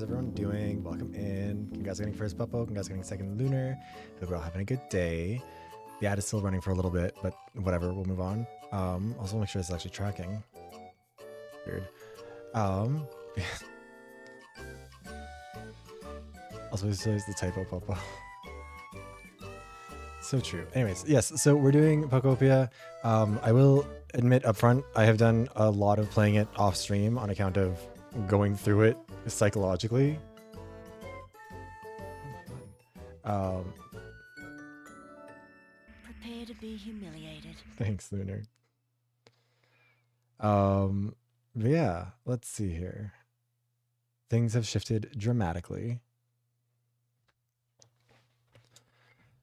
How's everyone doing? Welcome in. Congrats on getting first Puppo. Congrats on getting second Lunar. Hope we're all having a good day. The ad is still running for a little bit, but whatever, we'll move on. Also make sure it's actually tracking. Weird. Also, this is the typo Puppo. So true. Anyways, yes, so we're doing Pokopia. I will admit up front, I have done a lot of playing it off stream on account of going through it psychologically. Prepare to be humiliated. Thanks, Lunar. But yeah, let's see here. Things have shifted dramatically.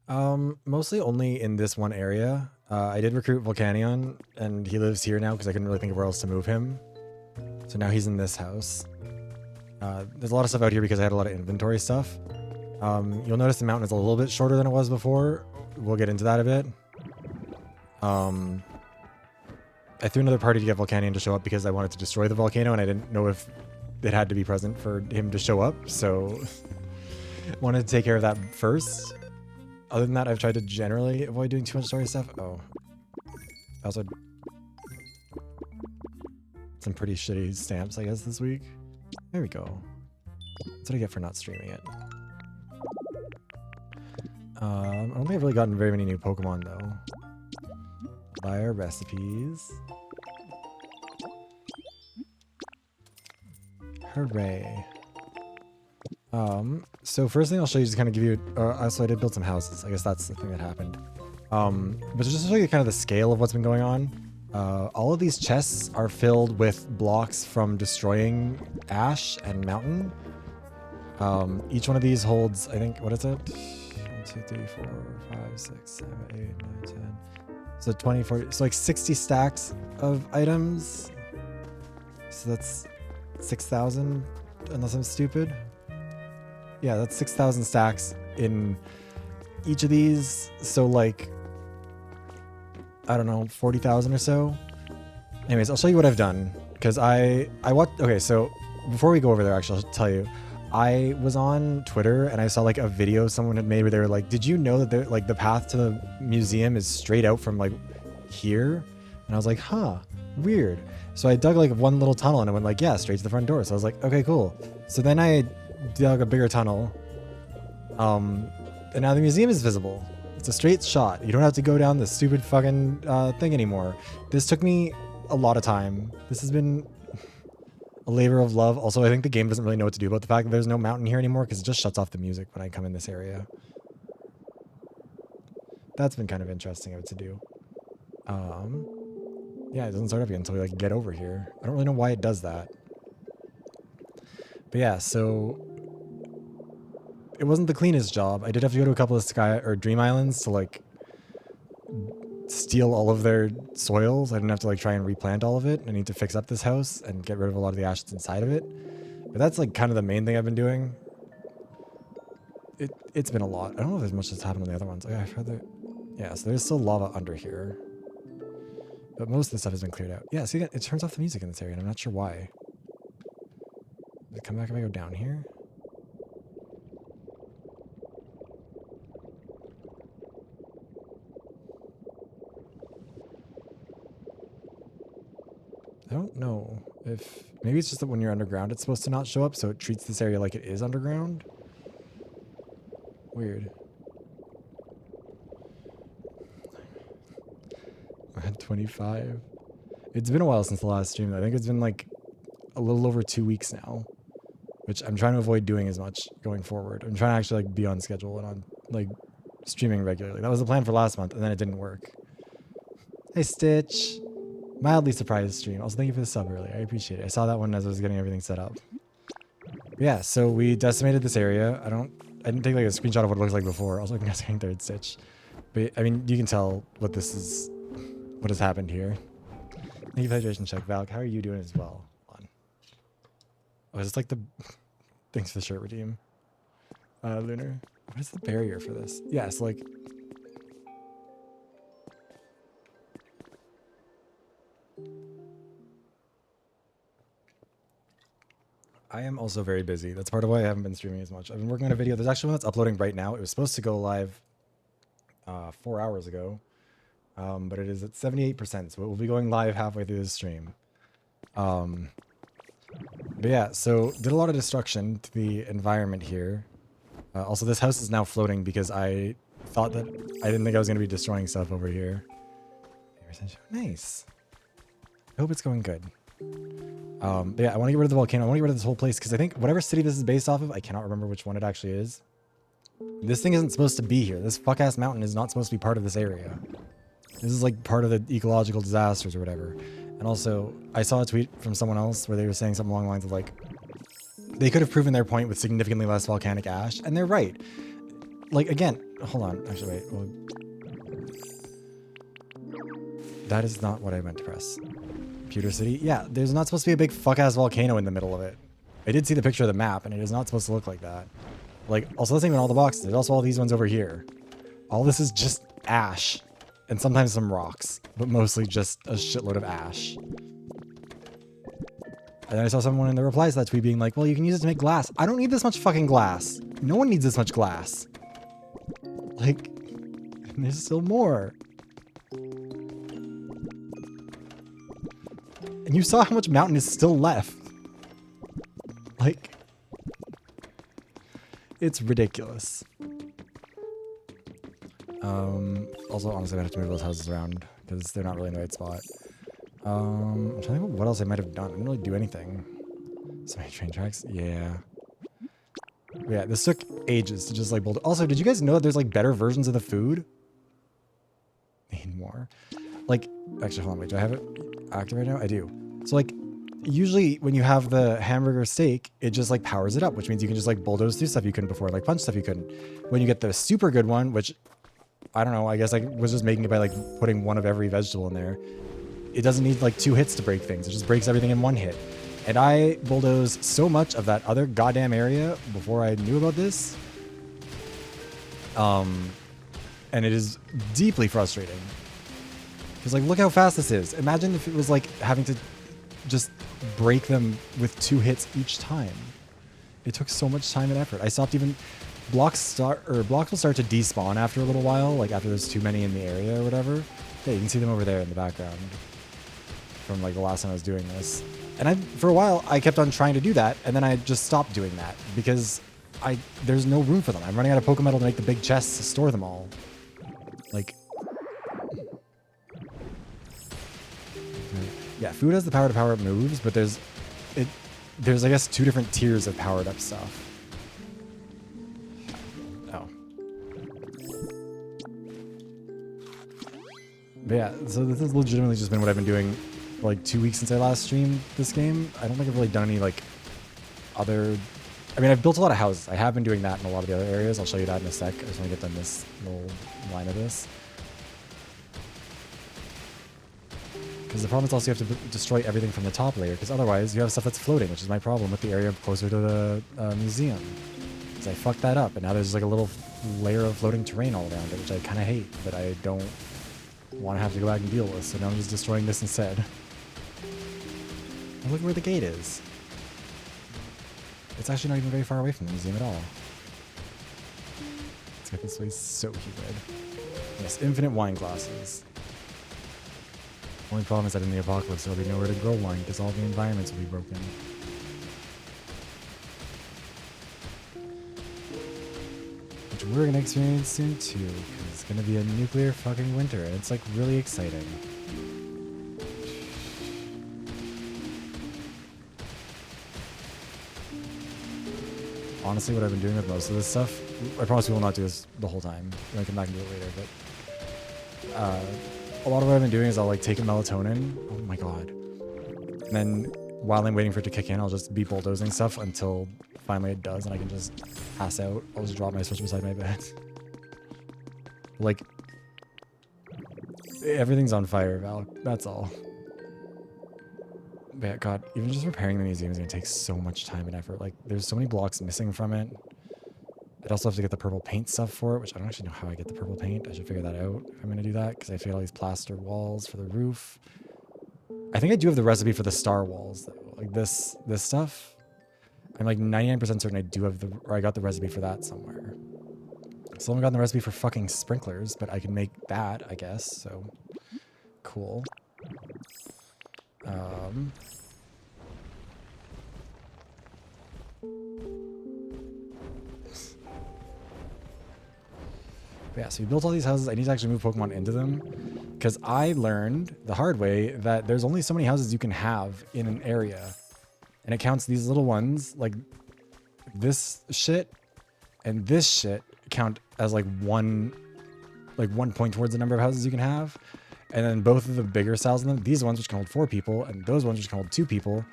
Mostly only in this one area. I did recruit Volcanion, and he lives here now because I couldn't really think of where else to move him. So now he's in this house. There's a lot of stuff out here because I had a lot of inventory stuff. You'll notice the mountain is a little bit shorter than it was before. We'll get into that a bit. I threw another party to get Volcanion to show up because I wanted to destroy the volcano, and I didn't know if it had to be present for him to show up, so wanted to take care of that first. Other than that, I've tried to generally avoid doing too much story stuff. Oh. I also had some pretty shitty stamps, I guess, this week. There we go. That's what I get for not streaming it. I don't think I've really gotten very many new Pokemon, though. Buy our recipes. Hooray. So first thing I'll show you is to kind of give you, so I did build some houses. I guess that's the thing that happened. But just to show you kind of the scale of what's been going on, all of these chests are filled with blocks from destroying Ash and Mountain. Each one of these holds, I think, what is it? 1, 2, 3, 4, 5, 6, 7, 8, 9, 10. So 20, 40, so like 60 stacks of items. So that's 6,000, unless I'm stupid. Yeah, that's 6,000 stacks in each of these. So like, I don't know, 40,000 or so. Anyways, I'll show you what I've done. Because I watched, okay, so before we go over there, actually, I'll tell you. I was on Twitter and I saw like a video someone had made where they were like, did you know that like the path to the museum is straight out from like here? And I was like, huh, weird. So I dug like one little tunnel and I went like, yeah, straight to the front door. So I was like, okay, cool. So then I dug a bigger tunnel. And now the museum is visible. It's a straight shot. You don't have to go down the stupid fucking thing anymore. This took me a lot of time. This has been a labor of love. Also, I think the game doesn't really know what to do about the fact that there's no mountain here anymore because it just shuts off the music when I come in this area. That's been kind of interesting of it to do. Yeah, it doesn't start up again until we like get over here. I don't really know why it does that. But yeah, so it wasn't the cleanest job. I did have to go to a couple of Sky or Dream Islands to like steal all of their soils. I didn't have to like try and replant all of it. I need to fix up this house and get rid of a lot of the ash that's inside of it. But that's like kind of the main thing I've been doing. It's been a lot. I don't know if there's much that's happened on the other ones. Oh, yeah, I've heard that. Yeah, so there's still lava under here. But most of the stuff has been cleared out. Yeah, see, it turns off the music in this area, and I'm not sure why. Does it come back if I go down here? I don't know if... Maybe it's just that when you're underground, it's supposed to not show up, so it treats this area like it is underground. Weird. I had 25. It's been a while since the last stream. I think it's been like a little over 2 weeks now, which I'm trying to avoid doing as much going forward. I'm trying to actually like be on schedule and on like streaming regularly. That was the plan for last month, and then it didn't work. Hey, Stitch. Mildly surprised stream. Also, thank you for the sub earlier. I appreciate it. I saw that one as I was getting everything set up. But yeah, so we decimated this area. I didn't take like a screenshot of what it looks like before. I was looking at second, third Stitch. But I mean, you can tell what this is, what has happened here. Thank you for the hydration check, Valk. How are you doing as well? Hold on. Oh, is this like the... Thanks for the shirt redeem. Lunar. What is the barrier for this? Yeah, so like... I am also very busy. That's part of why I haven't been streaming as much. I've been working on a video. There's actually one that's uploading right now. It was supposed to go live 4 hours ago, but it is at 78%, so it will be going live halfway through the stream. But yeah, so did a lot of destruction to the environment here. Also, this house is now floating because I thought that I didn't think I was going to be destroying stuff over here. Nice. I hope it's going good. But yeah, I want to get rid of the volcano. I want to get rid of this whole place because I think whatever city this is based off of, I cannot remember which one it actually is. This thing isn't supposed to be here. This fuck-ass mountain is not supposed to be part of this area. This is like part of the ecological disasters or whatever. And also, I saw a tweet from someone else where they were saying something along the lines of like, they could have proven their point with significantly less volcanic ash, and they're right. Like, again, hold on. Actually, wait. Well, that is not what I meant to press. Computer City? Yeah, there's not supposed to be a big fuck-ass volcano in the middle of it. I did see the picture of the map, and it is not supposed to look like that. Like, also, that's not even all the boxes. There's also all these ones over here. All this is just ash. And sometimes some rocks. But mostly just a shitload of ash. And then I saw someone in the replies to that tweet being like, well, you can use it to make glass. I don't need this much fucking glass. No one needs this much glass. Like, there's still more. And you saw how much mountain is still left. Like, it's ridiculous. Also, honestly, I have to move those houses around because they're not really in the right spot. I'm trying to think of what else I might have done. I didn't really do anything. So many train tracks. Yeah. Yeah, this took ages to just like build. Also, did you guys know that there's like better versions of the food? Need more. Like, actually, hold on, wait, do I have it active right now? I do. So like, usually when you have the hamburger steak, it just like powers it up, which means you can just like bulldoze through stuff you couldn't before, like punch stuff you couldn't. When you get the super good one, which I don't know, I guess I was just making it by like putting one of every vegetable in there. It doesn't need like 2 hits to break things. It just breaks everything in 1 hit. And I bulldozed so much of that other goddamn area before I knew about this. And it is deeply frustrating. Because like, look how fast this is. Imagine if it was like having to just break them with 2 hits each time. It took so much time and effort. I stopped even... Blocks will start to despawn after a little while, like after there's too many in the area or whatever. Yeah, you can see them over there in the background from like the last time I was doing this. And for a while, I kept on trying to do that, and then I just stopped doing that because there's no room for them. I'm running out of Pokemetal to make the big chests to store them all. Like, yeah, food has the power to power up moves, but there's I guess 2 different tiers of powered up stuff. Oh. But yeah, so this has legitimately just been what I've been doing for like 2 weeks since I last streamed this game. I don't think I've really done any like other... I mean, I've built a lot of houses. I have been doing that in a lot of the other areas. I'll show you that in a sec. I just want to get done this little line of this. Because the problem is also you have to destroy everything from the top layer, because otherwise you have stuff that's floating, which is my problem with the area closer to the museum. Because I fucked that up, and now there's like a little layer of floating terrain all around it, which I kind of hate, but I don't want to have to go back and deal with, so now I'm just destroying this instead. And look where the gate is. It's actually not even very far away from the museum at all. Let's get this place so humid. Yes, infinite wine glasses. Only problem is that in the apocalypse there'll be nowhere to grow wine because all the environments will be broken. Which we're going to experience soon too, because it's going to be a nuclear fucking winter, and it's like really exciting. Honestly, what I've been doing with most of this stuff, I promise we will not do this the whole time. I'm going to come back and do it later, but a lot of what I've been doing is I'll like take a melatonin. Oh my god. And then while I'm waiting for it to kick in, I'll just be bulldozing stuff until finally it does and I can just pass out. I'll just drop my Switch beside my bed. Like, everything's on fire, Val. That's all. But yeah, god, even just repairing the museum is going to take so much time and effort. Like, there's so many blocks missing from it. I'd also have to get the purple paint stuff for it, which I don't actually know how I get the purple paint. I should figure that out if I'm going to do that, because I figured all these plaster walls for the roof. I think I do have the recipe for the star walls, though. Like this stuff. I'm like 99% certain I do have or I got the recipe for that somewhere. Still haven't gotten the recipe for fucking sprinklers, but I can make that, I guess, so cool. Yeah, so we built all these houses. I need to actually move Pokemon into them because I learned the hard way that there's only so many houses you can have in an area. And it counts these little ones, like this shit and this shit count as like one point towards the number of houses you can have. And then both of the bigger cells in them, these ones which can hold 4 people and those ones which can hold 2 people,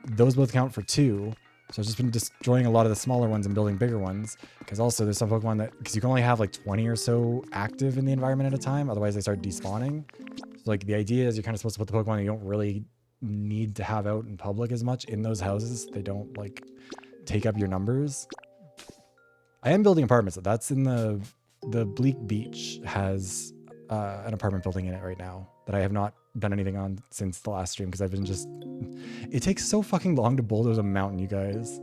those both count for 2. So I've just been destroying a lot of the smaller ones and building bigger ones. Because also there's some Pokemon because you can only have like 20 or so active in the environment at a time. Otherwise they start despawning. So like the idea is you're kind of supposed to put the Pokemon you don't really need to have out in public as much in those houses. They don't like take up your numbers. I am building apartments. So that's in the Bleak Beach has an apartment building in it right now that I have not done anything on since the last stream because I've been just... It takes so fucking long to bulldoze a mountain, you guys.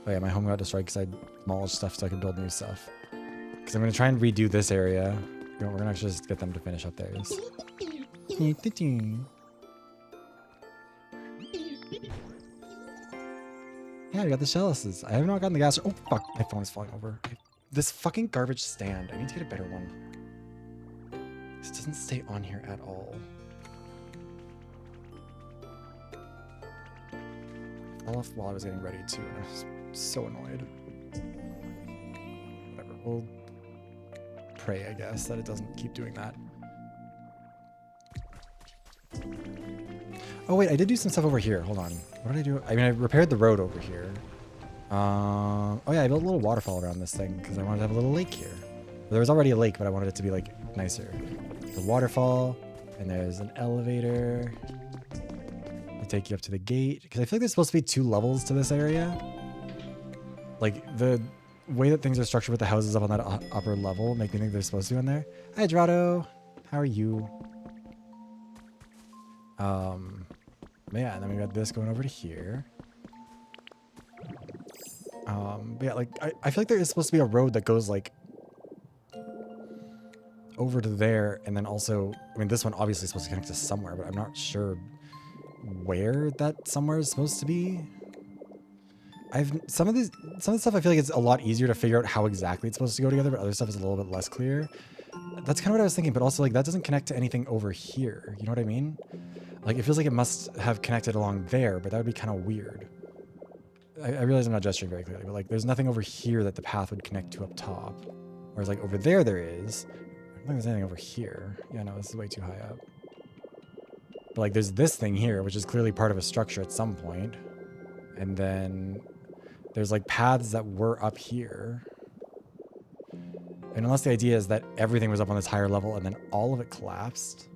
Oh yeah, my home got destroyed because I demolished stuff so I could build new stuff. Because I'm going to try and redo this area. We're going to actually just get them to finish up theirs. Yeah, we got the Shellises. I have not gotten the gas. Oh, fuck. My phone is falling over. This fucking garbage stand. I need to get a better one. This doesn't stay on here at all. I fell off while I was getting ready, too. And I was so annoyed. Whatever. We'll pray, I guess, that it doesn't keep doing that. Oh, wait. I did do some stuff over here. Hold on. What did I do? I mean, I repaired the road over here. Oh, yeah. I built a little waterfall around this thing because I wanted to have a little lake here. There was already a lake, but I wanted it to be, like, nicer. The waterfall. And there's an elevator. I'll take you up to the gate. Because I feel like there's supposed to be 2 levels to this area. Like, the way that things are structured with the houses up on that upper level make me think they're supposed to be in there. Hi, Dorado. How are you? Yeah, and then we got this going over to here. But yeah, like, I feel like there is supposed to be a road that goes, like, over to there, and then also, I mean, this one obviously is supposed to connect to somewhere, but I'm not sure where that somewhere is supposed to be. Some of the stuff I feel like it's a lot easier to figure out how exactly it's supposed to go together, but other stuff is a little bit less clear. That's kind of what I was thinking, but also, like, that doesn't connect to anything over here. You know what I mean? Like, it feels like it must have connected along there, but that would be kind of weird. I realize I'm not gesturing very clearly, but, like, there's nothing over here that the path would connect to up top. Whereas, like, over there is. I don't think there's anything over here. Yeah, no, this is way too high up. But, like, there's this thing here, which is clearly part of a structure at some point. And then there's, like, paths that were up here. And unless the idea is that everything was up on this higher level and then all of it collapsed.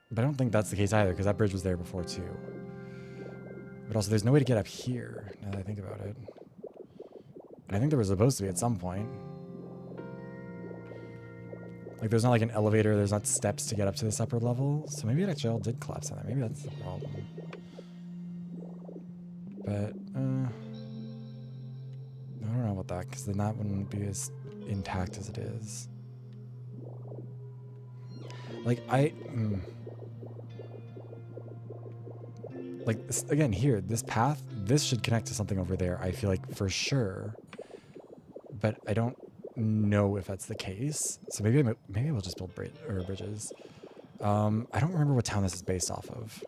But I don't think that's the case either, because that bridge was there before, too. But also, there's no way to get up here, now that I think about it. And I think there was supposed to be at some point. Like, there's not, like, an elevator, there's not steps to get up to this upper level. So maybe it actually all did collapse on that. Maybe that's the problem. But, I don't know about that, because then that wouldn't be as intact as it is. Like, like, again, here, this path, this should connect to something over there, I feel like, for sure. But I don't know if that's the case. So maybe we'll just build bridges. I don't remember what town this is based off of.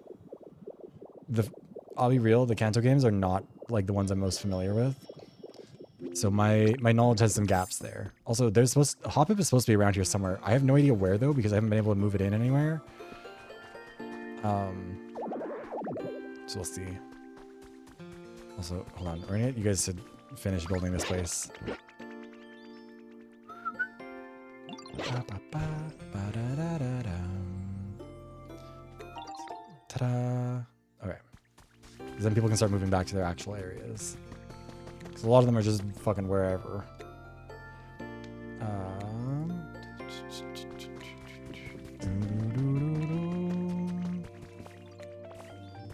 I'll be real, the Kanto games are not, like, the ones I'm most familiar with. So my knowledge has some gaps there. Also, Hoppip is supposed to be around here somewhere. I have no idea where, though, because I haven't been able to move it in anywhere. So we'll see. Also, hold on. We're gonna get you guys to finish building this place. Ta-da. Okay. Because then people can start moving back to their actual areas. Because a lot of them are just fucking wherever.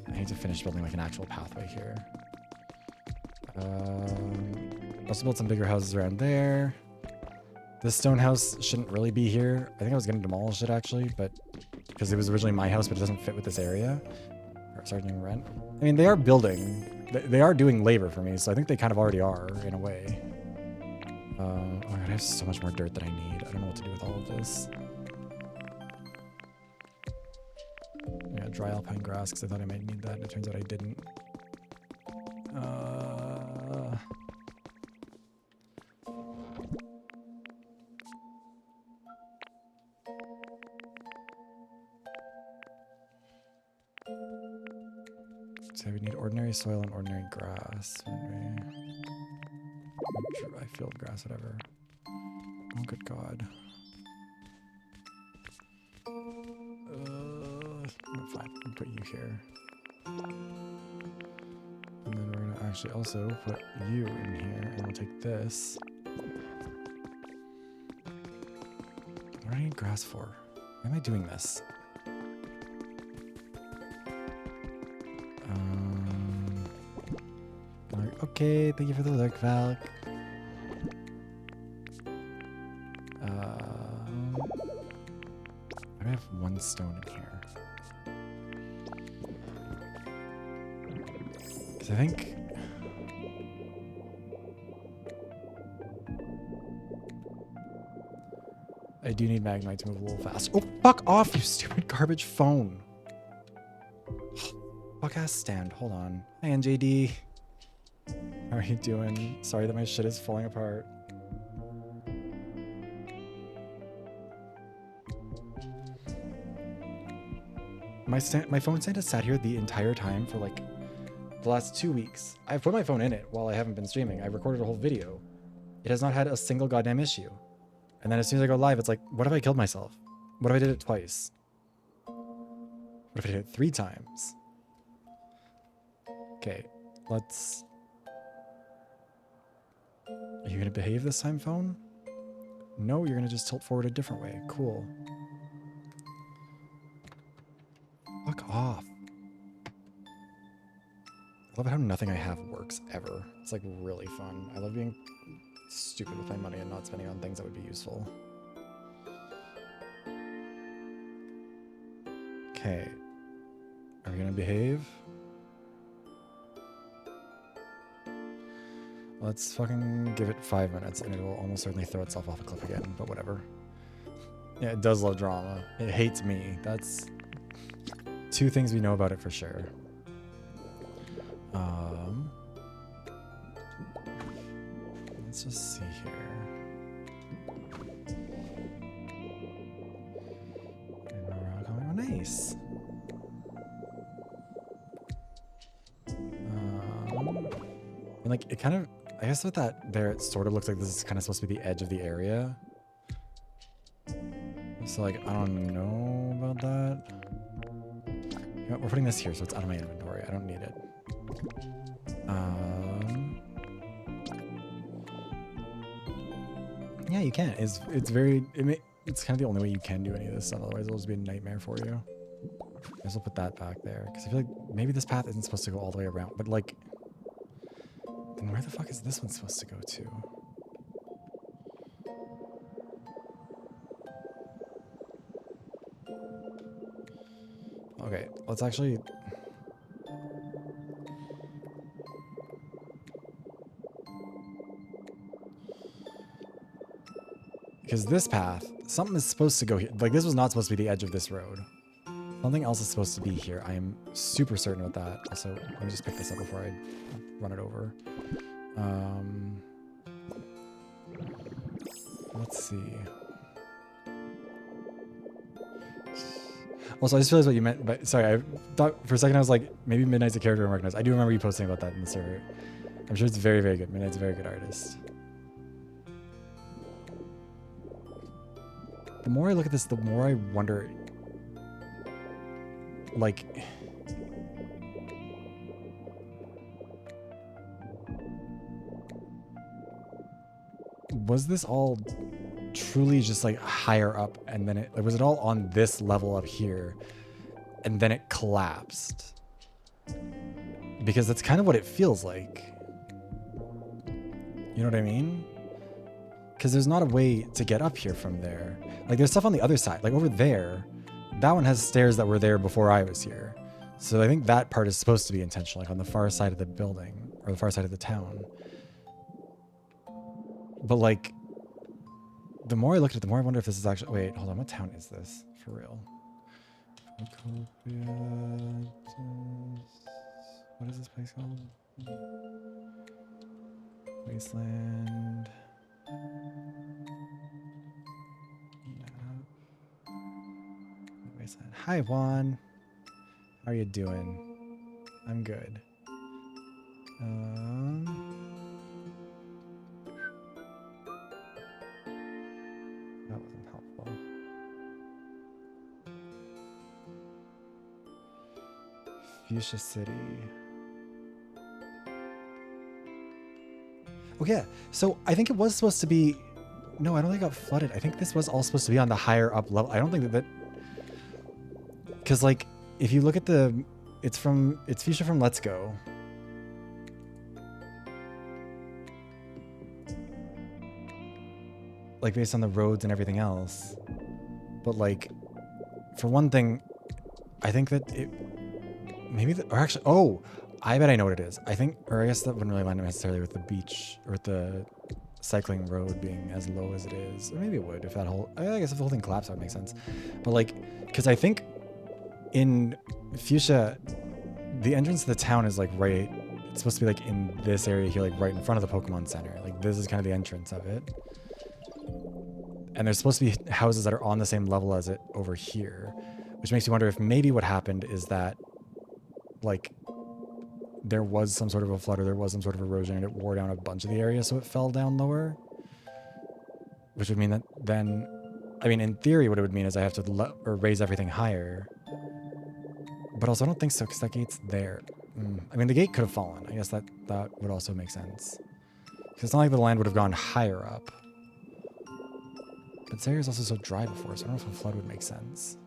I need to finish building like an actual pathway here. Also build some bigger houses around there. This stone house shouldn't really be here. I think I was going to demolish it actually, but because it was originally my house, but it doesn't fit with this area. Or starting rent. I mean, they are building. They are doing labor for me, so I think they kind of already are in a way. Oh God, I have so much more dirt that I need. I don't know what to do with all of this. Yeah, dry alpine grass because I thought I might need that, and it turns out I didn't. So we need ordinary soil and ordinary grass. Dry field grass, whatever. Oh, good God. Fine, I'll put you here. And then we're gonna actually also put you in here, and we'll take this. What do I need grass for? Why am I doing this? Okay, thank you for the lurk, Valk. I have one stone in here. Because I think... I do need Magnite to move a little fast. Oh, fuck off, you stupid garbage phone. Fuck ass stand. Hold on. Hi, NJD. How are you doing? Sorry that my shit is falling apart. My phone stand has sat here the entire time for like the last 2 weeks. I've put my phone in it while I haven't been streaming. I recorded a whole video. It has not had a single goddamn issue. And then as soon as I go live, it's like, what if I killed myself? What if I did it twice? What if I did it 3 times? Okay, let's... Are you gonna behave this time, phone? No, you're gonna just tilt forward a different way. Cool. Fuck off. I love how nothing I have works ever. It's like really fun. I love being stupid with my money and not spending on things that would be useful. Okay. Are we gonna behave? Let's fucking give it 5 minutes and it will almost certainly throw itself off a cliff again, but whatever. Yeah, it does love drama. It hates me. That's 2 things we know about it for sure. Let's just see here. Oh, nice. And like it kind of, I guess with that there, it sort of looks like this is kind of supposed to be the edge of the area. So like, I don't know about that. You know, we're putting this here, so it's out of my inventory. I don't need it. Yeah, you can. It's very, it's kind of the only way you can do any of this stuff. Otherwise, it'll just be a nightmare for you. I guess I'll put that back there because I feel like maybe this path isn't supposed to go all the way around, but like, then where the fuck is this one supposed to go to? Okay, let's actually... Because this path, something is supposed to go here. Like, this was not supposed to be the edge of this road. Something else is supposed to be here. I am super certain of that. Also, let me just pick this up before I run it over. Let's see. Also, I just realized what you meant, but sorry, I thought for a second I was like, maybe Midnight's a character I recognize. I do remember you posting about that in the server. I'm sure it's very, very good. Midnight's a very good artist. The more I look at this, the more I wonder, like, was this all truly just like higher up, and then was it all on this level up here, and then it collapsed? Because that's kind of what it feels like. You know what I mean? Because there's not a way to get up here from there. Like there's stuff on the other side, like over there. That one has stairs that were there before I was here. So I think that part is supposed to be intentional, like on the far side of the building or the far side of the town. But like, the more I look at it, the more I wonder if this is actually, wait, hold on. What town is this for real? Pokopia. What is this place called? Wasteland. Wasteland. Hi, Juan. How are you doing? I'm good. That wasn't helpful. Fuchsia City. Oh yeah, so I think it was supposed to be, no, I don't think it got flooded. I think this was all supposed to be on the higher up level. I don't think that, because like, if you look at it's Fuchsia from Let's Go. Like based on the roads and everything else. But like, for one thing, I think that it, maybe, or actually, oh, I bet I know what it is. I think, or I guess that wouldn't really line up necessarily with the beach or with the cycling road being as low as it is. Or maybe it would if that whole, I guess if the whole thing collapsed, that would make sense. But like, because I think in Fuchsia, the entrance to the town is like right, it's supposed to be like in this area here, like right in front of the Pokemon Center. Like this is kind of the entrance of it. And there's supposed to be houses that are on the same level as it over here, which makes me wonder if maybe what happened is that like there was some sort of a flood or there was some sort of erosion and it wore down a bunch of the area, so it fell down lower. Which would mean that then, I mean, in theory, what it would mean is I have to raise everything higher. But also, I don't think so, because that gate's there. I mean, the gate could have fallen. I guess that would also make sense. Because it's not like the land would have gone higher up. But this area is also so dry before, so I don't know if a flood would make sense.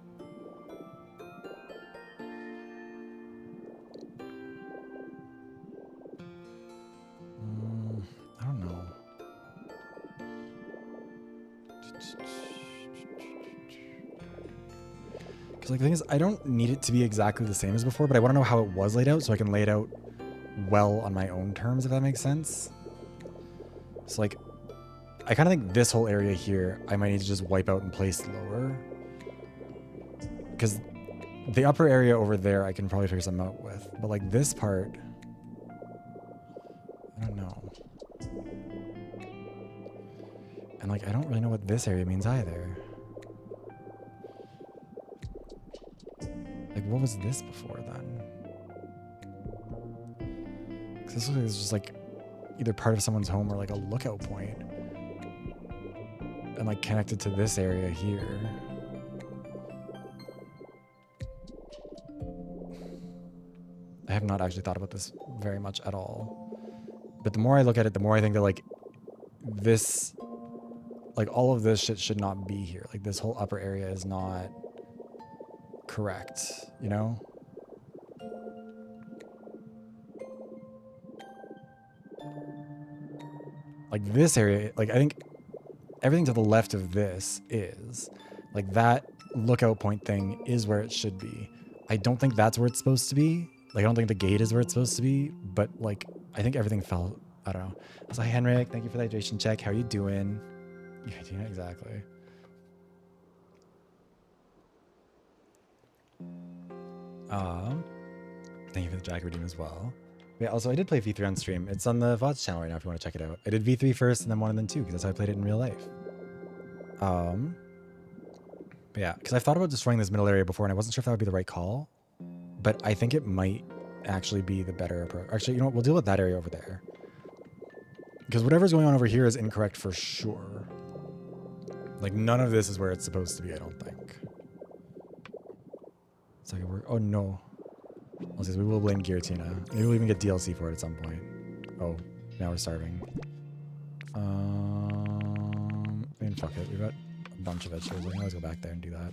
I don't know. Because like the thing is, I don't need it to be exactly the same as before, but I want to know how it was laid out so I can lay it out well on my own terms, if that makes sense. So like, I kind of think this whole area here, I might need to just wipe out and place lower. Because the upper area over there, I can probably figure something out with. But like this part, I don't know. And like, I don't really know what this area means either. Like, what was this before then? Because this looks like it's just like either part of someone's home or like a lookout point. And like connected to this area here. I have not actually thought about this very much at all. But the more I look at it, the more I think that like this, like all of this shit should not be here. Like this whole upper area is not correct, you know? Like this area, like I think everything to the left of this is like that lookout point thing is where it should be. I don't think that's where it's supposed to be. Like I don't think the gate is where it's supposed to be, but like I think everything fell, I don't know. I was like, Henrik, thank you for the hydration check. How are you doing? Yeah, exactly. Thank you for the Jack redeem as well. Yeah, also I did play V3 on stream. It's on the VoD channel right now if you want to check it out. I did V3 first and then 1 and then 2 because that's how I played it in real life. But yeah, because I've thought about destroying this middle area before and I wasn't sure if that would be the right call. But I think it might actually be the better approach. Actually, you know what? We'll deal with that area over there. Because whatever's going on over here is incorrect for sure. Like, none of this is where it's supposed to be, I don't think. It's like, oh no. We will blame Giratina. Maybe we'll even get DLC for it at some point. Oh, now we're starving. mean, fuck it. We've got a bunch of vegetables. We can always go back there and do that.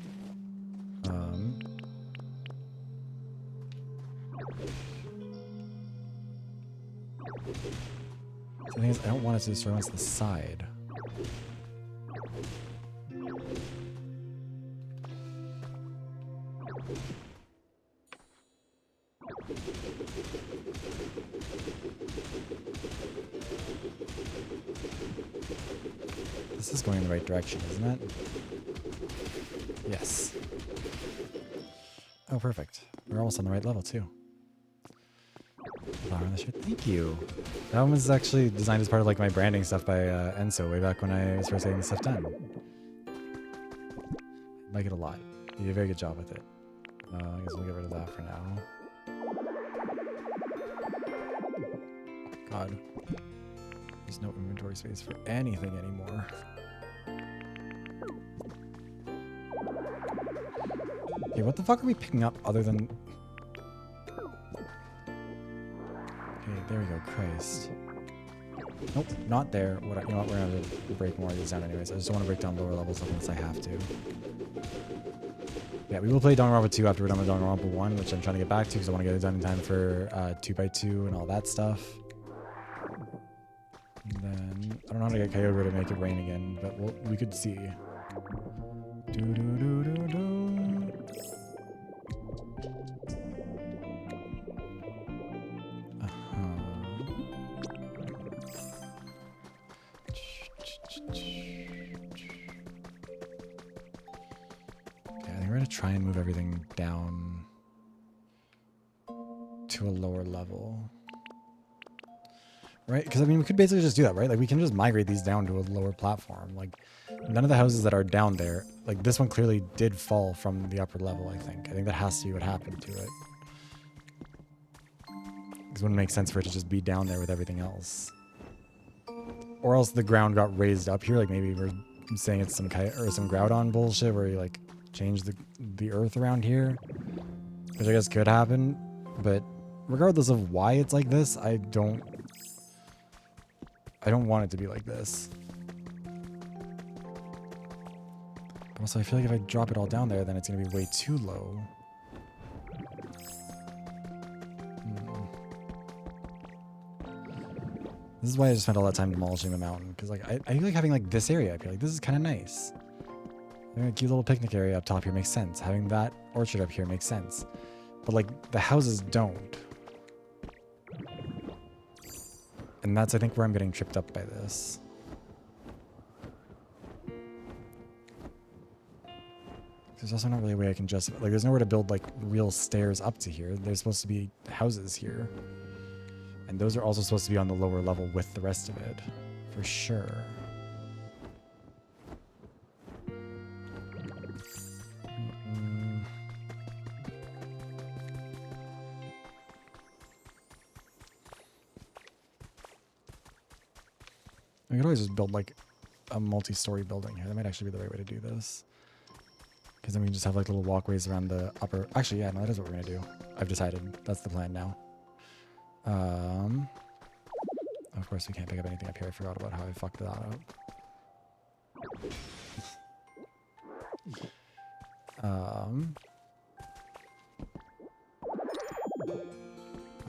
The thing is, I don't want it to destroy once the side. This is going in the right direction, isn't it? Yes. Oh, perfect. We're almost on the right level, too. Flower on the shirt. Thank you. That one was actually designed as part of like my branding stuff by Enzo way back when I was first getting this stuff done. I like it a lot. You did a very good job with it. I guess we'll get rid of that for now. God. There's no inventory space for anything anymore. Okay, what the fuck are we picking up other than... Okay, there we go. Christ. Nope, not there. You know what? We're gonna have to break more of these down anyways. I just don't want to break down lower levels unless I have to. Yeah, we will play Danganronpa 2 after we're done with Danganronpa 1, which I'm trying to get back to because I want to get it done in time for 2x2 and all that stuff. And then I don't know how to get Kyogre to make it rain again, but we could see. Try and move everything down to a lower level, right? Because I mean, we could basically just do that, right? Like we can just migrate these down to a lower platform. Like none of the houses that are down there, like this one clearly did fall from the upper level. I think that has to be what happened to it. Because it wouldn't make sense for it to just be down there with everything else, or else the ground got raised up here. Like maybe we're saying it's some Groudon bullshit where you like change the earth around here, which I guess could happen, but regardless of why it's like this, I don't want it to be like this. Also, I feel like if I drop it all down there, then it's going to be way too low. This is why I just spent all that time demolishing the mountain, because like I feel like having like this area up here, like this is kind of nice. Having a cute little picnic area up top here makes sense. Having that orchard up here makes sense. But like the houses don't. And that's I think where I'm getting tripped up by this. There's also not really a way I can justify, like there's nowhere to build like real stairs up to here. There's supposed to be houses here. And those are also supposed to be on the lower level with the rest of it. For sure. We could always just build like a multi-story building here. That might actually be the right way to do this. Because then we can just have like little walkways around the upper... Actually, yeah, no, that is what we're going to do. I've decided. That's the plan now. Of course, we can't pick up anything up here. I forgot about how I fucked that up. Oh,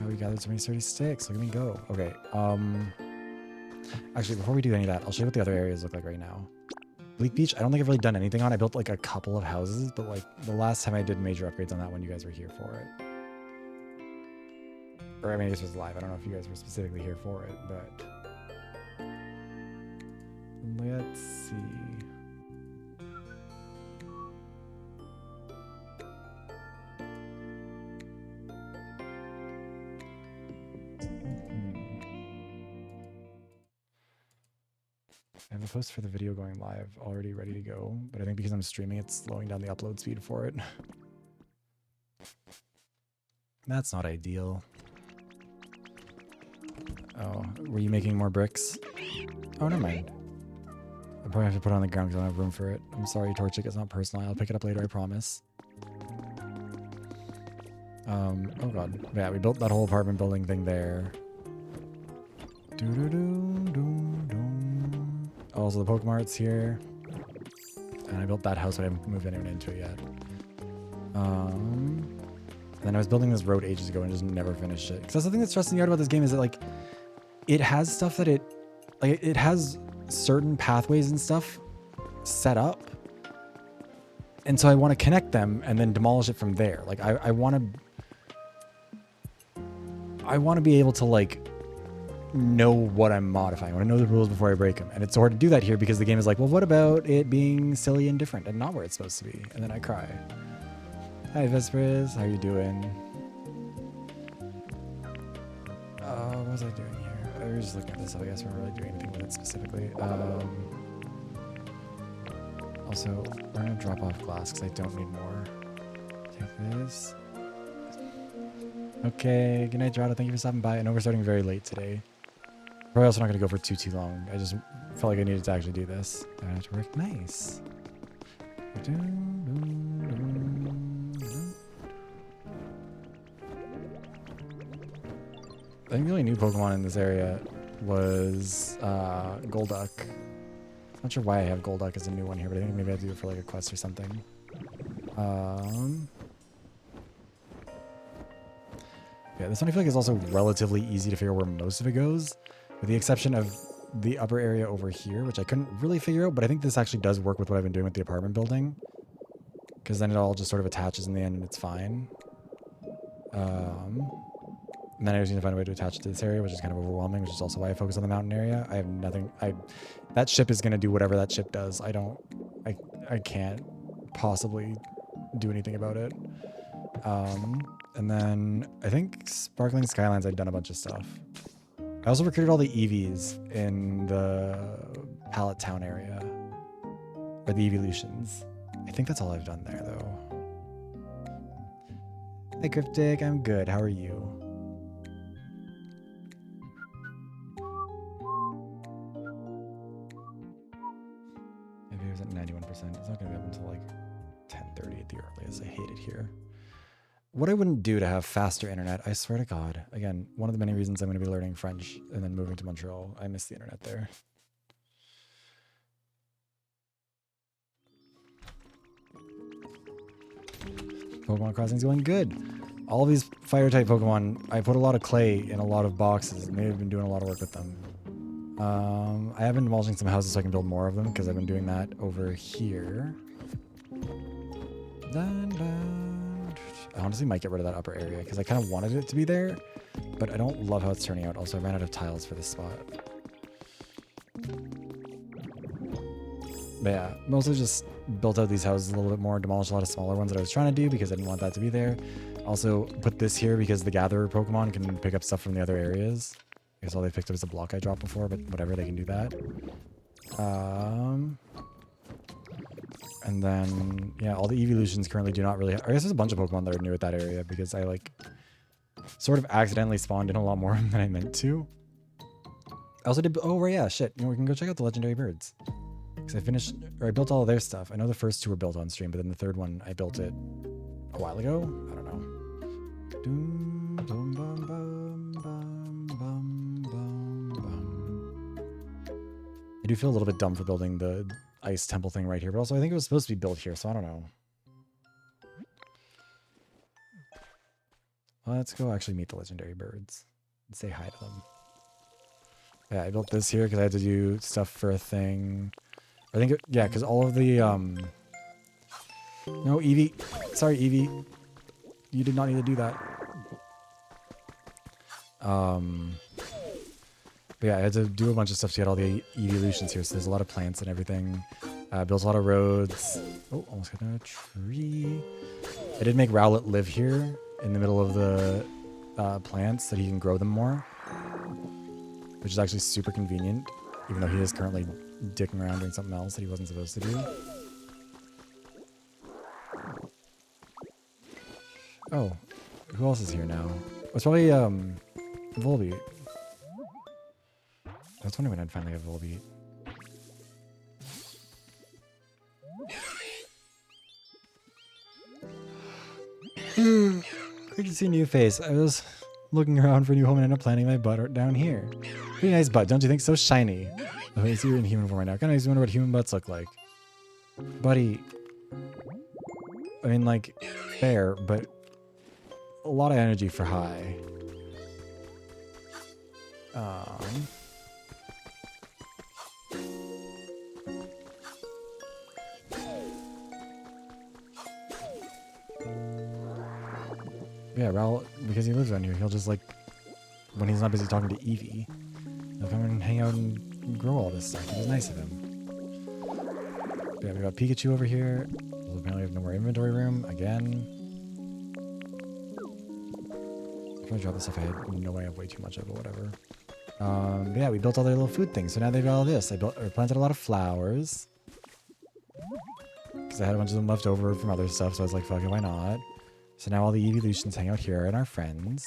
we gathered so many sturdy sticks. Look at me go. Okay, actually, before we do any of that, I'll show you what the other areas look like right now. Bleak Beach, I don't think I've really done anything on. I built like a couple of houses, but like the last time I did major upgrades on that one, you guys were here for it. Or I mean, this was live. I don't know if you guys were specifically here for it, but let's see. I have a post for the video going live already ready to go, but I think because I'm streaming, it's slowing down the upload speed for it. That's not ideal. Oh, were you making more bricks? Oh, never mind. I probably have to put it on the ground because I don't have room for it. I'm sorry, Torchic, it's not personal. I'll pick it up later, I promise. Oh god. Yeah, we built that whole apartment building thing there. Also, the Pokemart's here. And I built that house, but I haven't moved anyone into it yet. And then I was building this road ages ago and just never finished it. Because that's the thing that's stressing me out about this game is that like it has stuff that it has certain pathways and stuff set up. And so I want to connect them and then demolish it from there. Like I want to be able to like know what I'm modifying. I want to know the rules before I break them. And it's hard to do that here because the game is like, well, what about it being silly and different and not where it's supposed to be? And then I cry. Hi, Vespers. How you doing? What was I doing here? I was just looking at this. I guess we're not really doing anything with it specifically. Also, we're going to drop off glass because I don't need more. Take this. Okay. Good night, Gerardo. Thank you for stopping by. I know we're starting very late today. Probably also not going to go for too long. I just felt like I needed to actually do this. I have to work. Nice. I think the only new Pokemon in this area was Golduck. Not sure why I have Golduck as a new one here, but I think maybe I have to do it for like a quest or something. Yeah, this one I feel like is also relatively easy to figure out where most of it goes, with the exception of the upper area over here, which I couldn't really figure out, but I think this actually does work with what I've been doing with the apartment building, because then it all just sort of attaches in the end and it's fine. And then I just need to find a way to attach it to this area, which is kind of overwhelming, which is also why I focus on the mountain area. I have nothing. That ship is going to do whatever that ship does. I can't possibly do anything about it. And then I think Sparkling Skylines, I've done a bunch of stuff. I also recruited all the EVs in the Pallet Town area, or the Evolutions. I think that's all I've done there, though. Hey, Cryptic, I'm good. How are you? Maybe it was at 91%. It's not going to be up until like 10:30 at the earliest. I hate it here. What I wouldn't do to have faster internet, I swear to God. Again, one of the many reasons I'm going to be learning French and then moving to Montreal. I miss the internet there. Pokemon Crossing's going good. All of these fire-type Pokemon, I put a lot of clay in a lot of boxes, and they've been doing a lot of work with them. I have been demolishing some houses so I can build more of them, because I've been doing that over here. I honestly might get rid of that upper area, because I kind of wanted it to be there, but I don't love how it's turning out. Also, I ran out of tiles for this spot. But yeah, mostly just built out these houses a little bit more, demolished a lot of smaller ones that I was trying to do because I didn't want that to be there. Also put this here because the gatherer Pokemon can pick up stuff from the other areas. I guess all they picked up is a block I dropped before, but whatever, they can do that. And then, yeah, all the evolutions currently do not really... I guess there's a bunch of Pokemon that are new at that area because I, like, sort of accidentally spawned in a lot more than I meant to. I also did... Oh, right, yeah, shit. You know, we can go check out the legendary birds. Because I built all of their stuff. I know the first two were built on stream, but then the third one, I built it a while ago. I don't know. I do feel a little bit dumb for building the ice temple thing right here, but also I think it was supposed to be built here, so I don't know. Let's go actually meet the legendary birds and say hi to them. Yeah, I built this here because I had to do stuff for a thing. I think, yeah, because all of the, no, Eevee. Sorry, Eevee. You did not need to do that. But yeah, I had to do a bunch of stuff to get all the evolutions here, so there's a lot of plants and everything. Built a lot of roads. Oh, almost got a tree. I did make Rowlet live here in the middle of the plants so that he can grow them more, which is actually super convenient, even though he is currently dicking around doing something else that he wasn't supposed to do. Oh, who else is here now? It's probably Volbeat. I was wondering when I'd finally have Volbeat. Great to see a new face. I was looking around for a new home and ended up planting my butt down here. Pretty nice butt, don't you think? So shiny. Oh, I see you're in human form right now. Kind of wonder what human butts look like. Buddy. I mean, like, fair, but a lot of energy for high. Yeah, Raul, because he lives around here, he'll just like, when he's not busy talking to Eevee, he'll come and hang out and grow all this stuff. It was nice of him. Yeah, we got Pikachu over here. Apparently we have no more inventory room again. I'm gonna drop this stuff I had no way of way too much of, but whatever. But yeah, we built all their little food things, so now they've got all this. I planted a lot of flowers. Because I had a bunch of them left over from other stuff, so I was like, fuck it, why not? So now all the evolutions hang out here and our friends.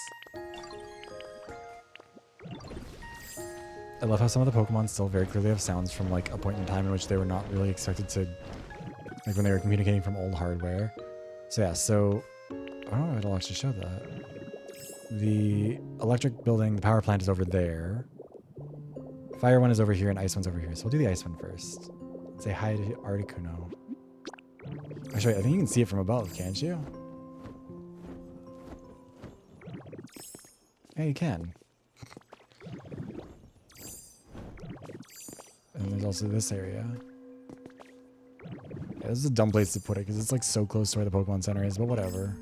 I love how some of the Pokemon still very clearly have sounds from like a point in time in which they were not really expected to, like when they were communicating from old hardware. So yeah, so I don't know if it'll actually show that. The electric building, the power plant is over there. Fire one is over here and ice one's over here. So we'll do the ice one first. Say hi to Articuno. Actually, I think you can see it from above, can't you? Yeah, you can. And there's also this area. Yeah, this is a dumb place to put it because it's like so close to where the Pokemon Center is, but whatever.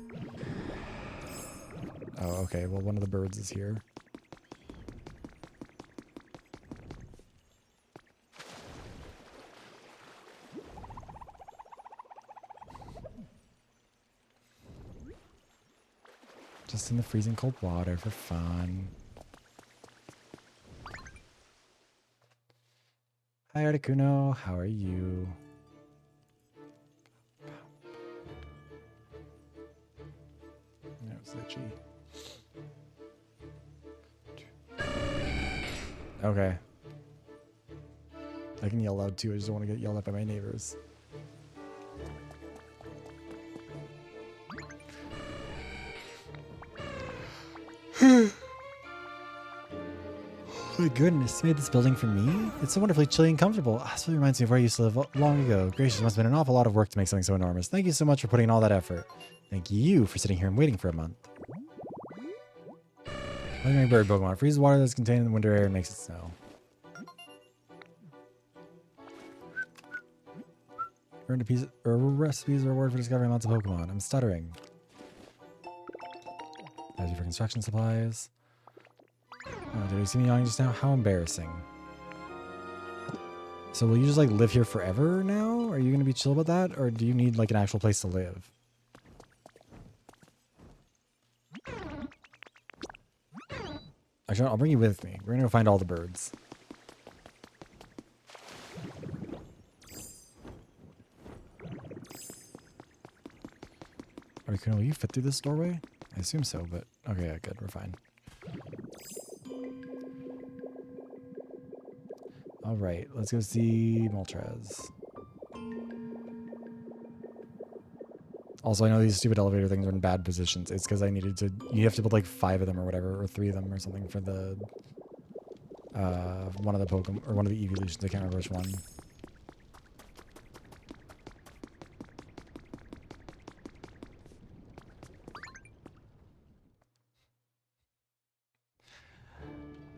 Oh, okay. Well, one of the birds is here. Just in the freezing cold water for fun. Hi, Articuno. How are you? No, it's itchy. Okay. I can yell loud too. I just don't want to get yelled at by my neighbors. My goodness, made this building for me? It's so wonderfully chilly and comfortable. This really reminds me of where I used to live long ago. Gracious, must have been an awful lot of work to make something so enormous. Thank you so much for putting in all that effort. Thank you for sitting here and waiting for a month. Legendary bird Pokemon. Freezes water that's contained in the winter air and makes it snow. Earned a piece or recipes reward for discovering lots of Pokemon. I'm stuttering. Thank you for construction supplies. Oh, did you see me yawning just now? How embarrassing. So will you just like live here forever now? Are you going to be chill about that? Or do you need like an actual place to live? Actually, I'll bring you with me. We're going to go find all the birds. Will you fit through this doorway? I assume so, but okay, yeah, good. We're fine. All right, let's go see Moltres. Also, I know these stupid elevator things are in bad positions. It's because I needed to... You have to build like 5 of them or whatever, or 3 of them or something for the... one of the Pokemon, or one of the evolutions. I can't remember which one.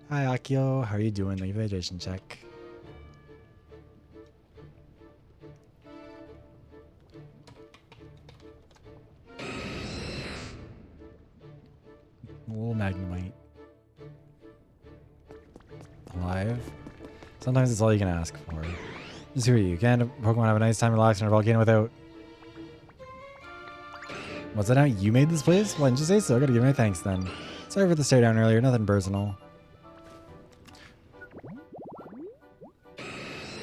Hi, Akio. How are you doing? Thank you for the hydration check. A little Magnemite. Alive. Sometimes it's all you can ask for. Just who are you? Can Pokemon have a nice time relaxing in a volcano without... What's that now? You made this place? Why didn't you say so? I gotta give my thanks then. Sorry for the stare down earlier. Nothing personal.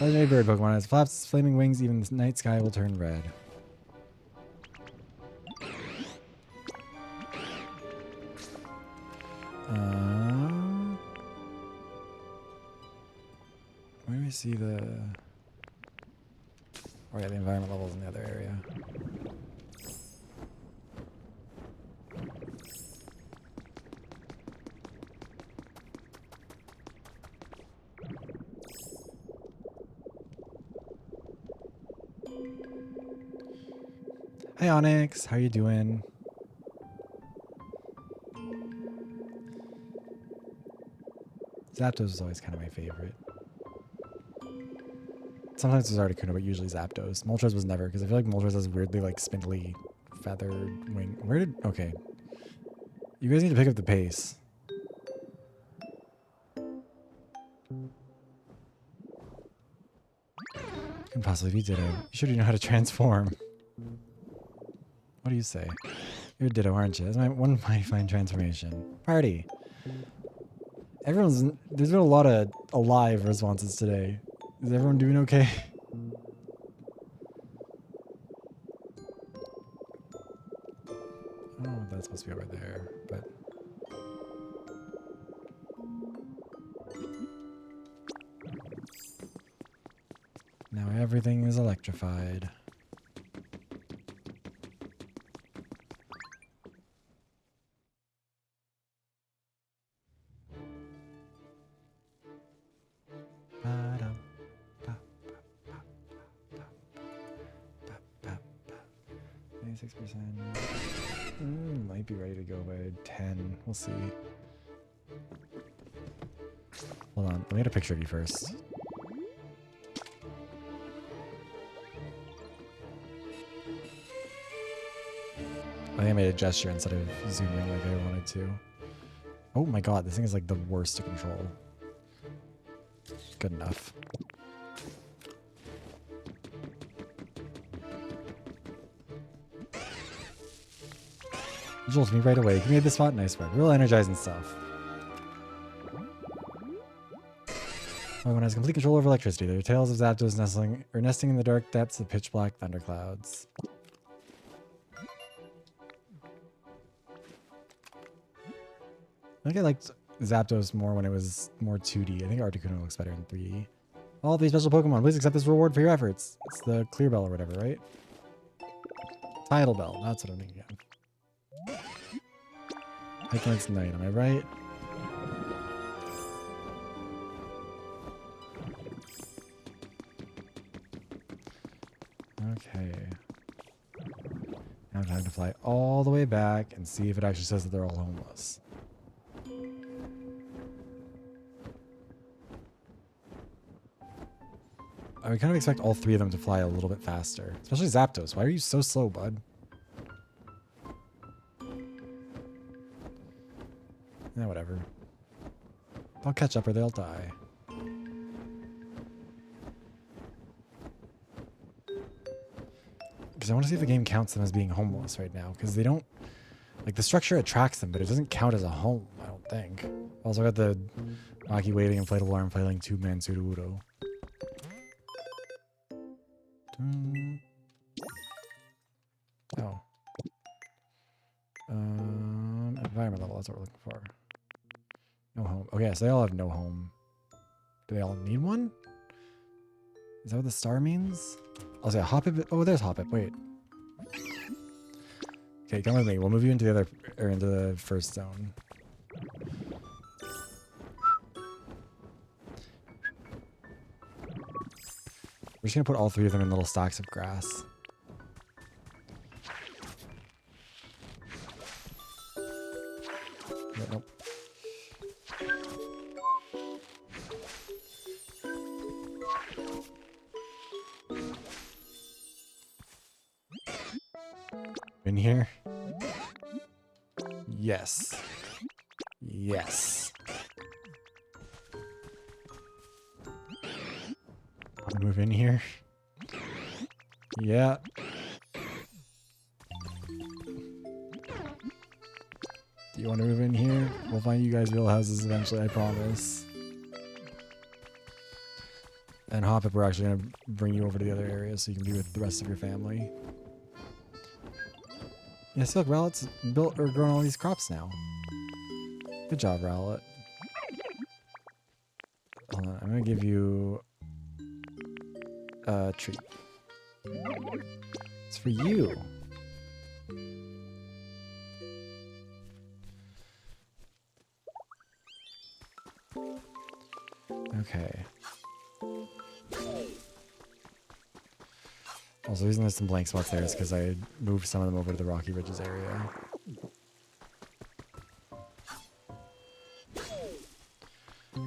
Legendary bird Pokemon has flaps, flaming wings, even the night sky will turn red. Where do we see the... Oh yeah, the environment levels in the other area. Hi Onyx, how you doing? Zapdos is always kind of my favorite. Sometimes it's Articuno, but usually Zapdos. Moltres was never, because I feel like Moltres has weirdly like spindly feathered wing. Where did... Okay. You guys need to pick up the pace. Couldn't possibly be Ditto. You should know how to transform. What do you say? You're Ditto, aren't you? That's my one mighty fine transformation. Party. Everyone's... There's been a lot of alive responses today. Is everyone doing okay? Oh, that's supposed to be over there, but... Now everything is electrified. Ba-dum, ba, ba, ba, ba, ba, ba. 96%. Might be ready to go by 10. We'll see. Hold on. Let me get a picture of you first. I think I made a gesture instead of zooming like I wanted to. Oh my god, this thing is like the worst to control. Good enough. Jolt me right away. Give me this spot. Nice work. Real energizing stuff. Pokemon has complete control over electricity. Their tails of Zapdos nesting in the dark depths of pitch black thunderclouds. I think I liked Zapdos more when it was more 2D. I think Articuno looks better in 3D. All these special Pokemon, please accept this reward for your efforts. It's the Clear Bell or whatever, right? Tidal Bell, that's what I'm thinking of. I think it's night, am I right? Okay. Now time to fly all the way back and see if it actually says that they're all homeless. I would kind of expect all three of them to fly a little bit faster. Especially Zapdos. Why are you so slow, bud? Yeah, whatever. They'll catch up or they'll die. Because I want to see if the game counts them as being homeless right now. Because they don't... Like, the structure attracts them, but it doesn't count as a home, I don't think. Also got the wacky waving inflatable arm flailing tube-man Sudowoodo. Oh. Environment level, that's what we're looking for. No home. Okay, so they all have no home. Do they all need one? Is that what the star means? I'll say Hoppip. Oh, there's Hoppip. Wait. Okay, come with me. We'll move you into the other, or into the first zone. We're just gonna put all three of them in little stacks of grass. Nope. In here? Yes. Yes. I'll move in here. Yeah. Do you want to move in here? We'll find you guys real houses eventually, I promise. And Hoppip, we're actually going to bring you over to the other area so you can be with the rest of your family. Yeah, see, look, Rowlet's built or grown all these crops now. Good job, Rowlet. Hold on, I'm going to give you a treat. It's for you. Okay. Also, the reason there's some blank spots there is because I moved some of them over to the Rocky Ridges area.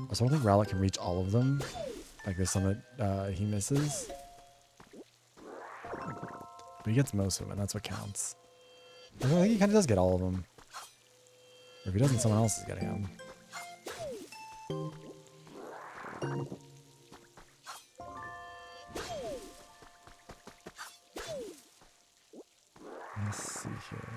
Also, I don't think Rowlet can reach all of them. Like there's some that he misses. But he gets most of them, and that's what counts. I think he kind of does get all of them. Or if he doesn't, someone else is getting them. Let's see here.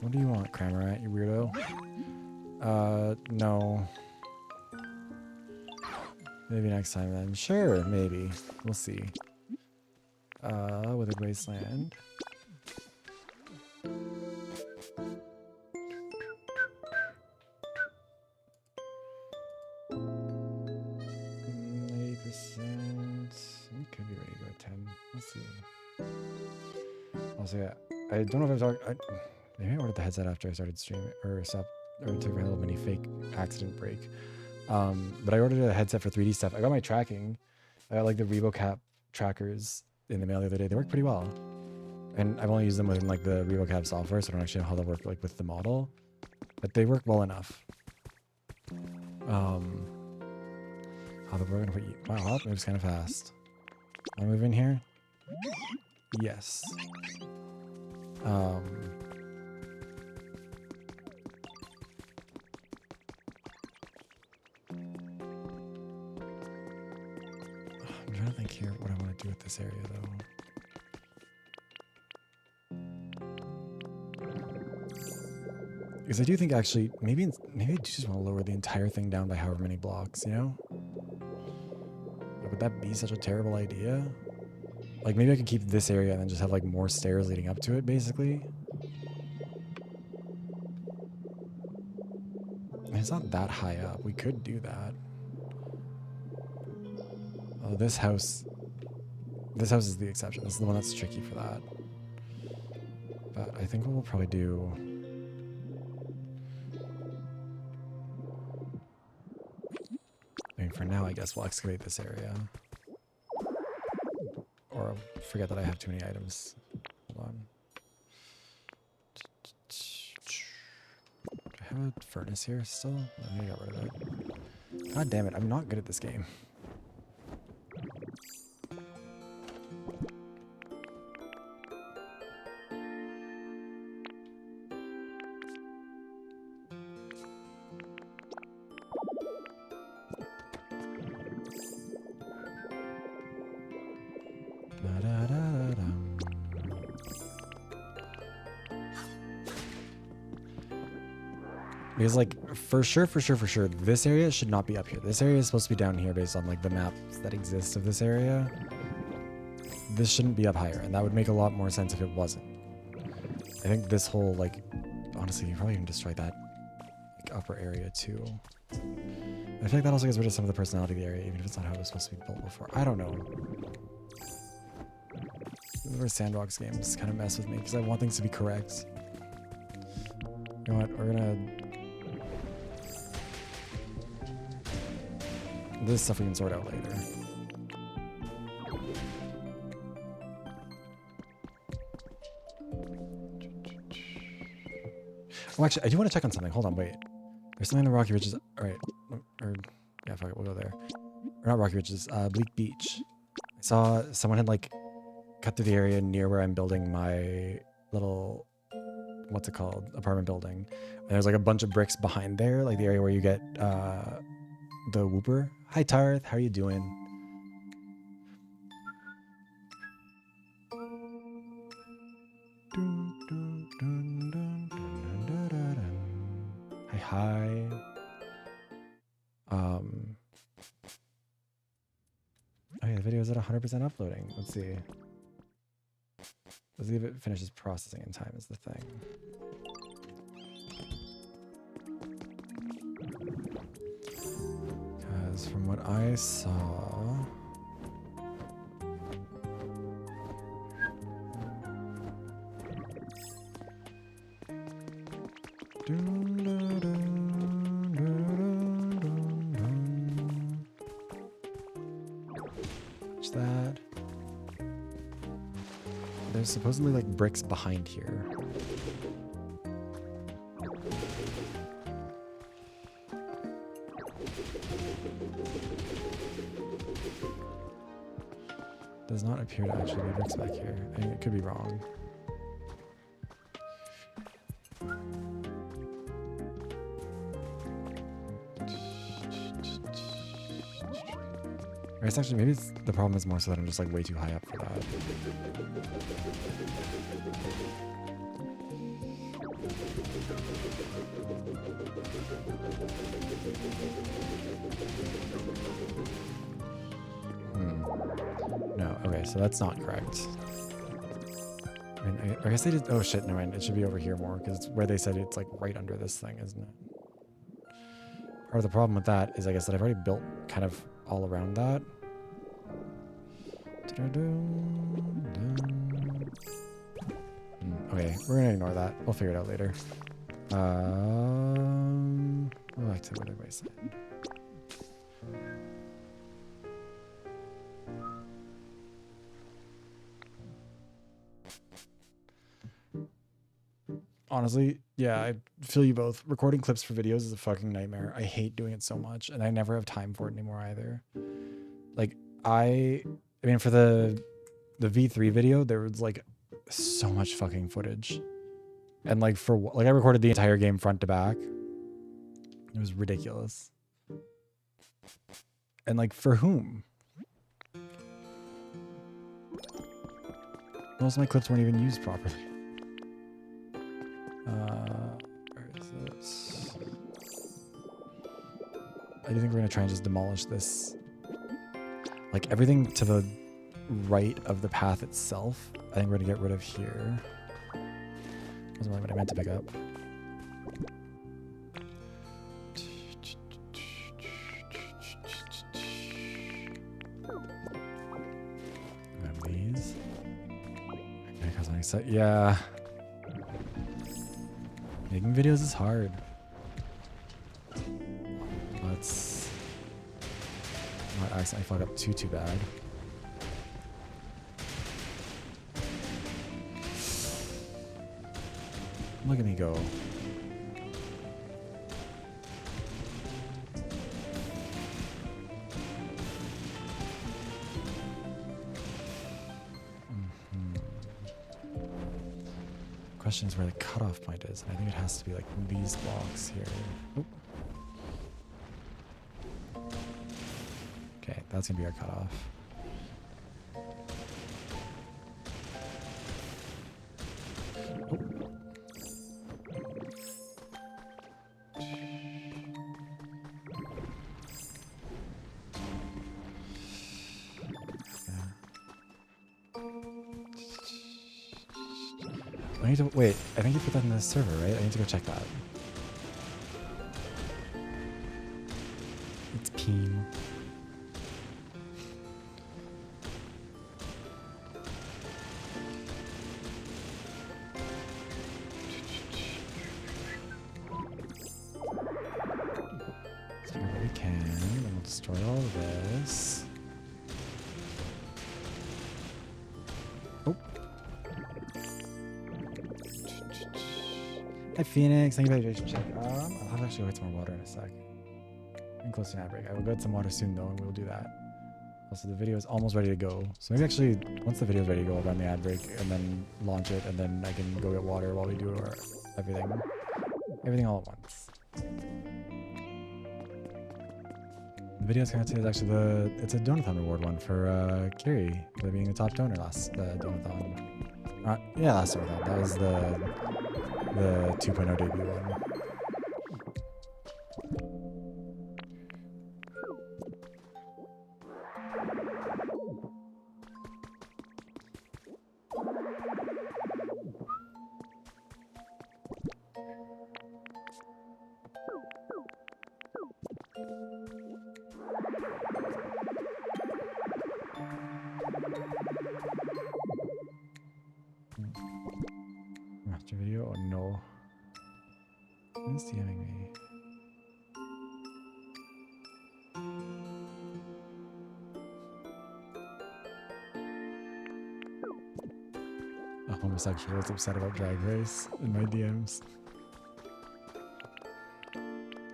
What do you want, Cramorant, you weirdo? No. Maybe next time then. Sure, maybe. We'll see. Withered Wasteland. We could be ready to go at 10. Let's see. Also, yeah, I don't know if I've talked. Maybe I ordered the headset after I started streaming or stopped or took a little mini fake accident break. But I ordered a headset for 3D stuff. I got my tracking. I got like the RevoCap trackers in the mail the other day. They work pretty well, and I've only used them within like the RevoCap software, so I don't actually know how they work like with the model, but they work well enough. How the we're gonna put you? Wow, Hop moves kind of fast. Wanna move in here? Yes. I'm trying to think here what I want to do with this area though. Because I do think actually maybe I do just want to lower the entire thing down by however many blocks, you know? Like, would that be such a terrible idea? Like maybe I could keep this area and then just have like more stairs leading up to it basically. And it's not that high up. We could do that. Oh, this house is the exception. This is the one that's tricky for that. But I think what we'll probably do. I mean, for now, I guess we'll excavate this area. Or I'll forget that I have too many items. Hold on. Do I have a furnace here still? I think I got rid of it. God damn it, I'm not good at this game. Because like for sure, this area should not be up here. This area is supposed to be down here based on like the maps that exist of this area. This shouldn't be up higher, and that would make a lot more sense if it wasn't. I think this whole like, honestly, you probably even destroy that like, upper area too. I feel like that also gets rid of some of the personality of the area, even if it's not how it was supposed to be built before. I don't know. The Sandbox games kind of mess with me because I want things to be correct. You know what? We're gonna. This stuff we can sort out later. Oh, actually, I do want to check on something. Hold on, wait. There's something in the Rocky Ridges. All right, or yeah, fuck it, we'll go there. Or not Rocky Ridges. Bleak Beach. I saw someone had like cut through the area near where I'm building my little, what's it called, apartment building. And there's like a bunch of bricks behind there, like the area where you get the Whooper. Hi Tarth, how are you doing? Hi. Oh yeah, the video is at 100% uploading. Let's see. Let's see if it finishes processing in time is the thing. Because from what I saw... Watch that. There's supposedly like bricks behind here. Does not appear to actually be bricks back here. I mean, it could be wrong. I guess actually maybe the problem is more so that I'm just like way too high up for that. No, okay, so that's not correct. I mean, I guess they did. Oh shit, never mind. It should be over here more because it's where they said it's like right under this thing, isn't it? Part of the problem with that is I guess that I've already built kind of all around that. Okay, we're gonna ignore that. We'll figure it out later. We'll back to the other wayside. Honestly, yeah, I feel you both. Recording clips for videos is a fucking nightmare. I hate doing it so much, and I never have time for it anymore either. Like, I mean, for the V3 video, there was like so much fucking footage, and like I recorded the entire game front to back. It was ridiculous. And like, for whom? Most of my clips weren't even used properly. Where is this? I do think we're gonna try and just demolish this. Like everything to the right of the path itself, I think we're gonna get rid of here. Wasn't really what I meant to pick up. Grab these. Okay, cosmetic set. Yeah. Making videos is hard. Let's not accidentally fuck up too bad. Look at me go. Question is where the cutoff point is, and I think it has to be like these blocks here. Oop. Okay, that's gonna be our cutoff. Oop. I need to wait. I think you put that in the server, right? I need to go check that. It's Peem. Let's do what we can, and we'll destroy all of this. Hi Phoenix, thank you for the check. I'll have to actually go get some more water in a sec. I'm close to an ad break. I will go get some water soon though, and we'll do that. Also, the video is almost ready to go. So maybe actually, once the video is ready to go, I'll run the ad break and then launch it, and then I can go get water while we do our everything all at once. The video I was going to say is actually it's a Donathon reward one for Kiri for being the top donor last Donathon. Yeah, last Donathon. That was the 2.0 debut one. Master video? Oh no. Who's DMing me? homosexual is upset about Drag Race in my DMs.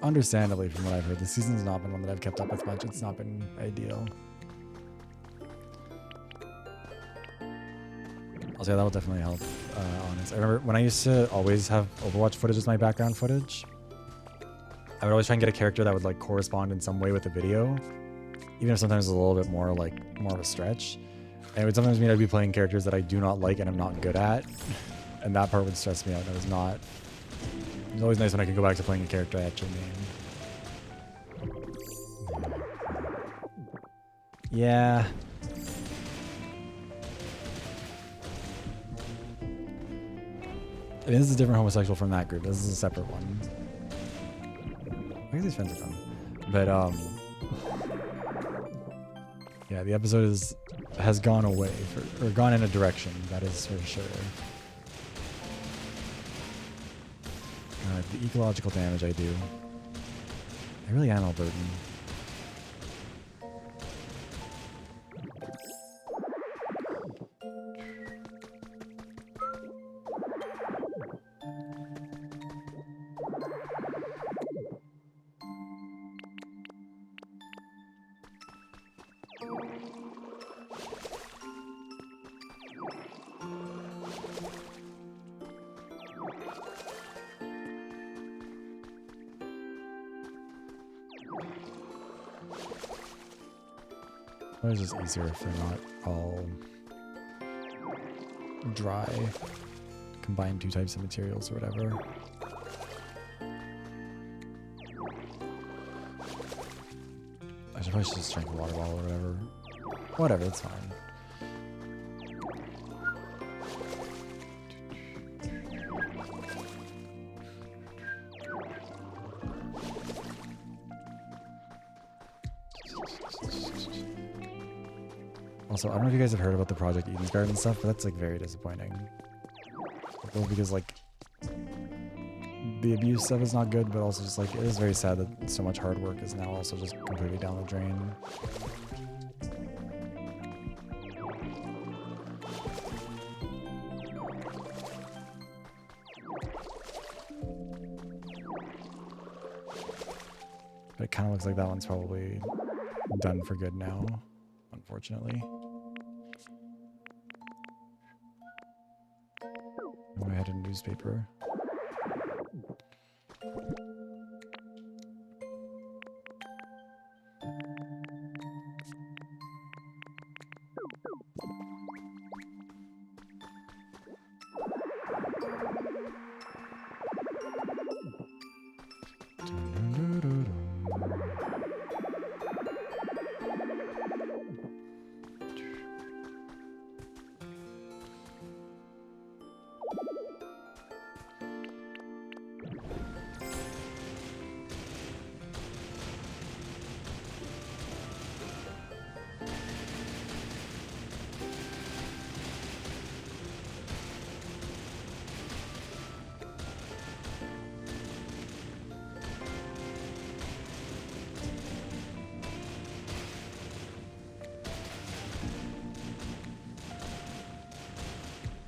Understandably, from what I've heard, the season's not been one that I've kept up with much. It's not been ideal. I'll say that will definitely help. Honest, I remember when I used to always have Overwatch footage as my background footage. I would always try and get a character that would like correspond in some way with the video, even if sometimes it's a little bit more of a stretch. And it would sometimes mean I'd be playing characters that I do not like and I'm not good at, and that part would stress me out. It was always nice when I could go back to playing a character I actually named. Yeah. I mean, this is a different homosexual from that group. This is a separate one. I guess these fans are fun. But, yeah, the episode has gone away, or gone in a direction, that is for sure. The ecological damage I do. I really am Albertan. It's just easier if they're not all dry. Combine two types of materials or whatever. I should probably just drink a water bottle or whatever. Whatever, it's fine. Also, I don't know if you guys have heard about the Project Eden's Garden stuff, but that's like very disappointing. Both because like the abuse stuff is not good, but also just like it is very sad that so much hard work is now also just completely down the drain. But it kind of looks like that one's probably done for good now, unfortunately. I had a newspaper.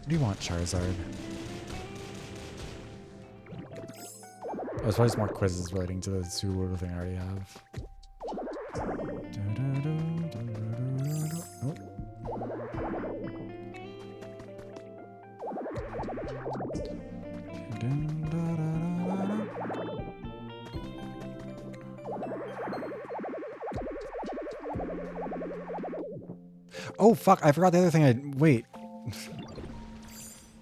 What do you want, Charizard? Oh, it's probably just more quizzes relating to the Subaru thing I already have. Oh, fuck, I forgot the other thing wait.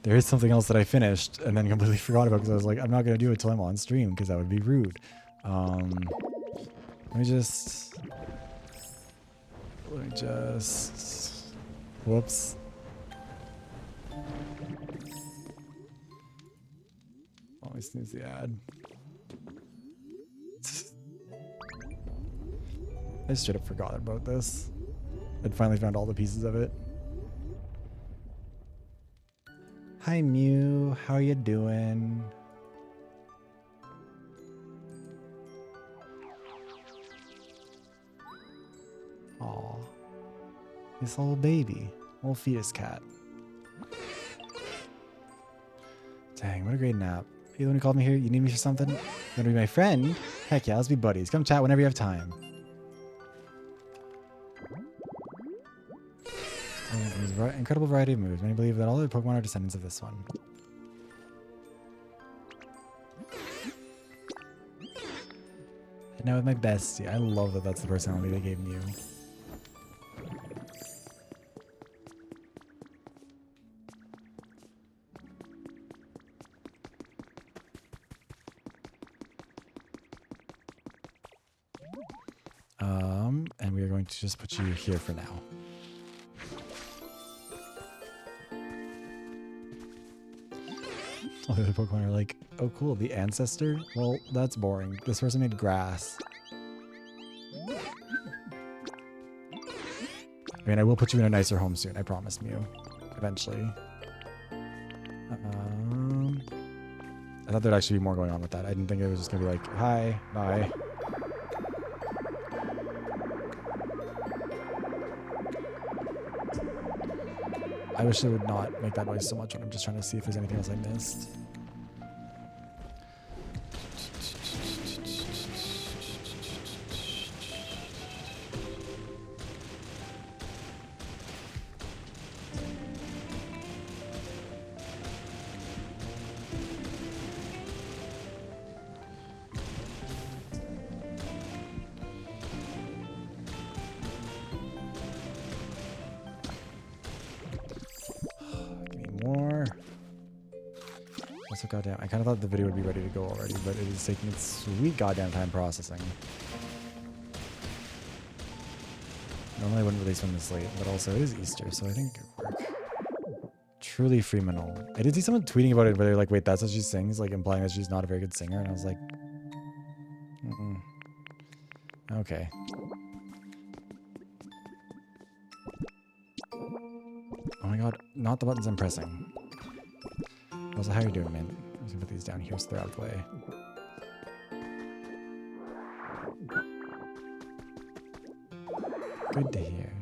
There is something else that I finished and then completely forgot about because I was like, I'm not going to do it till I'm on stream because that would be rude. Let me just... Whoops. Let me snooze the ad. I straight up forgot about this. I'd finally found all the pieces of it. Hi Mew, how you doing? Aw, this little baby, little fetus cat. Dang, what a great nap. You the one who called me here? You need me for something? You want to be my friend? Heck yeah, let's be buddies. Come chat whenever you have time. There's an incredible variety of moves. Many believe that all other Pokemon are descendants of this one. And now with my bestie. I love that that's the personality they gave Mew. And we are going to just put you here for now. All the other Pokemon are like, oh cool, the ancestor? Well, that's boring. This person made grass. I mean, I will put you in a nicer home soon, I promise, Mew. Eventually. I thought there'd actually be more going on with that. I didn't think it was just gonna be like, hi, bye. I wish it would not make that noise so much when I'm just trying to see if there's anything else I missed. Goddamn, I kind of thought the video would be ready to go already, but it is taking its sweet goddamn time processing. Normally I wouldn't release one this late, but also it is Easter, so I think it could work. Truly phenomenal. I did see someone tweeting about it where they're like, wait, that's what she sings, like implying that she's not a very good singer, and I was like, okay. Oh my god, not the buttons I'm pressing. Also, how are you doing, man? I'm just gonna put these down here so they're out of the way. Good to hear.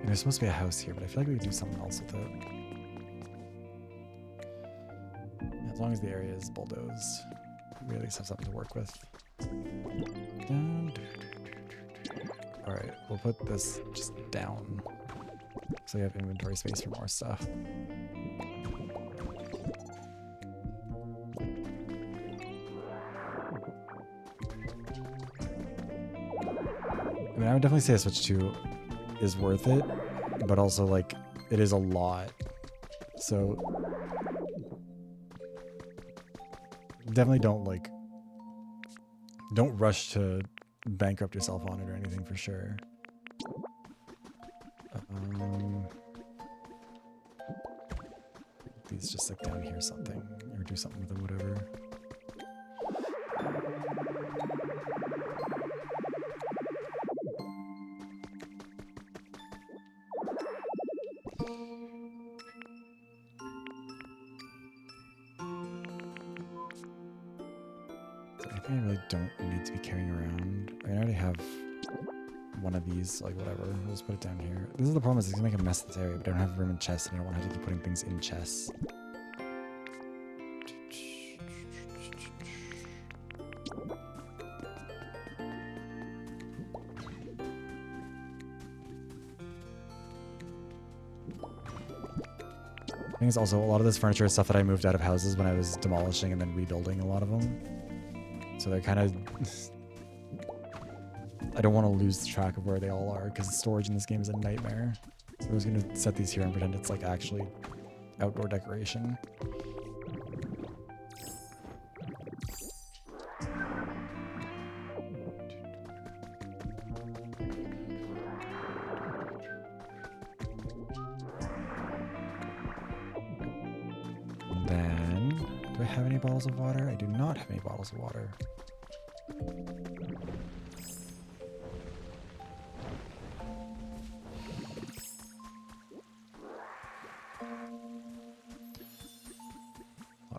There's supposed to be a house here, but I feel like we could do something else with it. As long as the area is bulldozed, we at least have something to work with. Alright, we'll put this just down so we have inventory space for more stuff. I mean, I would definitely say a switch to is worth it, but also like it is a lot, so definitely don't rush to bankrupt yourself on it or anything for sure. These just like down here something or do something with it, whatever. I really don't need to be carrying around. I already have one of these, like whatever. We'll just put it down here. This is the problem, is it's gonna make a mess of this area, but I don't have room in chests and I don't want to have to keep putting things in chests. I think it's also a lot of this furniture is stuff that I moved out of houses when I was demolishing and then rebuilding a lot of them. So they're kind of... I don't want to lose track of where they all are because storage in this game is a nightmare. So I was going to set these here and pretend it's like actually outdoor decoration. And then, do I have any bottles of water? I do not have any bottles of water.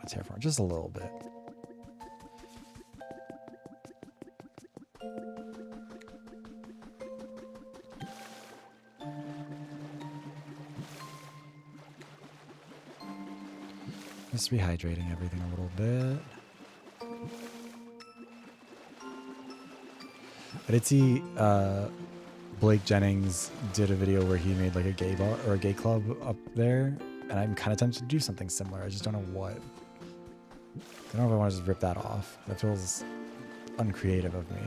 terraform just a little bit. Just rehydrating everything a little bit. I did see Blake Jennings did a video where he made like a gay bar or a gay club up there, and I'm kind of tempted to do something similar. I just don't know what. I don't know if I want to just rip that off. That feels uncreative of me.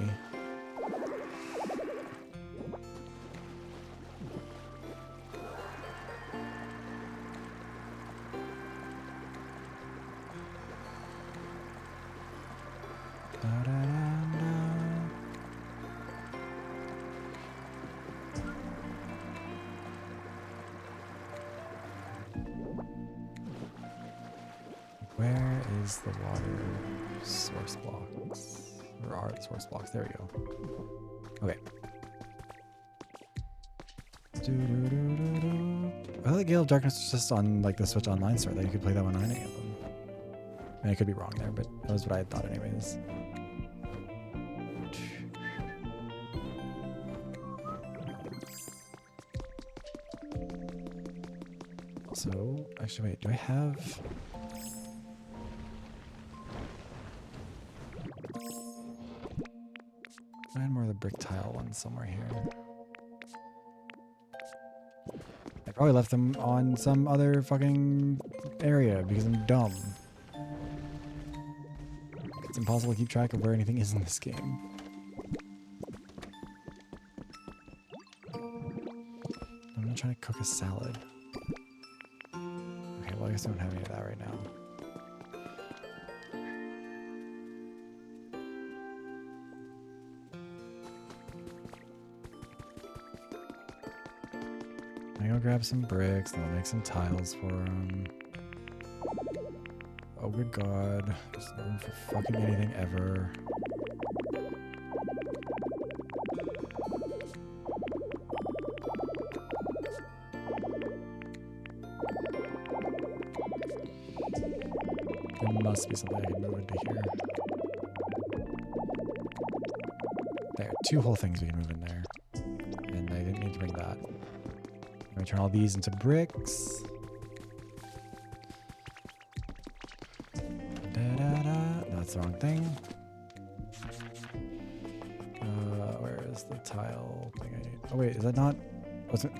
Where is the water source blocks? Or are the source blocks? There we go. Okay. I thought Gale of Darkness was just on like the Switch Online store that you could play that one on any of them. I mean, I could be wrong there, but that was what I had thought anyways. So, actually wait, do I have... Find more of the brick tile ones somewhere here. I probably left them on some other fucking area because I'm dumb. It's impossible to keep track of where anything is in this game. I'm not trying to cook a salad. Okay, well I guess I don't have any of that right now. I'll grab some bricks, and I'll make some tiles for them. Oh good god, there's no room for fucking anything ever. There must be something I can move into here. There, 2 whole things we can move in there. And I didn't need to bring that. I'm gonna turn all these into bricks. No, that's the wrong thing. Where is the tile thing I need? Oh wait, is that not? Was it?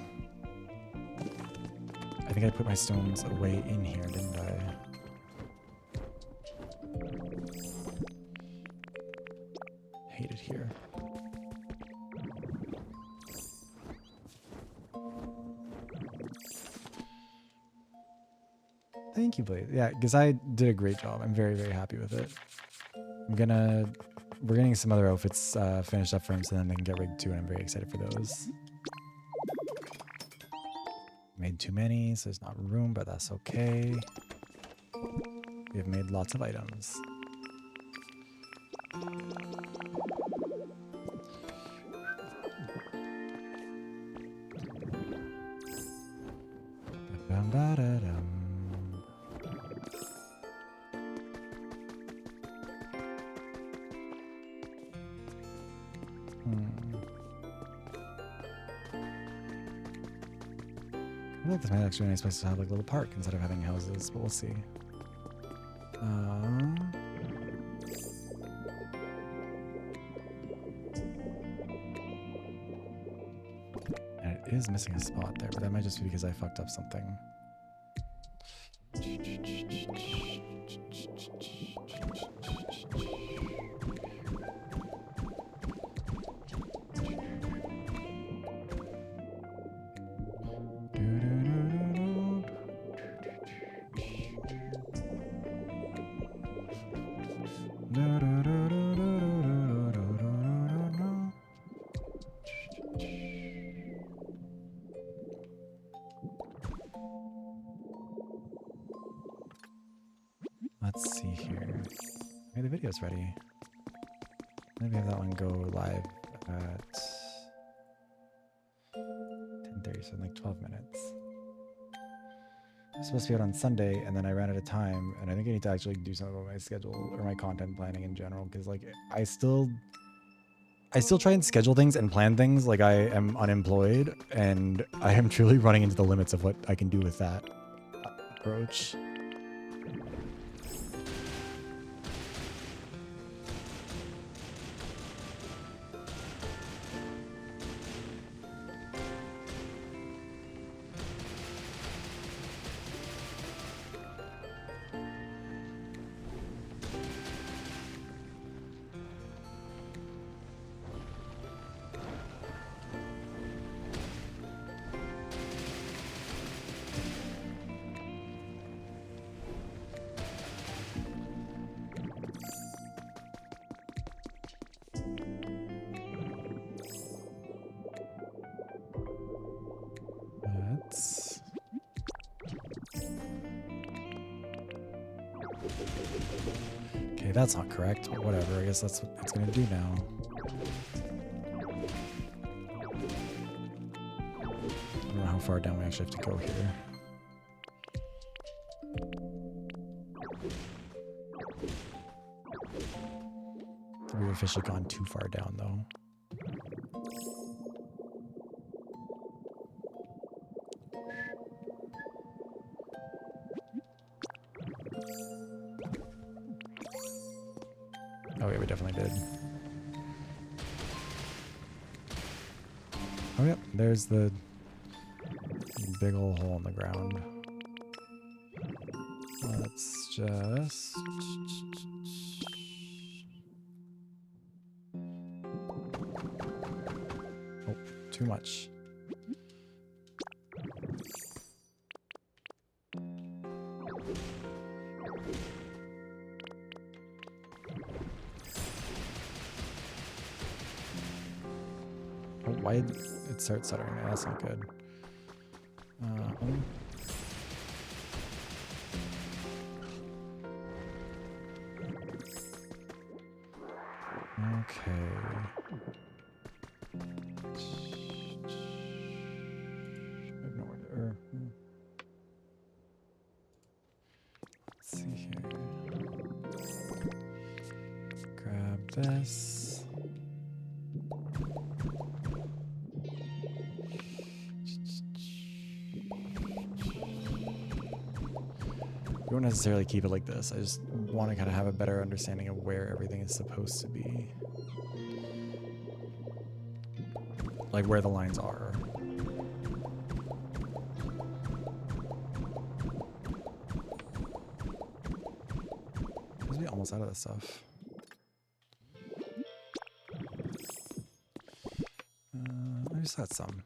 I think I put my stones away in here, didn't I? Hate it here. Thank you, Blade. Yeah, because I did a great job. I'm very, very happy with it. We're getting some other outfits finished up for him so then they can get rigged too, and I'm very excited for those. Made too many, so there's not room, but that's okay. We have made lots of items. Ba-dum-ba-da-dum. I feel like this might actually be a nice place to have like a little park instead of having houses, but we'll see. And it is missing a spot there, but that might just be because I fucked up something. Let's see here. Maybe the video's ready. Maybe have that one go live at 10:30, so in like 12 minutes. was supposed to be out on Sunday, and then I ran out of time, and I think I need to actually do something about my schedule or my content planning in general, because like I still try and schedule things and plan things like I am unemployed, and I am truly running into the limits of what I can do with that approach. Okay, that's not correct, but whatever. I guess that's what it's gonna do now. I don't know how far down we actually have to go here. We've officially gone too far down, though. Oh yeah, we definitely did. Oh yep, there's the big old hole in the ground. Let's just... Oh, too much. Oh, why did it start stuttering? That's not good. Okay. I have nowhere to... Let's see here. Grab this. You don't necessarily keep it like this. I just want to kind of have a better understanding of where everything is supposed to be. Like where the lines are. Supposed to be almost out of this stuff. I just had some.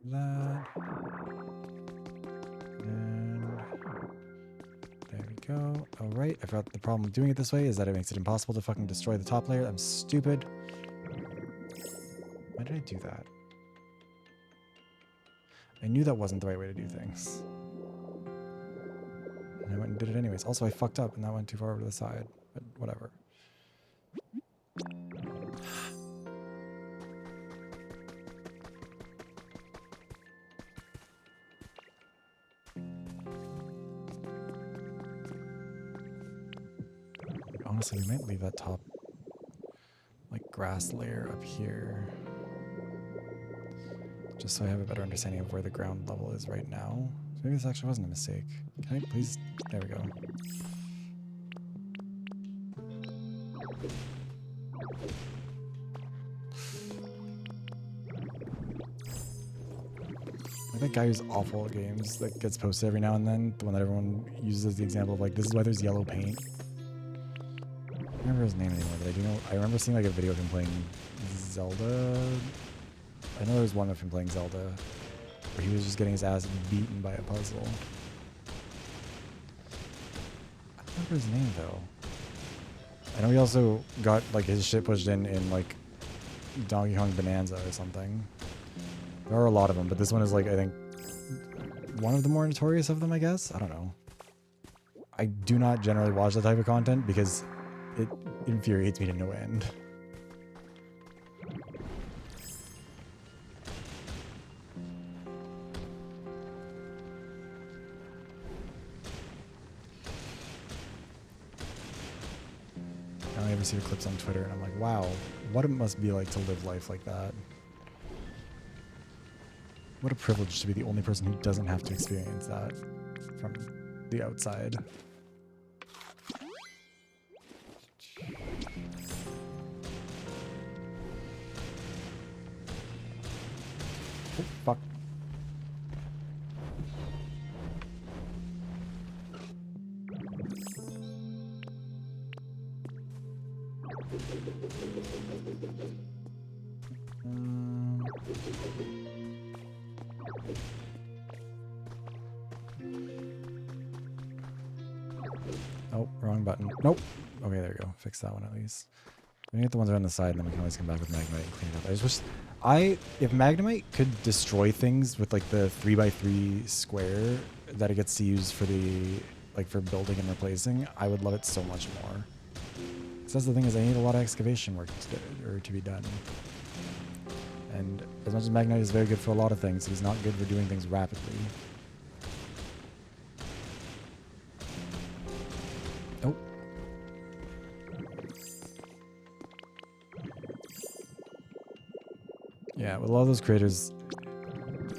That. And there we go. Oh, right. I forgot the problem with doing it this way is that it makes it impossible to fucking destroy the top layer. I'm stupid. Why did I do that? I knew that wasn't the right way to do things. And I went and did it anyways. Also, I fucked up and that went too far over to the side. But whatever. Honestly, we might leave that top, like, grass layer up here. Just so I have a better understanding of where the ground level is right now. So maybe this actually wasn't a mistake. Can I please? There we go. Like that guy who's awful at games that gets posted every now and then, the one that everyone uses as the example of like, this is why there's yellow paint. I don't remember his name anymore, but I do know, I remember seeing like a video of him playing Zelda. I know there was one of him playing Zelda where he was just getting his ass beaten by a puzzle. I don't remember his name though. I know he also got like his shit pushed in like Donkey Kong Bonanza or something. There are a lot of them, but this one is like, I think, one of the more notorious of them, I guess? I don't know. I do not generally watch that type of content because it infuriates me to no end. ever see the clips on Twitter, and I'm like, wow, what it must be like to live life like that. What a privilege to be the only person who doesn't have to experience that from the outside. Oh, fuck. Oh, wrong button. Nope. Okay, there we go. Fix that one at least. We can get the ones around the side, and then we can always come back with Magnemite and clean it up. I just wish if Magnemite could destroy things with like the 3x3 square that it gets to use for for building and replacing, I would love it so much more. So that's the thing, is I need a lot of excavation work to be done. And as much as Magnemite is very good for a lot of things, he's not good for doing things rapidly. Oh. Yeah, with a lot of those creators,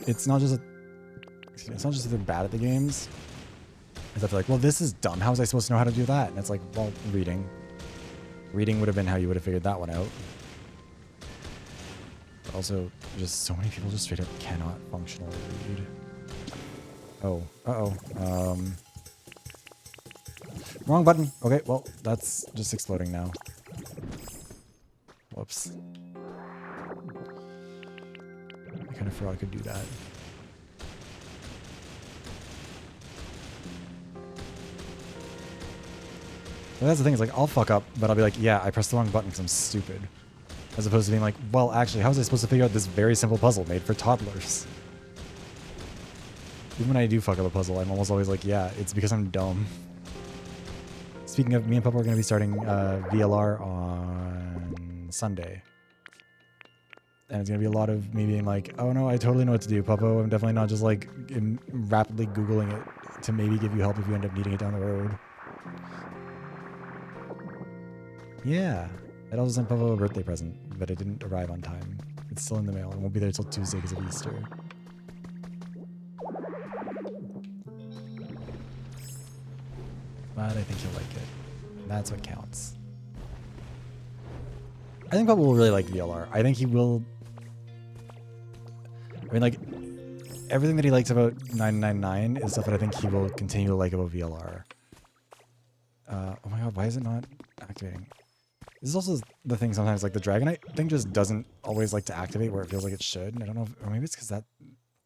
it's not just that they're bad at the games. It's that they're like, well, this is dumb. How was I supposed to know how to do that? And it's like, well, reading. Reading would have been how you would have figured that one out. But also, just so many people just straight up cannot functionally read. Oh, uh-oh. Wrong button. Okay, well, that's just exploding now. Whoops. I kind of forgot I could do that. But that's the thing, is like, I'll fuck up, but I'll be like, yeah, I pressed the wrong button because I'm stupid. As opposed to being like, well, actually, how was I supposed to figure out this very simple puzzle made for toddlers? Even when I do fuck up a puzzle, I'm almost always like, yeah, it's because I'm dumb. Speaking of, me and Papa are going to be starting VLR on Sunday. And it's going to be a lot of me being like, oh no, I totally know what to do, Papa. I'm definitely not just like rapidly Googling it to maybe give you help if you end up needing it down the road. Yeah. I'd also sent Papa a birthday present, but it didn't arrive on time. It's still in the mail and won't be there till Tuesday because of Easter. But I think he'll like it. That's what counts. I think Papa will really like VLR. I think he will... I mean, like, everything that he likes about 999 is stuff that I think he will continue to like about VLR. Oh my god, why is it not activating? This is also the thing sometimes, like the Dragonite thing just doesn't always like to activate where it feels like it should. I don't know if, or maybe it's because that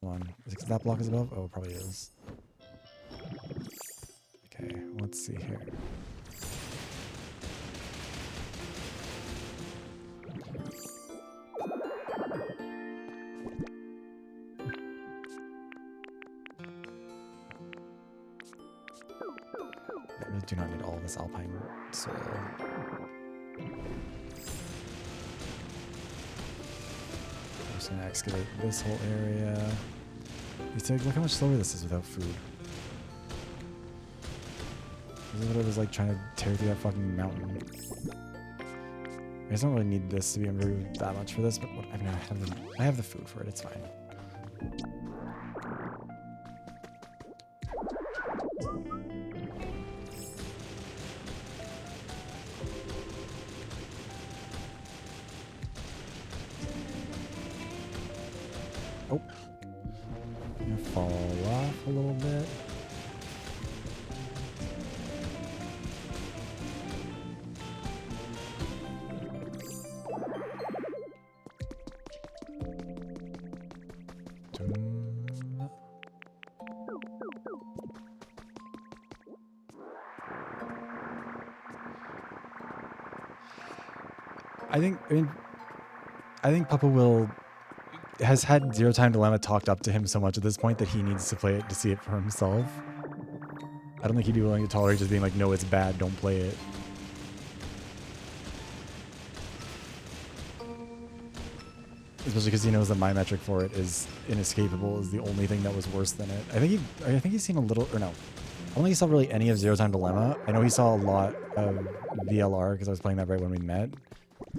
one, is it because that block is above? Oh, it probably is. Okay, let's see here. I really do not need all of this alpine soil. I'm just gonna excavate this whole area. Look how much slower this is without food. This is what it was like trying to tear through that fucking mountain. I just don't really need this to be improved that much for this, but I mean, I have the food for it, it's fine. Oh. I'm gonna fall off a little bit. I think Papa has had Zero Time Dilemma talked up to him so much at this point that he needs to play it to see it for himself. I don't think he'd be willing to tolerate just being like, no, it's bad, don't play it. Especially because he knows that my metric for it is inescapable, is the only thing that was worse than it. I think he's seen a little, or no, don't think he saw really any of Zero Time Dilemma. I know he saw a lot of VLR because I was playing that right when we met.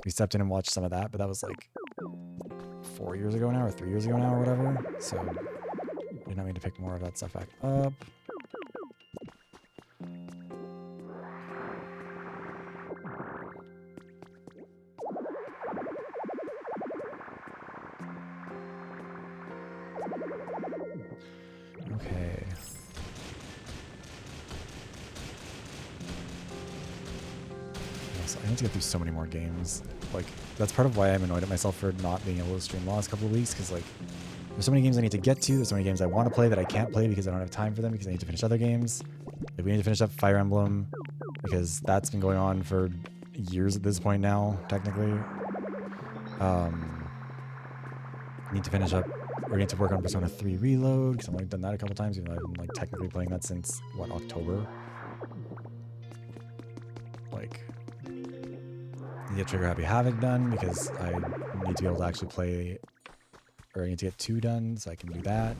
We stepped in and watched some of that, but that was like 4 years ago now or 3 years ago now or whatever. So I did not mean to pick more of that stuff back up. Okay. Yes, I need to get through so many more games. Like, that's part of why I'm annoyed at myself for not being able to stream the last couple of weeks, because, like, there's so many games I need to get to, there's so many games I want to play that I can't play because I don't have time for them, because I need to finish other games. Like, we need to finish up Fire Emblem, because that's been going on for years at this point now, technically. Need to finish up, or need to work on Persona 3 Reload, because I've only done that a couple times, even though I've been, like, technically playing that since, what, October? Like, need to get Trigger Happy Havoc done, because I need to be able to actually play, or I need to get 2 done, so I can do that.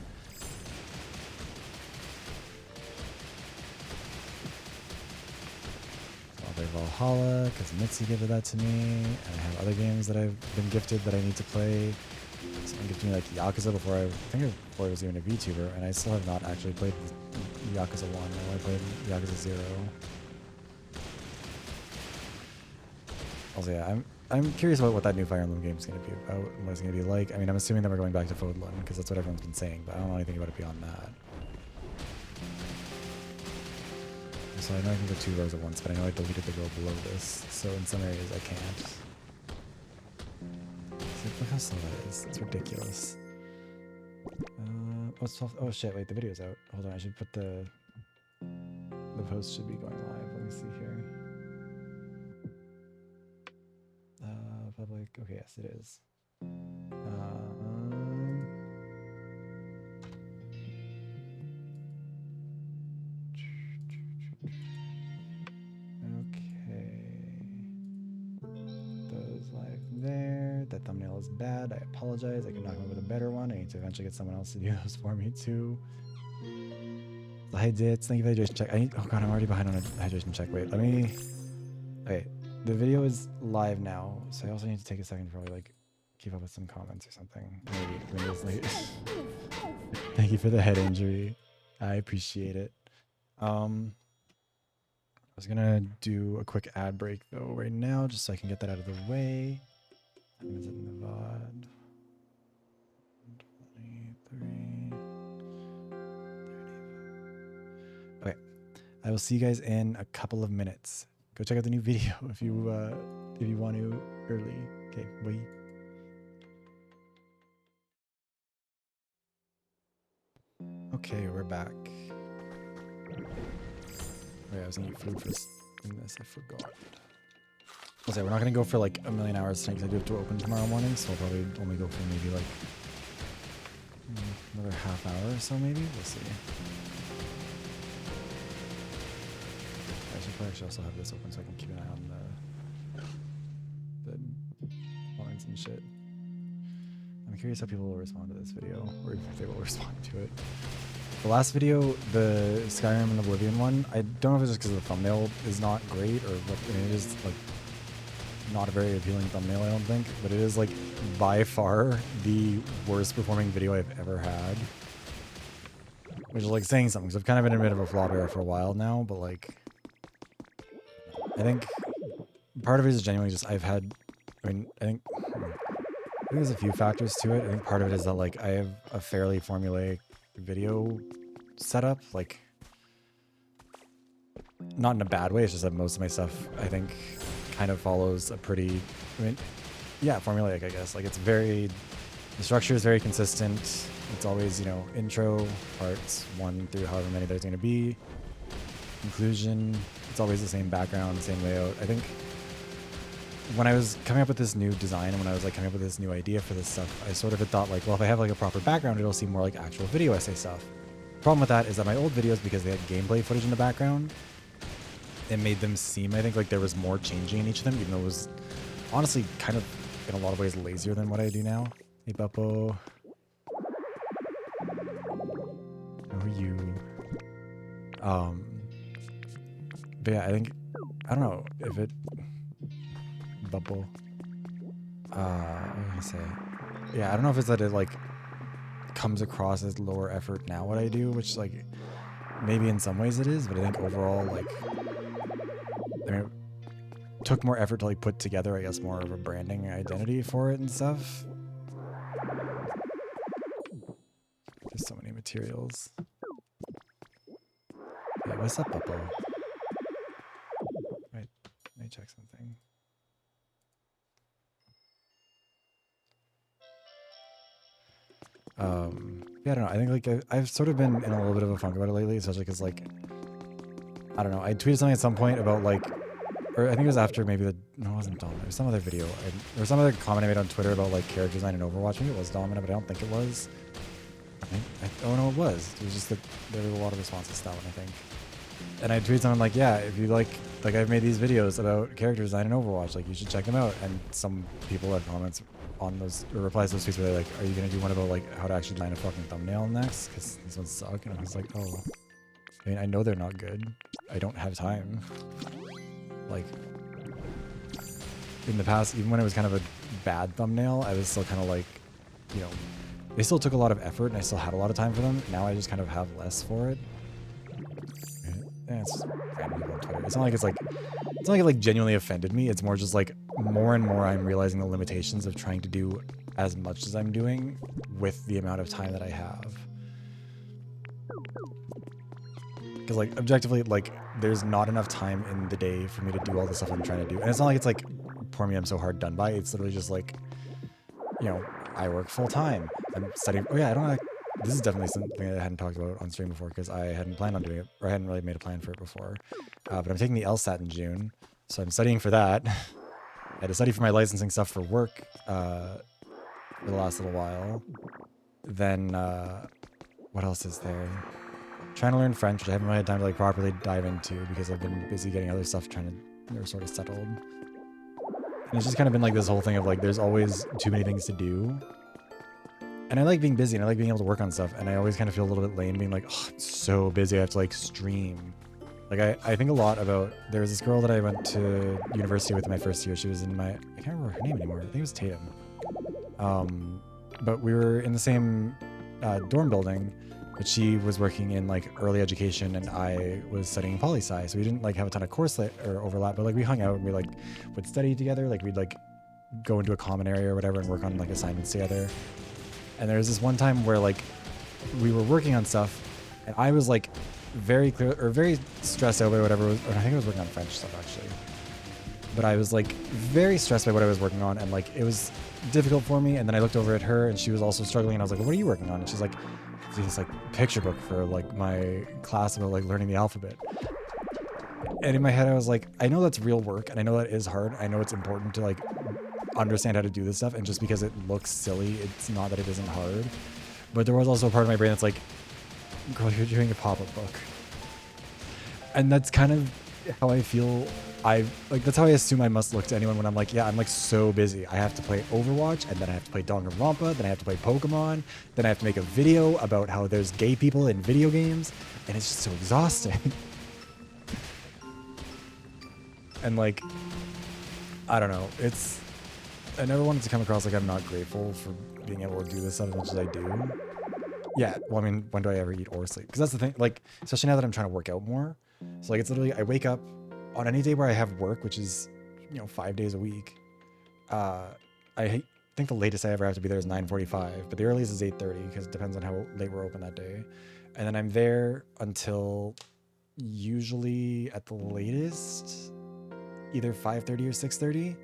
I'll play Valhalla, because Mitzi gifted that to me, and I have other games that I've been gifted that I need to play. Someone gifted me like Yakuza before I was even a VTuber, and I still have not actually played Yakuza 1. I only played Yakuza 0. Also, yeah, I'm curious about what that new Fire Emblem game is going to be about, and what it's going to be like. I mean, I'm assuming that we're going back to VoD, because that's what everyone's been saying, but I don't know anything about it beyond that. So I know I can go 2 rows at once, but I know I deleted the row below this, so in some areas I can't. Look how slow that is. It's ridiculous. Oh, it's 12. Oh shit, wait, the video's out. Hold on, I should put the post should be going live. Let me see here. Public. Okay, yes, it is. There. That thumbnail is bad. I apologize. I could not come up with a better one. I need to eventually get someone else to do those for me too. The hydits. Thank you for the hydration check. Oh god, I'm already behind on a hydration check. Wait, let me. Okay, the video is live now, so I also need to take a second to probably like keep up with some comments or something. Maybe it's late. Thank you for the head injury. I appreciate it. I was gonna do a quick ad break though right now, just so I can get that out of the way. Is it in the VoD? 23. Okay, I will see you guys in a couple of minutes. Go check out the new video if you want to early. Okay, bye. Okay, we're back. Okay, I was gonna eat food first in this. I forgot. I'll say we're not gonna go for like a million hours tonight because I do have to open tomorrow morning, so I'll probably only go for maybe like another half hour or so, maybe. We'll see. I should probably actually also have this open so I can keep an eye on the comments and shit. I'm curious how people will respond to this video, or if they will respond to it. The last video, the Skyrim and Oblivion one, I don't know if it's just because the thumbnail is not great, or what. I mean, it is like not a very appealing thumbnail, I don't think, but it is like by far the worst performing video I've ever had. Which is like saying something, because I've kind of been in a bit of a flop era for a while now, but like, I think part of it is genuinely just I think there's a few factors to it. I think part of it is that like I have a fairly formulaic video setup, like not in a bad way, it's just that most of my stuff I think kind of follows a pretty, formulaic, I guess. Like the structure is very consistent. It's always, intro, parts 1 through however many there's going to be. Conclusion, it's always the same background, the same layout. I think when I was coming up with this new design and when I was like coming up with this new idea for this stuff, I sort of had thought like, well, if I have like a proper background, it'll seem more like actual video essay stuff. The problem with that is that my old videos, because they had gameplay footage in the background, it made them seem, I think, like there was more changing in each of them, even though it was honestly kind of in a lot of ways lazier than what I do now. Hey, Beppo. How are you? But yeah, I don't know if it bubble. What did I say? Yeah, I don't know if it's that it like comes across as lower effort now what I do, which like maybe in some ways it is, but I think overall like I mean it took more effort to like put together, I guess, more of a branding identity for it and stuff. There's so many materials. Yeah, what's up, Bubble? Wait, let me check something. Yeah, I don't know. I think like I've sort of been in a little bit of a funk about it lately, especially because like I don't know. I tweeted something at some point about like, or I think it was after maybe no, it wasn't Dominant. It was some other video. There was some other comment I made on Twitter about like character design in Overwatch. I think it was Dominant, but I don't think it was. Oh no, it was. It was just that there were a lot of responses to that one, I think. And I tweeted something like, yeah, if you like I've made these videos about character design in Overwatch, like you should check them out. And some people had comments on those, or replies to those tweets where they're like, are you going to do one about like how to actually design a fucking thumbnail next? Because these ones suck. And I was like, oh, I mean, I know they're not good. I don't have time. Like, in the past, even when it was kind of a bad thumbnail, I was still kind of like, you know, they still took a lot of effort and I still had a lot of time for them. Now I just kind of have less for it. Yeah, it's just random people on Twitter. It's not like it like genuinely offended me. It's more just like more and more I'm realizing the limitations of trying to do as much as I'm doing with the amount of time that I have. Because like objectively, like there's not enough time in the day for me to do all the stuff I'm trying to do. And it's not like it's like, poor me, I'm so hard done by. It's literally just like, you know, I work full time. I'm studying. Oh yeah, I don't like. This is definitely something that I hadn't talked about on stream before because I hadn't planned on doing it, or I hadn't really made a plan for it before. But I'm taking the LSAT in June, so I'm studying for that. I had to study for my licensing stuff for work for the last little while. Then what else is there? Trying to learn French, which I haven't really had time to like properly dive into because I've been busy getting other stuff they're sort of settled. And it's just kind of been like this whole thing of like there's always too many things to do. And I like being busy and I like being able to work on stuff. And I always kind of feel a little bit lame being like, oh, I'm so busy. I have to like stream. Like I think a lot about, there was this girl that I went to university with in my first year. She was in my, I can't remember her name anymore. I think it was Tatum. But we were in the same dorm building, but she was working in like early education and I was studying poli-sci. So we didn't like have a ton of course or overlap, but like we hung out and we like would study together. Like we'd like go into a common area or whatever and work on like assignments together. And there was this one time where like we were working on stuff and I was like very stressed out by whatever was, or I think I was working on French stuff actually. But I was like very stressed by what I was working on and like it was difficult for me. And then I looked over at her and she was also struggling and I was like, well, what are you working on? And she's like, this like picture book for like my class about like learning the alphabet. And in my head I was like, I know that's real work and I know that is hard. I know it's important to like understand how to do this stuff, and just because it looks silly, it's not that it isn't hard. But there was also a part of my brain that's like, girl, you're doing a pop-up book. And that's kind of how I feel. That's how I assume I must look to anyone when I'm like, yeah, I'm like so busy. I have to play Overwatch, and then I have to play Danganronpa, then I have to play Pokemon, then I have to make a video about how there's gay people in video games, and it's just so exhausting. And like, I don't know, I never wanted to come across like I'm not grateful for being able to do this stuff as much as I do. Yeah, well, I mean, when do I ever eat or sleep? Because that's the thing, like, especially now that I'm trying to work out more. So like, it's literally, I wake up on any day where I have work, which is, 5 days a week. I think the latest I ever have to be there is 9:45, but the earliest is 8:30 because it depends on how late we're open that day. And then I'm there until usually at the latest, either 5:30 or 6:30.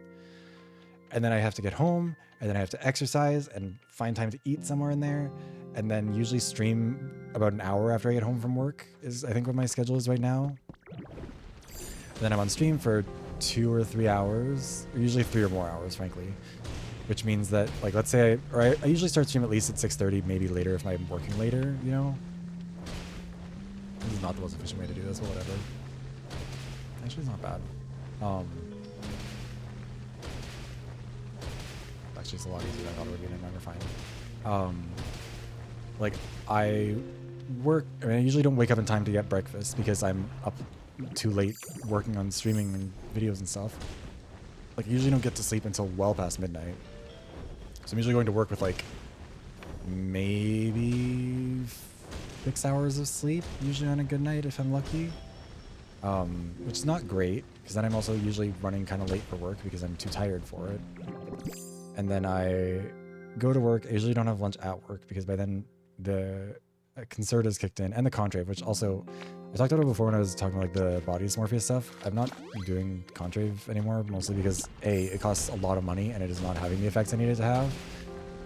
And then I have to get home, and then I have to exercise and find time to eat somewhere in there, and then usually stream about an hour after I get home from work is I think what my schedule is right now. And then I'm on stream for 2 or 3 hours, or usually 3 or more hours, frankly, which means that like, let's say I usually start stream at least at 6:30, maybe later if I'm working later, This is not the most efficient way to do this, but whatever. Actually, it's not bad. Actually, it's a lot easier than I thought it would be, and I'm never fine. Like, I usually don't wake up in time to get breakfast because I'm up too late working on streaming and videos and stuff. Like I usually don't get to sleep until well past midnight. So I'm usually going to work with like maybe 6 hours of sleep, usually on a good night if I'm lucky. Which is not great because then I'm also usually running kind of late for work because I'm too tired for it. And then I go to work. I usually don't have lunch at work because by then the concerta's kicked in and the contrave, which also I talked about it before when I was talking about like the body dysmorphia stuff. I'm not doing contrave anymore, mostly because A, it costs a lot of money and it is not having the effects I need it to have.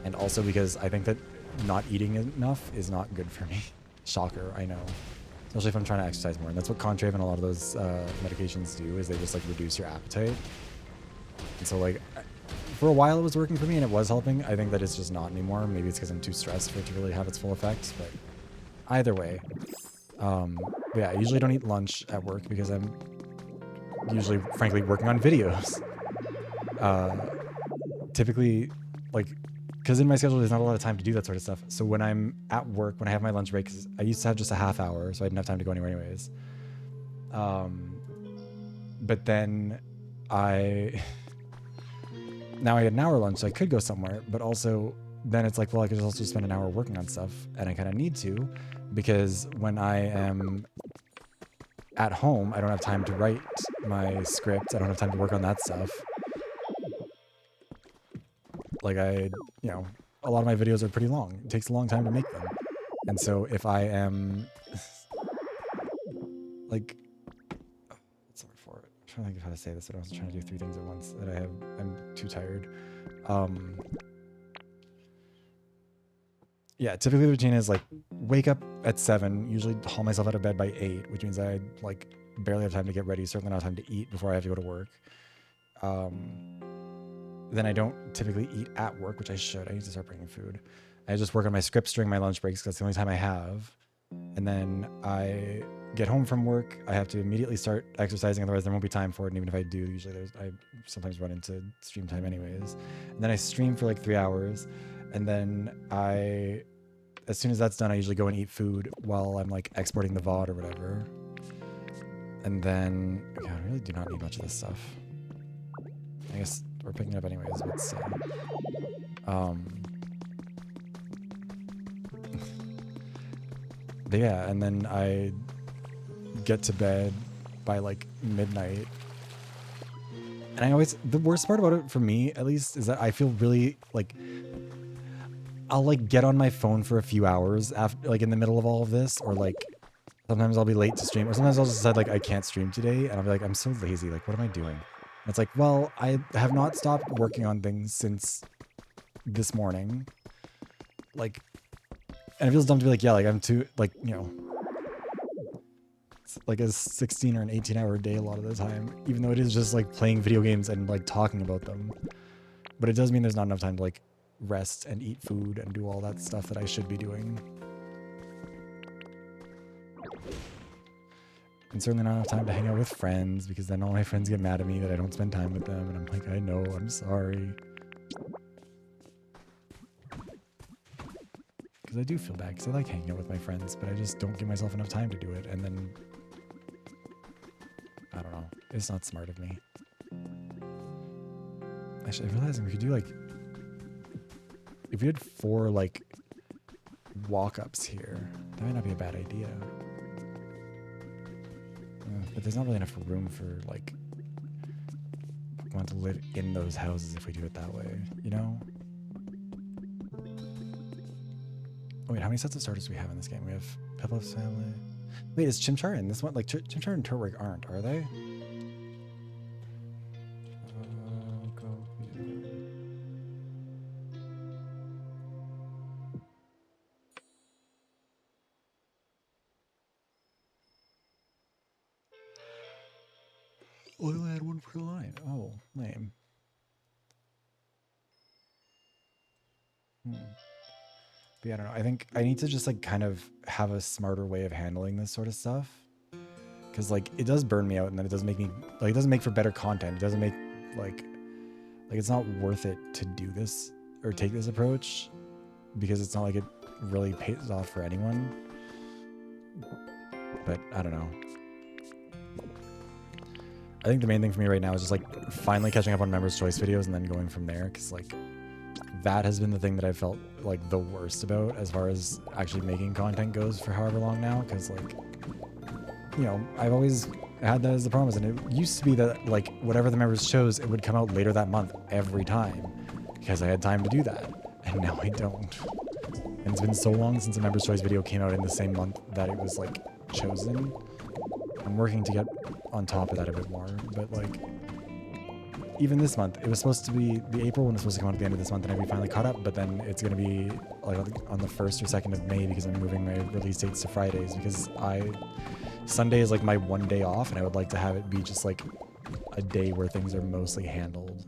And also because I think that not eating enough is not good for me. Shocker, I know. Especially if I'm trying to exercise more. And that's what contrave and a lot of those medications do, is they just like reduce your appetite. And so like for a while it was working for me and it was helping. I think that it's just not anymore. Maybe it's because I'm too stressed for it to really have its full effect. But either way, yeah, I usually don't eat lunch at work because I'm usually, frankly, working on videos. Typically, like, because in my schedule there's not a lot of time to do that sort of stuff. So when I'm at work, when I have my lunch break, 'cause I used to have just a half hour, so I didn't have time to go anywhere anyways. But then now I had an hour lunch, so I could go somewhere, but also then it's like, well, I could also spend an hour working on stuff, and I kind of need to, because when I am at home, I don't have time to write my script. I don't have time to work on that stuff. Like a lot of my videos are pretty long. It takes a long time to make them. And so if I am like, what's the word for it? I'm trying to think of how to say this. I don't was trying to do 3 things at once that I'm too tired. Yeah, typically the routine is like wake up at 7, usually haul myself out of bed by 8, which means I like barely have time to get ready, certainly not time to eat before I have to go to work. Then I don't typically eat at work, which I should. I need to start bringing food. I just work on my scripts during my lunch breaks because that's the only time I have. And then I get home from work. I have to immediately start exercising, otherwise there won't be time for it. And even if I do, usually I sometimes run into stream time anyways. And then I stream for like 3 hours. And then as soon as that's done, I usually go and eat food while I'm like exporting the VoD or whatever. And then, yeah, I really do not need much of this stuff. I guess we're picking it up anyways, let's see. But yeah, and then I get to bed by like midnight. And the worst part about it for me, at least, is that I feel really like, I'll like get on my phone for a few hours after, like in the middle of all of this, or like sometimes I'll be late to stream, or sometimes I'll just decide like I can't stream today, and I'll be like, I'm so lazy, like what am I doing? And it's like, well, I have not stopped working on things since this morning. Like, and it feels dumb to be like, yeah, like I'm too, like, it's like a 16 or an 18-hour day a lot of the time, even though it is just like playing video games and like talking about them. But it does mean there's not enough time to like rest and eat food and do all that stuff that I should be doing. And certainly not enough time to hang out with friends, because then all my friends get mad at me that I don't spend time with them, and I'm like, I know, I'm sorry. Because I do feel bad, because I like hanging out with my friends, but I just don't give myself enough time to do it, and then, I don't know, it's not smart of me. Actually, I realized we could do like, if we had 4 like walk-ups here, that might not be a bad idea. But there's not really enough room for like want to live in those houses if we do it that way, you know? Oh wait, how many sets of starters do we have in this game? We have Pipluff's family. Wait, is Chimchar in this one? Like Chimchar and Turtwig aren't, are they? Oil had 1 per line. Oh, lame. But yeah, I don't know. I think I need to just like kind of have a smarter way of handling this sort of stuff. Because like it does burn me out, and then it doesn't make me like, it doesn't make for better content. It doesn't make like it's not worth it to do this or take this approach, because it's not like it really pays off for anyone. But I don't know. I think the main thing for me right now is just like finally catching up on members' choice videos and then going from there, because like that has been the thing that I felt like the worst about as far as actually making content goes for however long now, because like, you know, I've always had that as the promise, and it used to be that like whatever the members chose, it would come out later that month every time because I had time to do that, and now I don't. And it's been so long since a members' choice video came out in the same month that it was like chosen. I'm working to get on top of that a bit more, but like even this month, it was supposed to be, the April one was supposed to come out at the end of this month and I'd be finally caught up, but then it's going to be like on the 1st or 2nd of May because I'm moving my release dates to Fridays, because Sunday is like my one day off and I would like to have it be just like a day where things are mostly handled.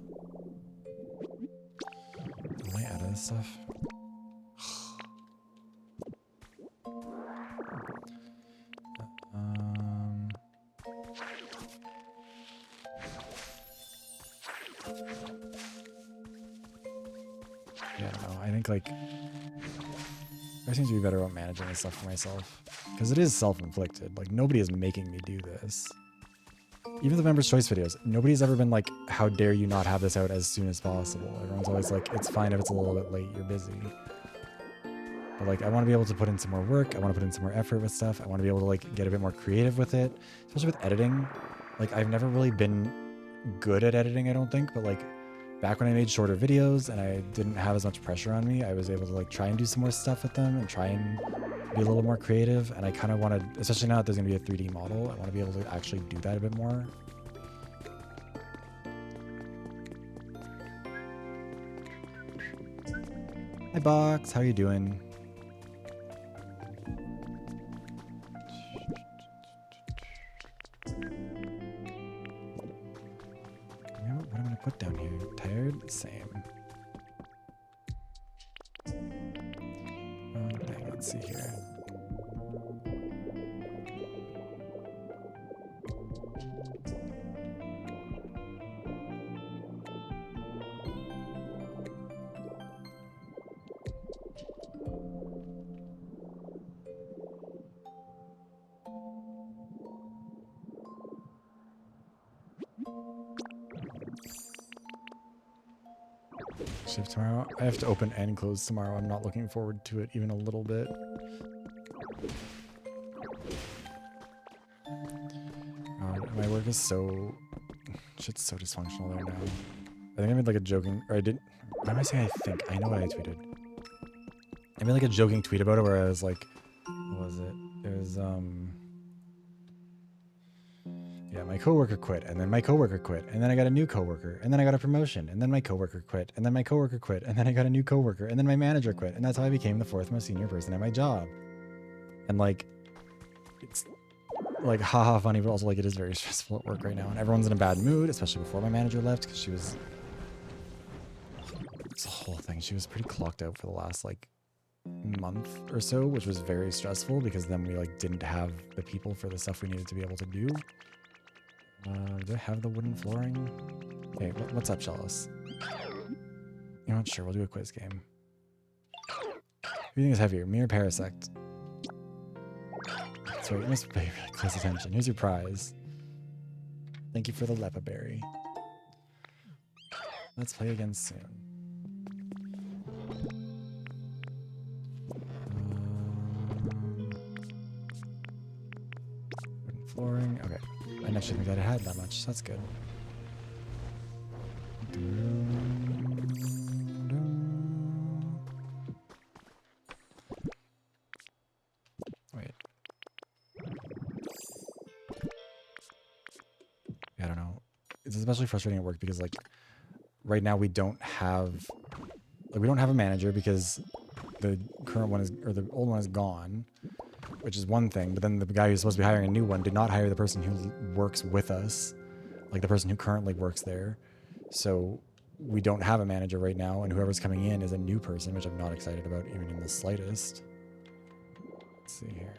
Am I out of this stuff? Yeah, I don't know. I think like I seem to be better about managing this stuff for myself, because it is self-inflicted. Like nobody is making me do this. Even the members' choice videos, nobody's ever been like, "How dare you not have this out as soon as possible?" Everyone's always like, "It's fine if it's a little bit late. You're busy." But like, I want to be able to put in some more work. I want to put in some more effort with stuff. I want to be able to like get a bit more creative with it, especially with editing. Like I've never really been good at editing, I don't think, but like back when I made shorter videos and I didn't have as much pressure on me, I was able to like try and do some more stuff with them and try and be a little more creative. And I kind of want to, especially now that there's going to be a 3D model, I want to be able to actually do that a bit more. Hi Box, how you doing? What am I going to put down here? Tired? Same. Oh, dang, let's see here. Shift tomorrow. I have to open and close tomorrow. I'm not looking forward to it even a little bit. God, my work is so... Shit's so dysfunctional there now. I think I made like a joking... Or I didn't... Why am I saying I think? I know what I tweeted. I made like a joking tweet about it where I was like... What was it? It was, yeah, my coworker quit, and then my coworker quit, and then I got a new coworker, and then I got a promotion, and then my coworker quit, and then my coworker quit, and then I got a new coworker, and then my manager quit, and that's how I became the 4th most senior person at my job. And like, it's like haha funny, but also like it is very stressful at work right now, and everyone's in a bad mood, especially before my manager left, because she was... It's a whole thing. She was pretty clocked out for the last like month or so, which was very stressful because then we like didn't have the people for the stuff we needed to be able to do. Do I have the wooden flooring? Okay, what's up, Chalice? You're not sure. We'll do a quiz game. Who do you think is heavier, me or Parasect? That's right, you must pay really close attention. Here's your prize. Thank you for the Lepa Berry. Let's play again soon. Wooden flooring. Okay. I didn't actually think that it had that much. That's good. Wait. I don't know. It's especially frustrating at work because like right now we don't have a manager because the current one is, or the old one is gone, which is one thing, but then the guy who's supposed to be hiring a new one did not hire the person who works with us, like the person who currently works there. So we don't have a manager right now, and whoever's coming in is a new person, which I'm not excited about even in the slightest. Let's see here.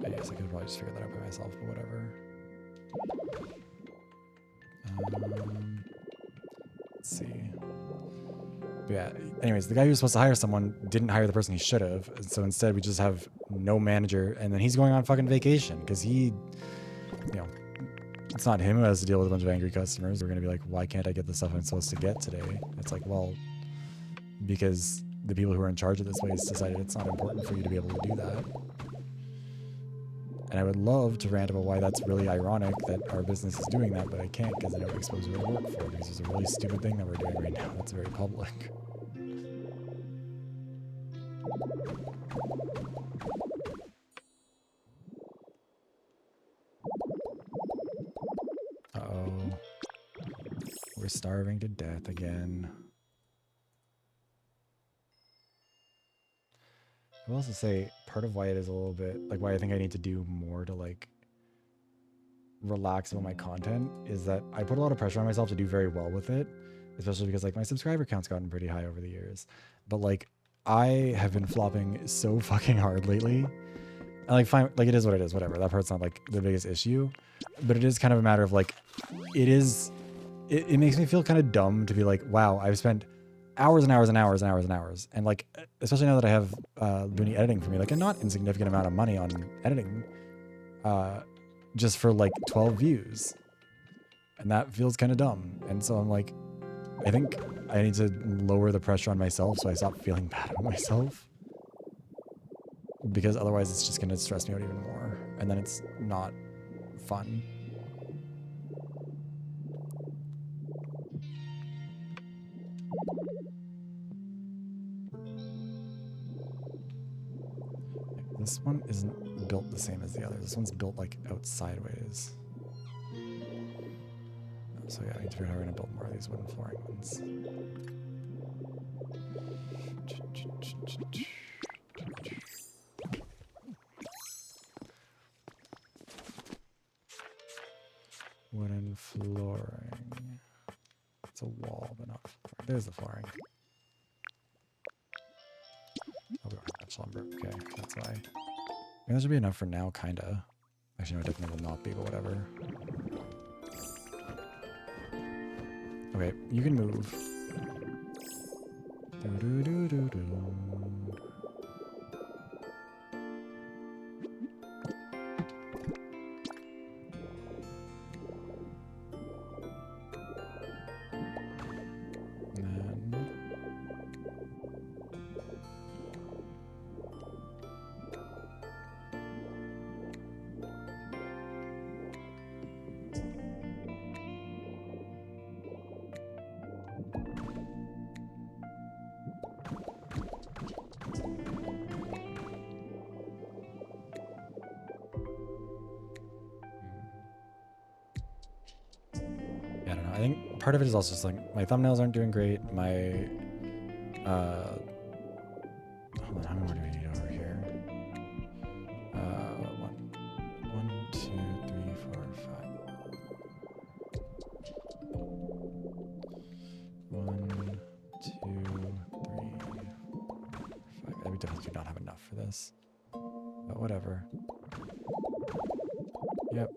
I guess I could probably just figure that out by myself, but whatever. Let's see. But yeah, anyways, the guy who was supposed to hire someone didn't hire the person he should have. So instead we just have no manager, and then he's going on fucking vacation because he, you know, it's not him who has to deal with a bunch of angry customers. We're going to be like, why can't I get the stuff I'm supposed to get today? It's like, well, because the people who are in charge of this place decided it's not important for you to be able to do that. And I would love to rant about why that's really ironic that our business is doing that, but I can't because I don't expose who I work for, because it's a really stupid thing that we're doing right now that's very public. Uh-oh. We're starving to death again. I will also say part of why it is a little bit, like why I think I need to do more to like relax about my content is that I put a lot of pressure on myself to do very well with it, especially because like my subscriber count's gotten pretty high over the years. But like I have been flopping so fucking hard lately. And like fine, like it is what it is, whatever. That part's not like the biggest issue. But it is kind of a matter of like it makes me feel kind of dumb to be like, wow, I've spent hours and hours and hours and hours and hours. And like, especially now that I have Looney editing for me, like a not insignificant amount of money on editing, just for like 12 views. And that feels kind of dumb. And so I'm like, I think I need to lower the pressure on myself so I stop feeling bad about myself. Because otherwise it's just going to stress me out even more. And then it's not fun. This one isn't built the same as the others. This one's built like out sideways. So yeah, I need to figure out how we're gonna build more of these wooden flooring ones. Wooden flooring. It's a wall, but not flooring. There's the flooring. Oh, we don't have much lumber. Okay, that's why. I think that should be enough for now, kinda. Actually, no, it definitely will not be, but whatever. Okay, you can move. I don't know. I think part of it is also just like my thumbnails aren't doing great. My hold on, how many more do we need over here? One, two, three, four, five. One, two, three, four, five. We definitely do not have enough for this. But whatever. Yep.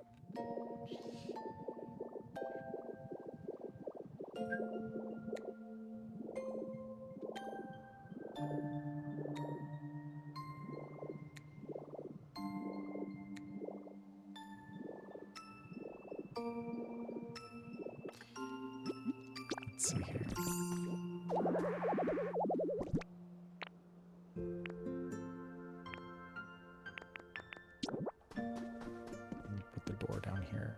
Let's see here. Put the door down here.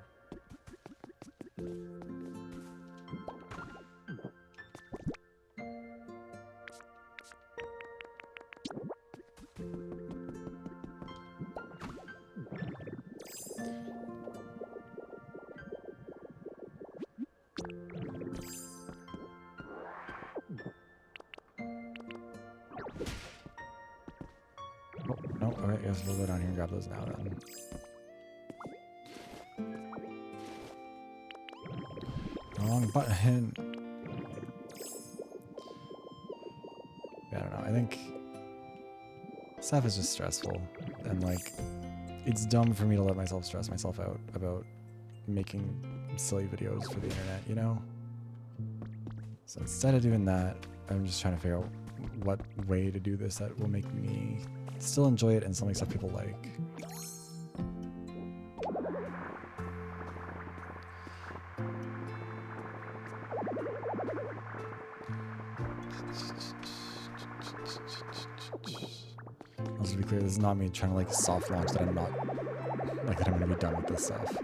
Oh, no, okay, I guess we'll go down here and grab those now then. Wrong button. Yeah, I don't know. I think stuff is just stressful. And like, it's dumb for me to let myself stress myself out about making silly videos for the internet, you know? So instead of doing that, I'm just trying to figure out what way to do this that will make me still enjoy it and still make stuff people like. Also, to be clear, this is not me trying to like soft launch that I'm not like that I'm gonna be done with this stuff.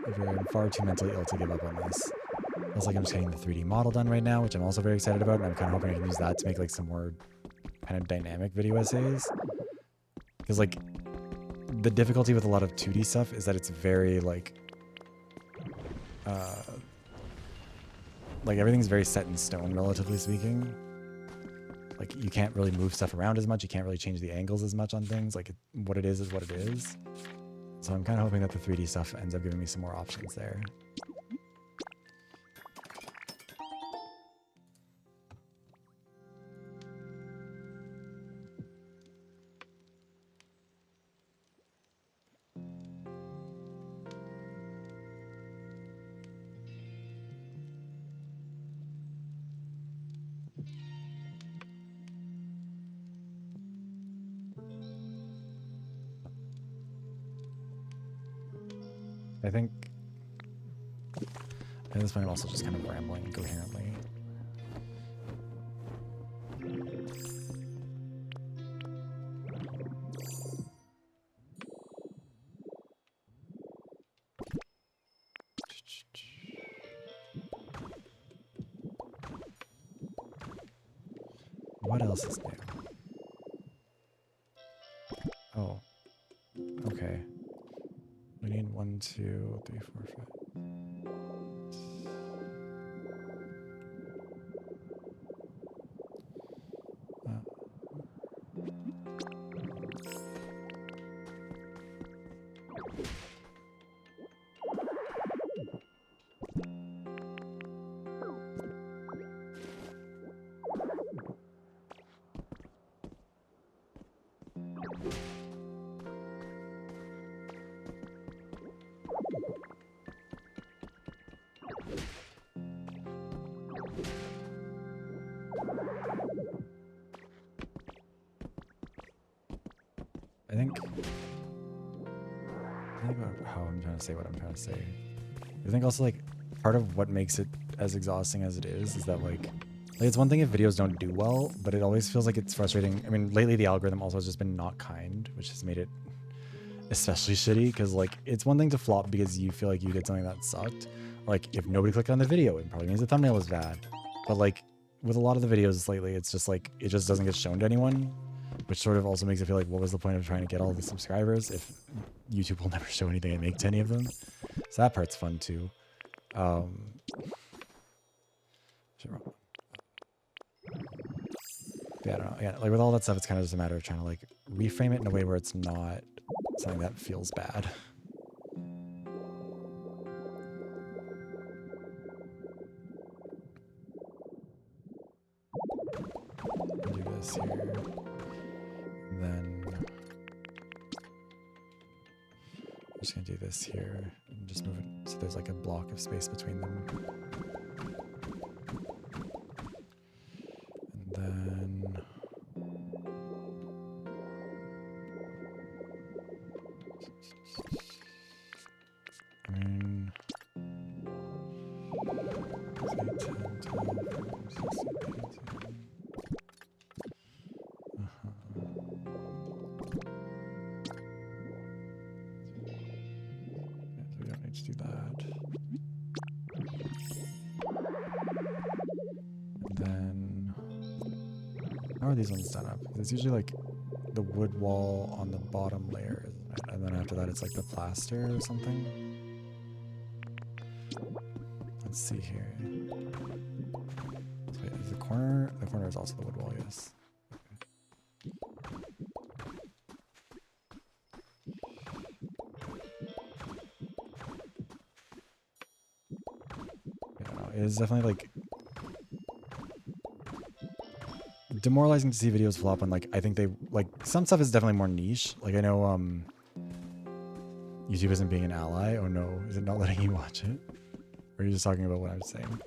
I'm far too mentally ill to give up on this. Feels like I'm just getting the 3D model done right now, which I'm also very excited about, and I'm kind of hoping I can use that to make like some more kind of dynamic video essays. Because like the difficulty with a lot of 2D stuff is that it's very like everything's very set in stone, relatively speaking. Like you can't really move stuff around as much. You can't really change the angles as much on things. Like what it is what it is. So I'm kind of hoping that the 3D stuff ends up giving me some more options there. I think at this point I'm also just kind of rambling incoherently. What else is new? Oh, okay. We need 1, 2, 3, 4, 5. I think about how I'm trying to say what I'm trying to say. I think also like part of what makes it as exhausting as it is that like it's one thing if videos don't do well, but it always feels like it's frustrating. I mean, lately the algorithm also has just been not kind, which has made it especially shitty because like it's one thing to flop because you feel like you did something that sucked. Like if nobody clicked on the video, it probably means the thumbnail was bad. But like with a lot of the videos lately, it's just like it just doesn't get shown to anyone, which sort of also makes it feel like what was the point of trying to get all the subscribers if YouTube will never show anything and make to any of them. So that part's fun too. Yeah, I don't know. Yeah, like with all that stuff, it's kind of just a matter of trying to like reframe it in a way where it's not something that feels bad. Do this here. And then I'm just gonna do this here and just move it so there's like a block of space between them. And then do that. And then how are these ones done up? It's usually like the wood wall on the bottom layer, isn't it? And then after that it's like the plaster or something. Let's see here. Wait, is the corner is also the wood wall, yes. It is definitely like demoralizing to see videos flop when like I think they like some stuff is definitely more niche. Like I know YouTube isn't being an ally. Oh no, is it not letting you watch it? Or are you just talking about what I'm saying?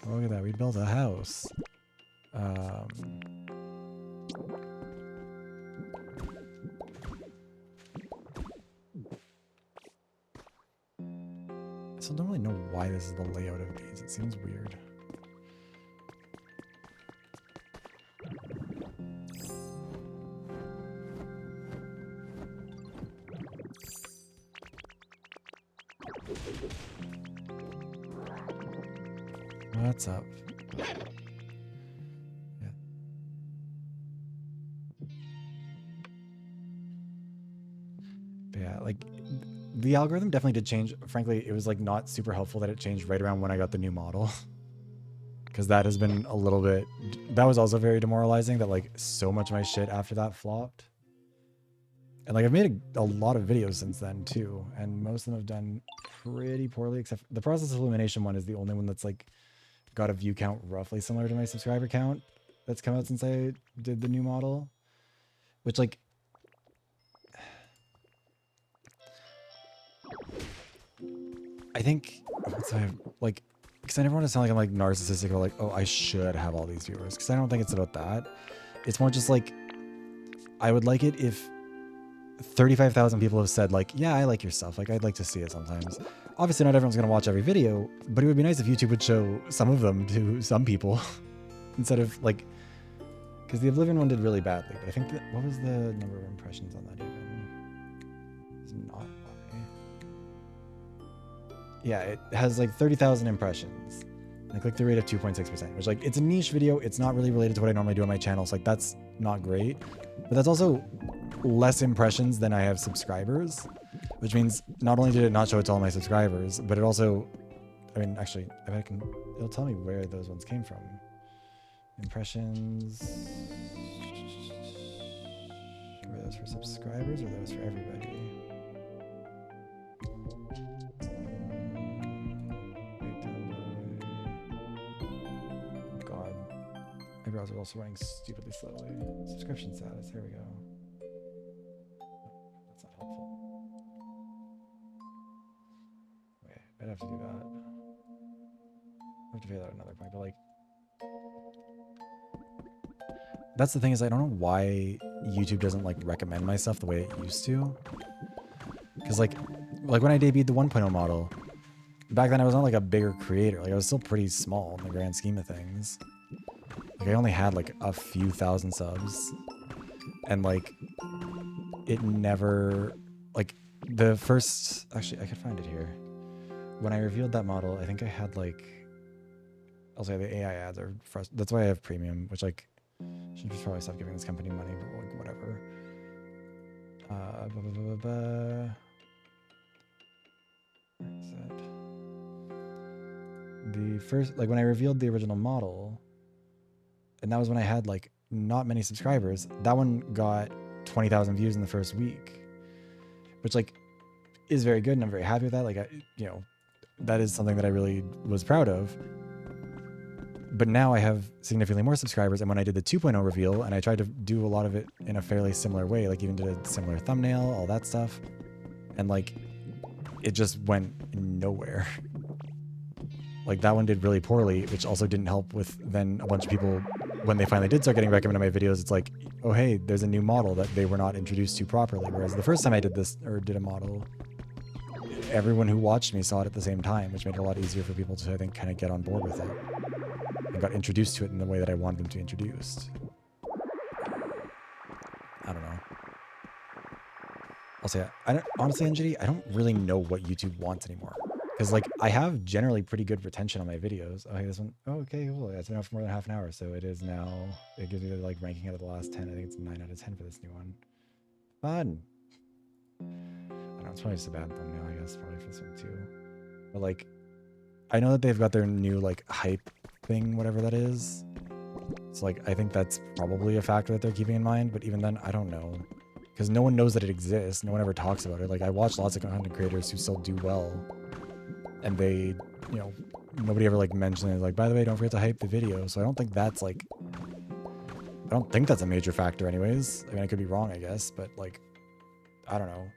Look at that. We built a house. I still don't really know why this is the layout of these. It seems weird. What's up? Yeah. But yeah, like the algorithm definitely did change. Frankly, it was like not super helpful that it changed right around when I got the new model. Because that has been a little bit, that was also very demoralizing that like so much of my shit after that flopped. And like I've made a lot of videos since then too, and most of them have done pretty poorly, except the process elimination one is the only one that's like got a view count roughly similar to my subscriber count that's come out since I did the new model, which like I think what's I like, because I never want to sound like I'm like narcissistic or like, oh, I should have all these viewers, because I don't think it's about that. It's more just like I would like it if 35,000 people have said like, yeah, I like your stuff. Like, I'd like to see it sometimes. Obviously, not everyone's going to watch every video, but it would be nice if YouTube would show some of them to some people instead of like, because the Oblivion one did really badly. But I think that, what was the number of impressions on that even? It's not high. Yeah, it has like 30,000 impressions. And click-through rate of 2.6%, which like, it's a niche video. It's not really related to what I normally do on my channel. So like, that's not great, but that's also less impressions than I have subscribers, which means not only did it not show it to all my subscribers, but it also, I mean, actually, if I can, it'll tell me where those ones came from. Impressions. Were those for subscribers or those for everybody? God. My browser's also running stupidly slowly. Subscription status, here we go. That's not helpful. Okay, I'd have to do that. I have to figure that out another point, but like, that's the thing is I don't know why YouTube doesn't like recommend my stuff the way it used to. Because like when I debuted the 1.0 model, back then I was not like a bigger creator. Like I was still pretty small in the grand scheme of things. Like I only had like a few thousand subs, and like it never, like the first, actually I could find it here. When I revealed that model, I think I had like, I'll say the AI ads are frustrating. That's why I have premium, which like, should probably stop giving this company money, but like whatever. Where is it? The first, like when I revealed the original model, and that was when I had like not many subscribers, that one got 20,000 views in the first week, which like is very good, and I'm very happy with that. Like, you know, that is something that I really was proud of. But now I have significantly more subscribers, and when I did the 2.0 reveal, and I tried to do a lot of it in a fairly similar way, like even did a similar thumbnail, all that stuff, and like it just went nowhere. Like that one did really poorly, which also didn't help with then a bunch of people, when they finally did start getting recommended my videos, it's like, oh hey, there's a new model that they were not introduced to properly. Whereas the first time I did this, or did a model, everyone who watched me saw it at the same time, which made it a lot easier for people to, I think, kind of get on board with it and got introduced to it in the way that I wanted them to be introduced. I don't know. I'll say, honestly, NGD, I don't really know what YouTube wants anymore. Because like I have generally pretty good retention on my videos. Okay, this one, oh, okay, cool. It's been out for more than half an hour, so it is now. It gives me the like ranking out of the last 10. I think it's 9 out of 10 for this new one. Fun. I don't know, it's probably just a bad thumbnail, I guess, probably for this one too. But like, I know that they've got their new like hype thing, whatever that is. So like, I think that's probably a factor that they're keeping in mind. But even then, I don't know, because no one knows that it exists. No one ever talks about it. Like I watch lots of content creators who still do well, and they, you know, nobody ever like mentioned it. Like, by the way, don't forget to hype the video. So I don't think that's like, I don't think that's a major factor anyways. I mean, I could be wrong, I guess, but like, I don't know.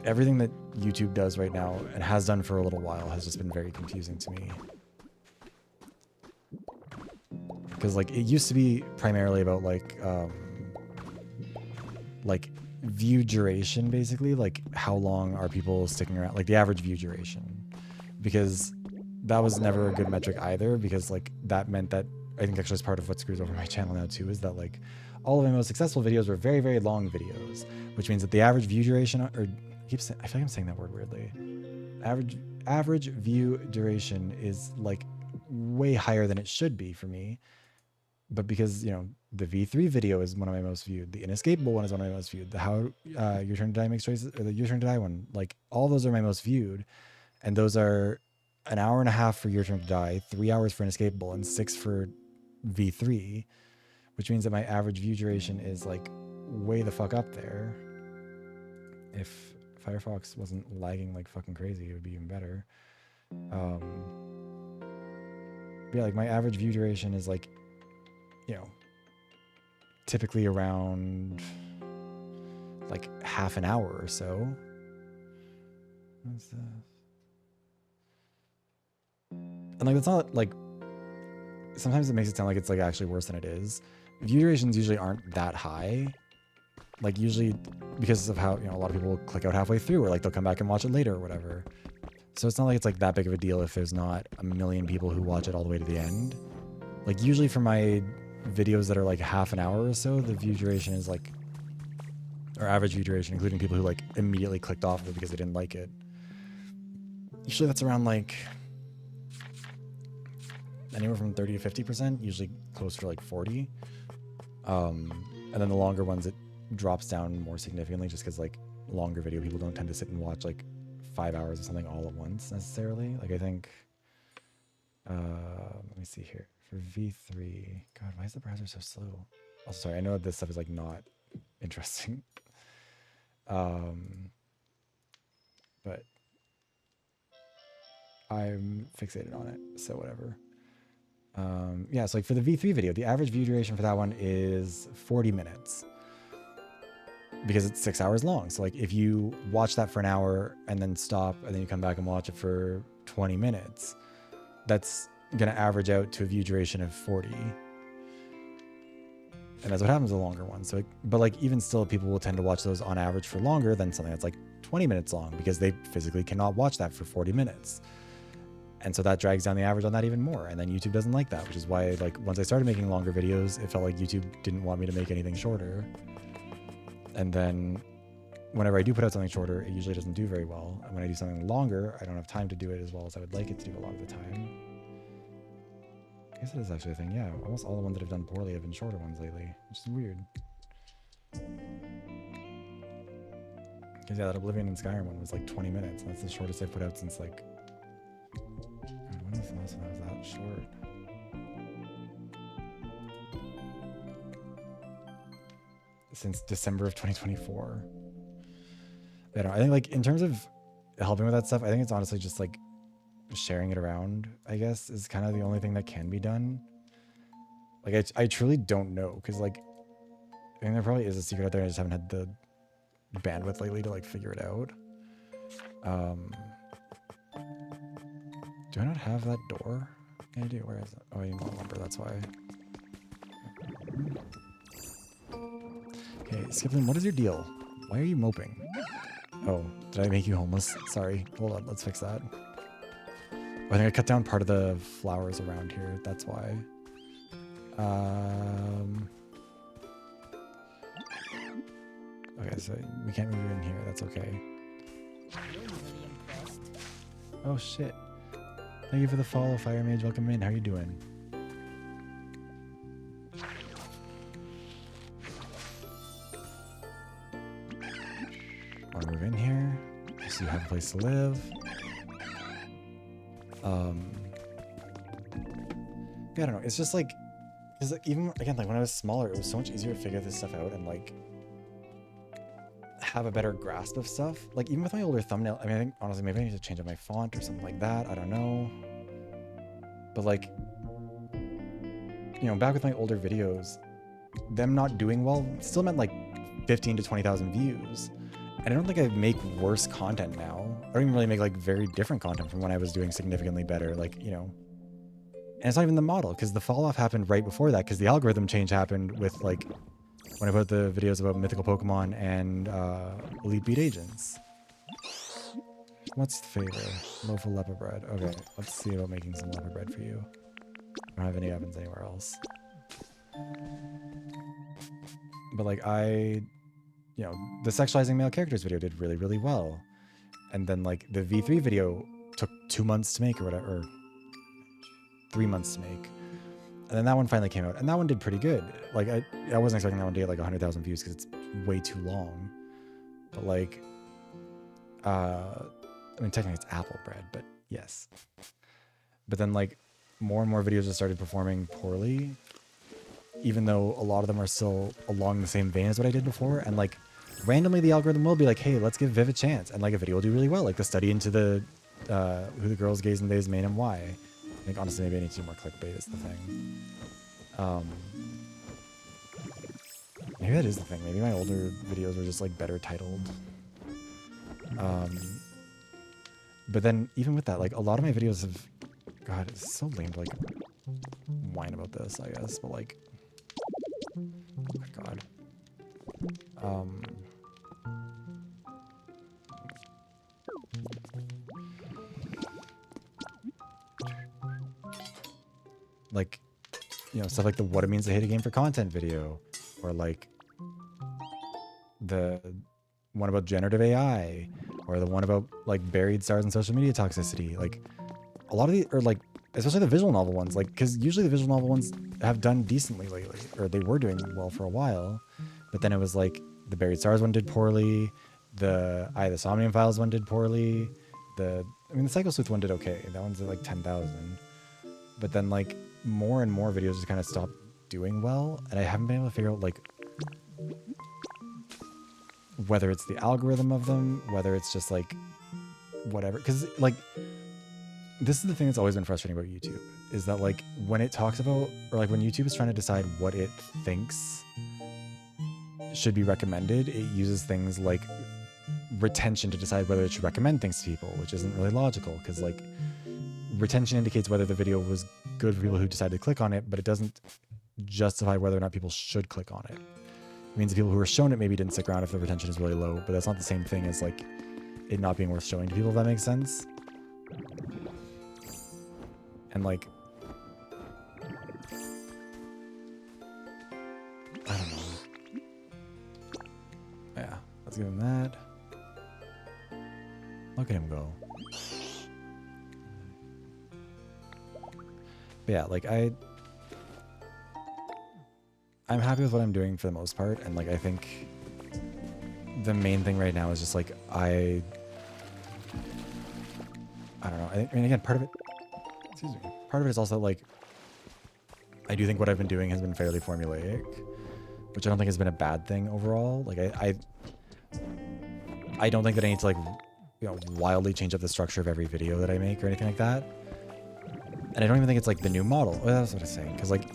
everything that YouTube does right now and has done for a little while has just been very confusing to me. Because like it used to be primarily about like view duration, basically, like how long are people sticking around, like the average view duration, because that was never a good metric either, because like that meant that I think actually is part of what screws over my channel now too, is that like all of my most successful videos were very, very long videos, which means that the average view duration, or I feel like I'm saying that word weirdly, average view duration is like way higher than it should be for me. But because, you know, the V3 video is one of my most viewed, the Inescapable one is one of my most viewed, the How Your Turn to Die Makes Choices, or the Your Turn to Die one, like all those are my most viewed. And those are an hour and a half for Your Turn to Die, 3 hours for Inescapable, and 6 for V3, which means that my average view duration is like way the fuck up there. If Firefox wasn't lagging like fucking crazy, it would be even better. Yeah, like my average view duration is like, you know, typically around like half an hour or so. What's this? And like, that's not like, sometimes it makes it sound like it's like actually worse than it is. View durations usually aren't that high. Like usually because of how, you know, a lot of people click out halfway through, or like they'll come back and watch it later or whatever. So it's not like it's like that big of a deal if there's not a million people who watch it all the way to the end. Like usually for my videos that are like half an hour or so, the view duration is like, or average view duration, including people who like immediately clicked off of it because they didn't like it. Usually that's around like anywhere from 30 to 50%, usually closer to like 40. And then the longer ones, it drops down more significantly just because like longer video people don't tend to sit and watch like 5 hours or something all at once necessarily. Like I think, let me see here. For V3, God, why is the browser so slow? Oh, sorry, I know that this stuff is like not interesting. But I'm fixated on it, so whatever. Yeah, so like for the V3 video, the average view duration for that one is 40 minutes because it's 6 hours long. So like if you watch that for an hour and then stop and then you come back and watch it for 20 minutes, that's going to average out to a view duration of 40. And that's what happens with the longer ones. So, but like even still, people will tend to watch those on average for longer than something that's like 20 minutes long because they physically cannot watch that for 40 minutes. And so that drags down the average on that even more. And then YouTube doesn't like that, which is why like once I started making longer videos, it felt like YouTube didn't want me to make anything shorter. And then whenever I do put out something shorter, it usually doesn't do very well. And when I do something longer, I don't have time to do it as well as I would like it to do a lot of the time. I guess it is actually a thing. Yeah, almost all the ones that have done poorly have been shorter ones lately, which is weird. Because yeah, that Oblivion and Skyrim one was like 20 minutes. And that's the shortest I've put out since like, when was the last one that was that short? Since December of 2024. I don't know. I think like in terms of helping with that stuff, I think it's honestly just like sharing it around, I guess, is kind of the only thing that can be done. Like I truly don't know, because like I think there probably is a secret out there. I just haven't had the bandwidth lately to like figure it out. Do I not have that door? I do. Where is it? Oh, I need more lumber. That's why. Okay, Skiplin, what is your deal? Why are you moping? Oh, did I make you homeless? Sorry. Hold on. Let's fix that. Oh, I think I cut down part of the flowers around here. That's why. Okay, so we can't move you in here. That's okay. Oh, shit. Thank you for the follow, Fire Mage. Welcome in. How are you doing? I'll move in here so you have a place to live. Yeah, I don't know. It's just like, because even again, like when I was smaller, it was so much easier to figure this stuff out and like have a better grasp of stuff. Like even with my older thumbnail, I mean, I think honestly, maybe I need to change up my font or something like that. I don't know. But like, you know, back with my older videos, them not doing well still meant like 15 to 20,000 views. And I don't think I make worse content now. I don't even really make like very different content from when I was doing significantly better. Like, you know, and it's not even the model, because the fall off happened right before that, because the algorithm change happened with like when I put the videos about mythical Pokemon and Elite Beat Agents. What's the favor? Loaf of leopard bread. Okay, let's see about making some leopard bread for you. I don't have any ovens anywhere else. But like you know, the sexualizing male characters video did really, really well. And then like the V3 video took 2 months to make or whatever, or 3 months to make. And then that one finally came out, and that one did pretty good. Like I wasn't expecting that one to get like 100,000 views because it's way too long. But like, I mean, technically it's apple bread, but yes. But then like more and more videos just started performing poorly, even though a lot of them are still along the same vein as what I did before. And like randomly the algorithm will be like, hey, let's give Viv a chance. And like a video will do really well. Like the study into the, who the girls, gays, and theys, main, and why. I think honestly, maybe I need to do more clickbait is the thing. Maybe that is the thing. Maybe my older videos were just like better titled. But then even with that, like a lot of my videos have, God, it's so lame to like whine about this, I guess, but like, oh my God. Like, you know, stuff like the what it means to hate a game for content video, or like the one about generative AI, or the one about like buried stars and social media toxicity. Like a lot of the, or like especially the visual novel ones, like because usually the visual novel ones have done decently lately, or they were doing well for a while, but then it was like the buried stars one did poorly, the the Somnium Files one did poorly, the Psycho Sleuth one did okay. That one's at like 10,000, but then like more and more videos just kind of stopped doing well, and I haven't been able to figure out like whether it's the algorithm of them, whether it's just like whatever. Because like this is the thing that's always been frustrating about YouTube, is that like when it talks about, or like when YouTube is trying to decide what it thinks should be recommended, it uses things like retention to decide whether it should recommend things to people, which isn't really logical, because like retention indicates whether the video was good for people who decided to click on it, but it doesn't justify whether or not people should click on it. It means the people who were shown it maybe didn't stick around if the retention is really low, but that's not the same thing as like it not being worth showing to people, if that makes sense. And like, I don't know. Yeah, let's give him that. Look at him go. But yeah, like I'm happy with what I'm doing for the most part, and like I think the main thing right now is just like I don't know. I mean, again, part of it, excuse me, part of it is also like I do think what I've been doing has been fairly formulaic, which I don't think has been a bad thing overall. Like I don't think that I need to like, you know, wildly change up the structure of every video that I make or anything like that. And I don't even think it's like the new model. Well, that's what I'm saying. Because like,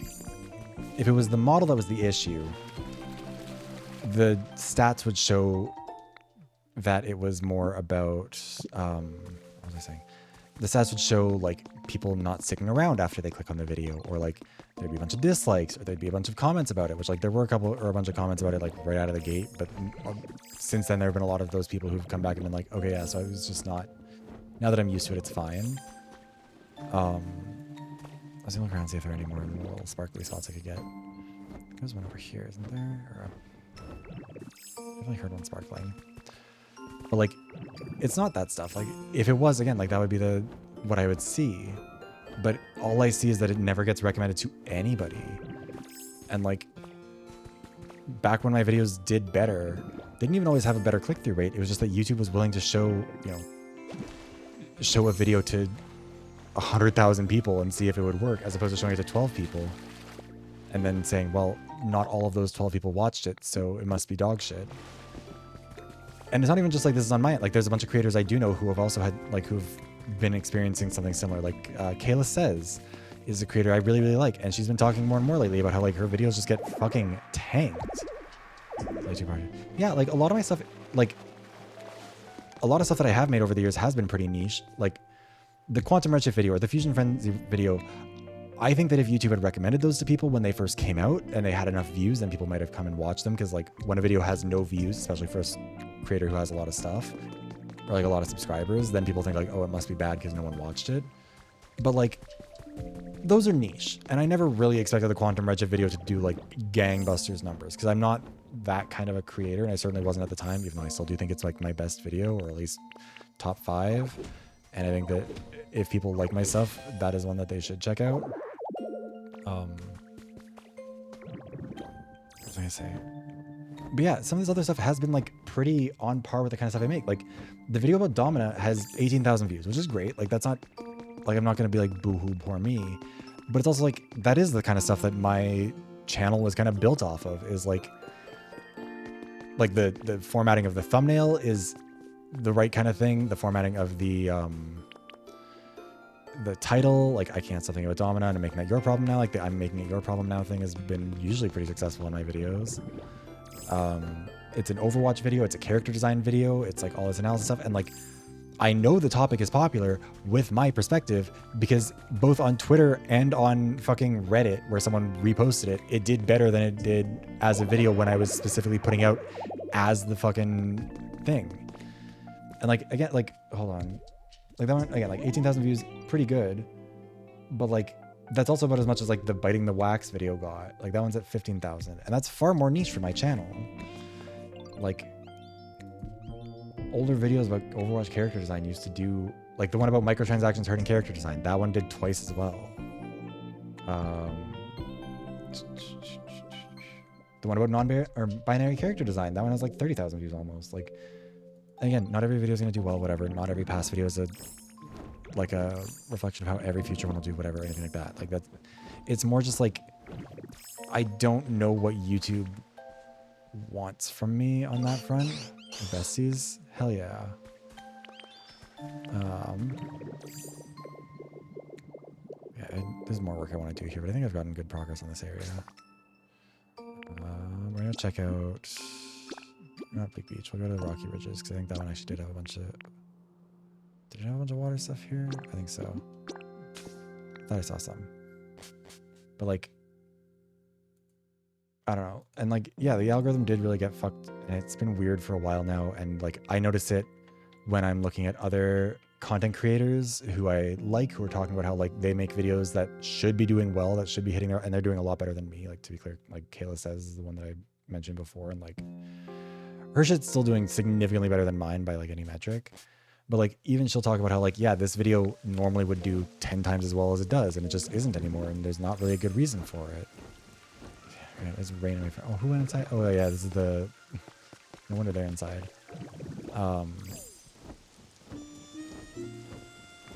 if it was the model that was the issue, the stats would show that it was more about, what was I saying? The stats would show like people not sticking around after they click on the video, or like there'd be a bunch of dislikes, or there'd be a bunch of comments about it, which like there were a bunch of comments about it like right out of the gate. But since then there have been a lot of those people who've come back and been like, okay, yeah, so I was just not, now that I'm used to it, it's fine. I was gonna look around and see if there are any more little sparkly spots I could get. There's one over here, isn't there? Or definitely heard one sparkling. But like, it's not that stuff. Like, if it was, again, like that would be what I would see. But all I see is that it never gets recommended to anybody. And like, back when my videos did better, they didn't even always have a better click-through rate. It was just that YouTube was willing to show, you know, show a video to 100,000 people and see if it would work, as opposed to showing it to 12 people and then saying, well, not all of those 12 people watched it, so it must be dog shit. And it's not even just like this is on my end. Like, there's a bunch of creators I do know who have also had, like, who've been experiencing something similar. Like, Kayla Says is a creator I really, really like, and she's been talking more and more lately about how, like, her videos just get fucking tanked. Yeah, like, a lot of my stuff, like, a lot of stuff that I have made over the years has been pretty niche. Like the Quantum Redshift video or the Fusion Frenzy video, I think that if YouTube had recommended those to people when they first came out and they had enough views, then people might have come and watched them. Because like when a video has no views, especially for a creator who has a lot of stuff or like a lot of subscribers, then people think like, oh, it must be bad because no one watched it. But like those are niche, and I never really expected the Quantum Redshift video to do like gangbusters numbers because I'm not that kind of a creator, and I certainly wasn't at the time, even though I still do think it's like my best video, or at least top 5. And I think that if people like my stuff, that is one that they should check out. What was I gonna say? But yeah, some of this other stuff has been like pretty on par with the kind of stuff I make. Like the video about Domina has 18,000 views, which is great. Like that's not like, I'm not gonna be like boo-hoo poor me, but it's also like that is the kind of stuff that my channel was kind of built off of, is like the formatting of the thumbnail is the right kind of thing. The formatting of the title, like I can't stop thinking about Domina and making that your problem now, like the I'm making it your problem now thing has been usually pretty successful in my videos. It's an Overwatch video, it's a character design video, it's like all this analysis stuff, and like I know the topic is popular with my perspective because both on Twitter and on fucking Reddit, where someone reposted it, it did better than it did as a video when I was specifically putting out as the fucking thing. And like, again, like, hold on. Like that one, again, like 18,000 views, pretty good. But like, that's also about as much as like the Biting the Wax video got. Like that one's at 15,000. And that's far more niche for my channel. Like, older videos about Overwatch character design used to do, like the one about microtransactions hurting character design, that one did twice as well. The one about non-binary character design, that one has like 30,000 views almost. Like, again, not every video is going to do well, whatever. Not every past video is a reflection of how every future one will do, whatever, anything like that. Like that's, it's more just like, I don't know what YouTube wants from me on that front. Besties, hell yeah. Yeah, there's more work I want to do here, but I think I've gotten good progress on this area. We're gonna check out, not Big Beach, we'll go to the Rocky Ridges, because I think that one actually did have a bunch of, did it have a bunch of water stuff here? I think so. I thought I saw some. But like, I don't know. And like, yeah, the algorithm did really get fucked, and it's been weird for a while now. And like, I notice it when I'm looking at other content creators who I like, who are talking about how like they make videos that should be doing well, that should be hitting their, and they're doing a lot better than me. Like, to be clear, like Kayla Says is the one that I mentioned before, and like her shit's still doing significantly better than mine by like any metric. But like, even she'll talk about how like, yeah, this video normally would do 10 times as well as it does, and it just isn't anymore, and there's not really a good reason for it. Yeah, it's raining. Oh, who went inside? Oh yeah, this is the, no wonder they're inside. I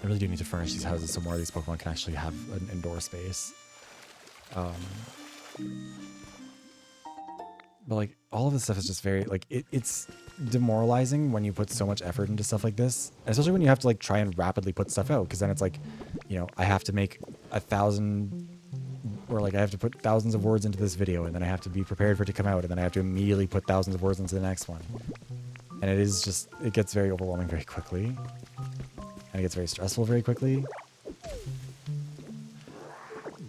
really do need to furnish these houses so more of these Pokemon can actually have an indoor space. But like, all of this stuff is just very, like, it's demoralizing when you put so much effort into stuff like this, especially when you have to like try and rapidly put stuff out, because then it's like, you know, I have to make 1,000, or like I have to put thousands of words into this video, and then I have to be prepared for it to come out, and then I have to immediately put thousands of words into the next one. And it is just, it gets very overwhelming very quickly. And it gets very stressful very quickly.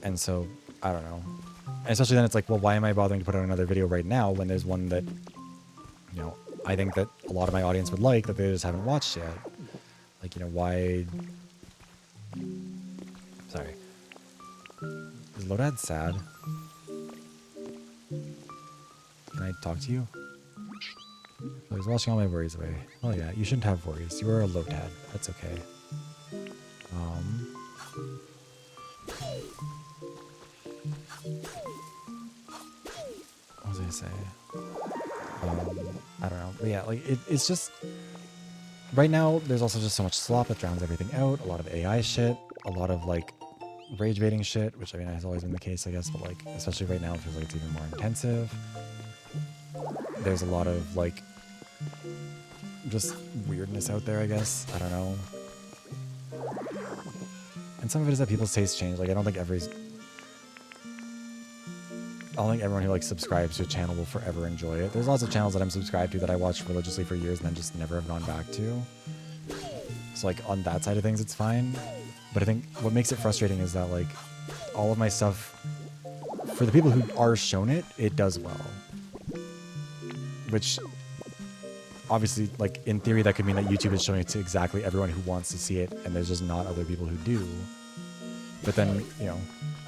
And so, I don't know. And especially then it's like, well, why am I bothering to put out another video right now when there's one that, you know, I think that a lot of my audience would like, that they just haven't watched yet. Like, you know, why... Sorry. Is Lodad sad? Can I talk to you? I was washing all my worries away. Oh yeah, you shouldn't have worries. You are a Lodad. That's okay. What was I gonna say? I don't know. But yeah, like it's just right now there's also just so much slop that drowns everything out. A lot of AI shit, a lot of like rage baiting shit, which I mean has always been the case, I guess, but like especially right now it feels like it's even more intensive. There's a lot of like just weirdness out there, I guess. I don't know. And some of it is that people's tastes change. Like I don't think don't think everyone who like subscribes to a channel will forever enjoy it. There's lots of channels that I'm subscribed to that I watched religiously for years and then just never have gone back to. So like on that side of things, it's fine. But I think what makes it frustrating is that like all of my stuff, for the people who are shown it, it does well. Which obviously, like in theory, that could mean that YouTube is showing it to exactly everyone who wants to see it, and there's just not other people who do. But then, you know,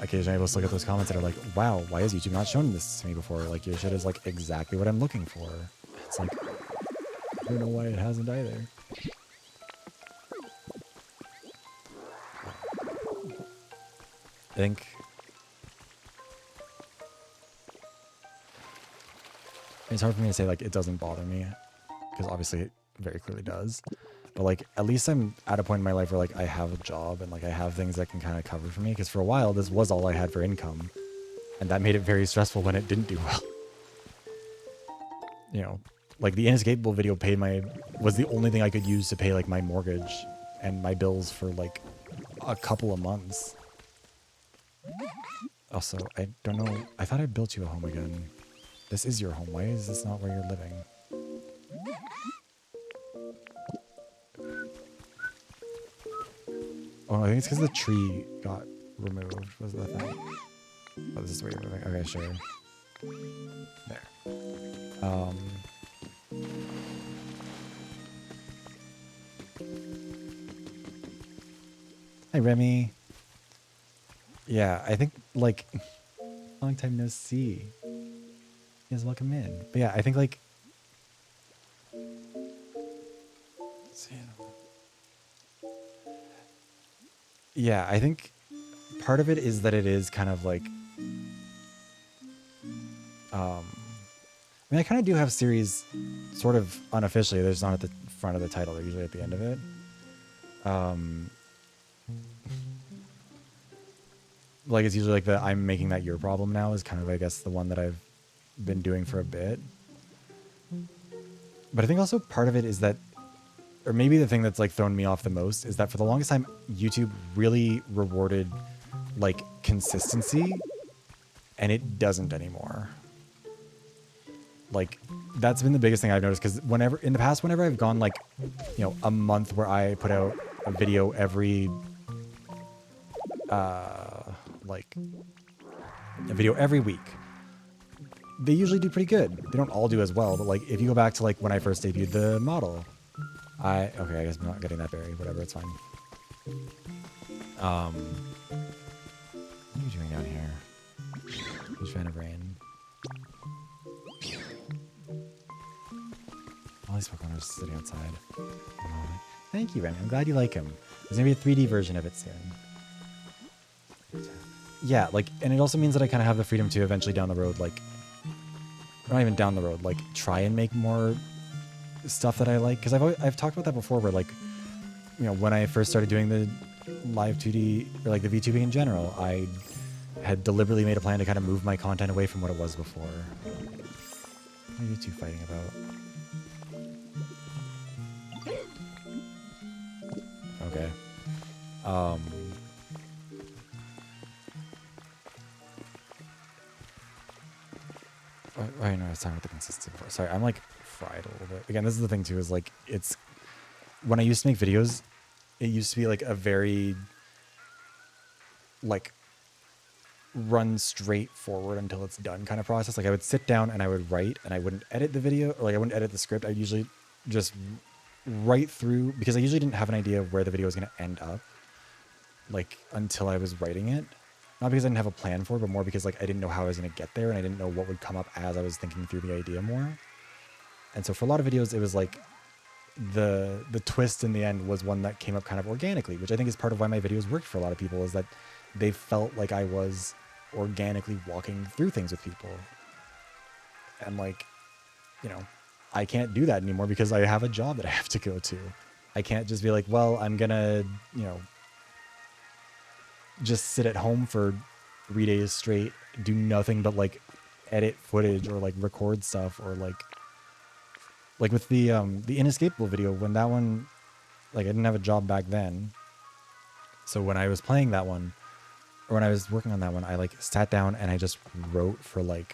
occasionally I will look at those comments that are like, wow, why has YouTube not shown this to me before? Like, your shit is like exactly what I'm looking for. It's like, I don't know why it hasn't either. I think it's hard for me to say like it doesn't bother me, because obviously it very clearly does. But like at least I'm at a point in my life where like I have a job and like I have things that can kind of cover for me, because for a while this was all I had for income, and that made it very stressful when it didn't do well. You know, like the inescapable video was the only thing I could use to pay like my mortgage and my bills for like a couple of months. Also, I don't know. I thought I built you a home again. This is your home. Why is this not where you're living? Oh, I think it's because the tree got removed, was the thing. Oh, this is where you're living. Okay, sure. There. Hi, Remy. Yeah, I think, like, long time no see. Yes, welcome in. But yeah, I think, like, yeah, I think part of it is that it is kind of like, I mean, I kind of do have series sort of unofficially. They're just not at the front of the title. They're usually at the end of it. Like, it's usually like the I'm making that your problem now is kind of, I guess, the one that I've been doing for a bit. But I think also part of it is that, or maybe the thing that's like thrown me off the most is that for the longest time, YouTube really rewarded like consistency, and it doesn't anymore. Like, that's been the biggest thing I've noticed, because whenever in the past, whenever I've gone like, you know, a month where I put out a video every week, they usually do pretty good. They don't all do as well, but like if you go back to like when I first debuted the model, okay, I guess I'm not getting that berry. Whatever, it's fine. What are you doing down here? Huge fan of rain. All these Pokemon are just sitting outside. Oh, thank you, Remy. I'm glad you like him. There's gonna be a 3D version of it soon. Yeah, like, and it also means that I kind of have the freedom to eventually down the road, like, not even down the road, like, try and make more stuff that I like. Because I've talked about that before, where, like, you know, when I first started doing the live 2D, or, like, the VTubing in general, I had deliberately made a plan to kind of move my content away from what it was before. What are you two fighting about? Okay. I know I was talking about the consistent. Sorry, I'm like fried a little bit. Again, this is the thing too, is like, it's when I used to make videos, it used to be like a very like run straight forward until it's done kind of process. Like I would sit down and I would write, and I wouldn't edit the video, or like I wouldn't edit the script. I'd usually just write through, because I usually didn't have an idea of where the video was going to end up, like until I was writing it. Not because I didn't have a plan for it, but more because like I didn't know how I was going to get there, and I didn't know what would come up as I was thinking through the idea more. And so for a lot of videos, it was like the twist in the end was one that came up kind of organically, which I think is part of why my videos worked for a lot of people, is that they felt like I was organically walking through things with people. And like, you know, I can't do that anymore because I have a job that I have to go to. I can't just be like, well, I'm gonna, you know, just sit at home for 3 days straight, do nothing but like edit footage or like record stuff, or like with the Inescapable video, when that one, like I didn't have a job back then. So when I was playing that one, or when I was working on that one, I like sat down and I just wrote for like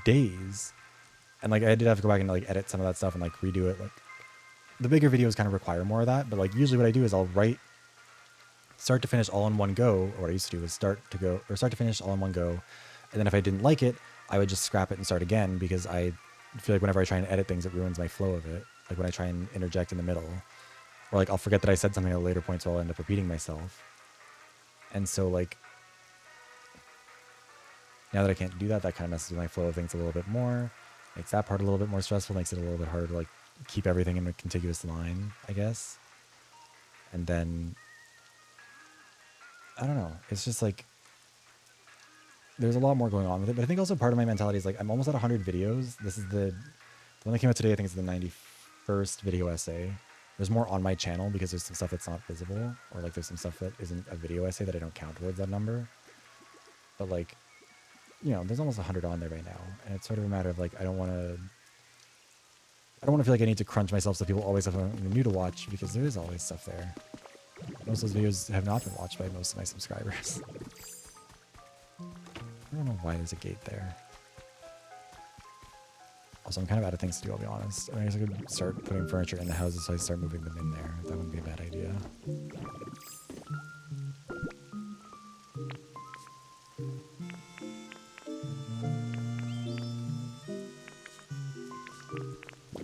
days. And like I did have to go back and like edit some of that stuff and like redo it. Like the bigger videos kind of require more of that, but like usually what I do is I'll write start to finish all in one go. Or what I used to do was start to finish all in one go. And then if I didn't like it, I would just scrap it and start again, because I feel like whenever I try and edit things, it ruins my flow of it. Like when I try and interject in the middle, or like I'll forget that I said something at a later point, so I'll end up repeating myself. And so like now that I can't do that, that kind of messes with my flow of things a little bit more. Makes that part a little bit more stressful, makes it a little bit harder to like keep everything in a contiguous line, I guess. And then, I don't know, it's just like, there's a lot more going on with it. But I think also part of my mentality is like, I'm almost at 100 videos. This is the one that came out today, I think it's the 91st video essay. There's more on my channel because there's some stuff that's not visible, or like there's some stuff that isn't a video essay that I don't count towards that number. But like, you know, there's almost 100 on there right now, and it's sort of a matter of like, I don't want to feel like I need to crunch myself so people always have something new to watch, because there is always stuff there. Most of those videos have not been watched by most of my subscribers. I don't know why there's a gate there. Also, I'm kind of out of things to do, I'll be honest. I mean, I guess I could start putting furniture in the houses, so I start moving them in there. That wouldn't be a bad idea.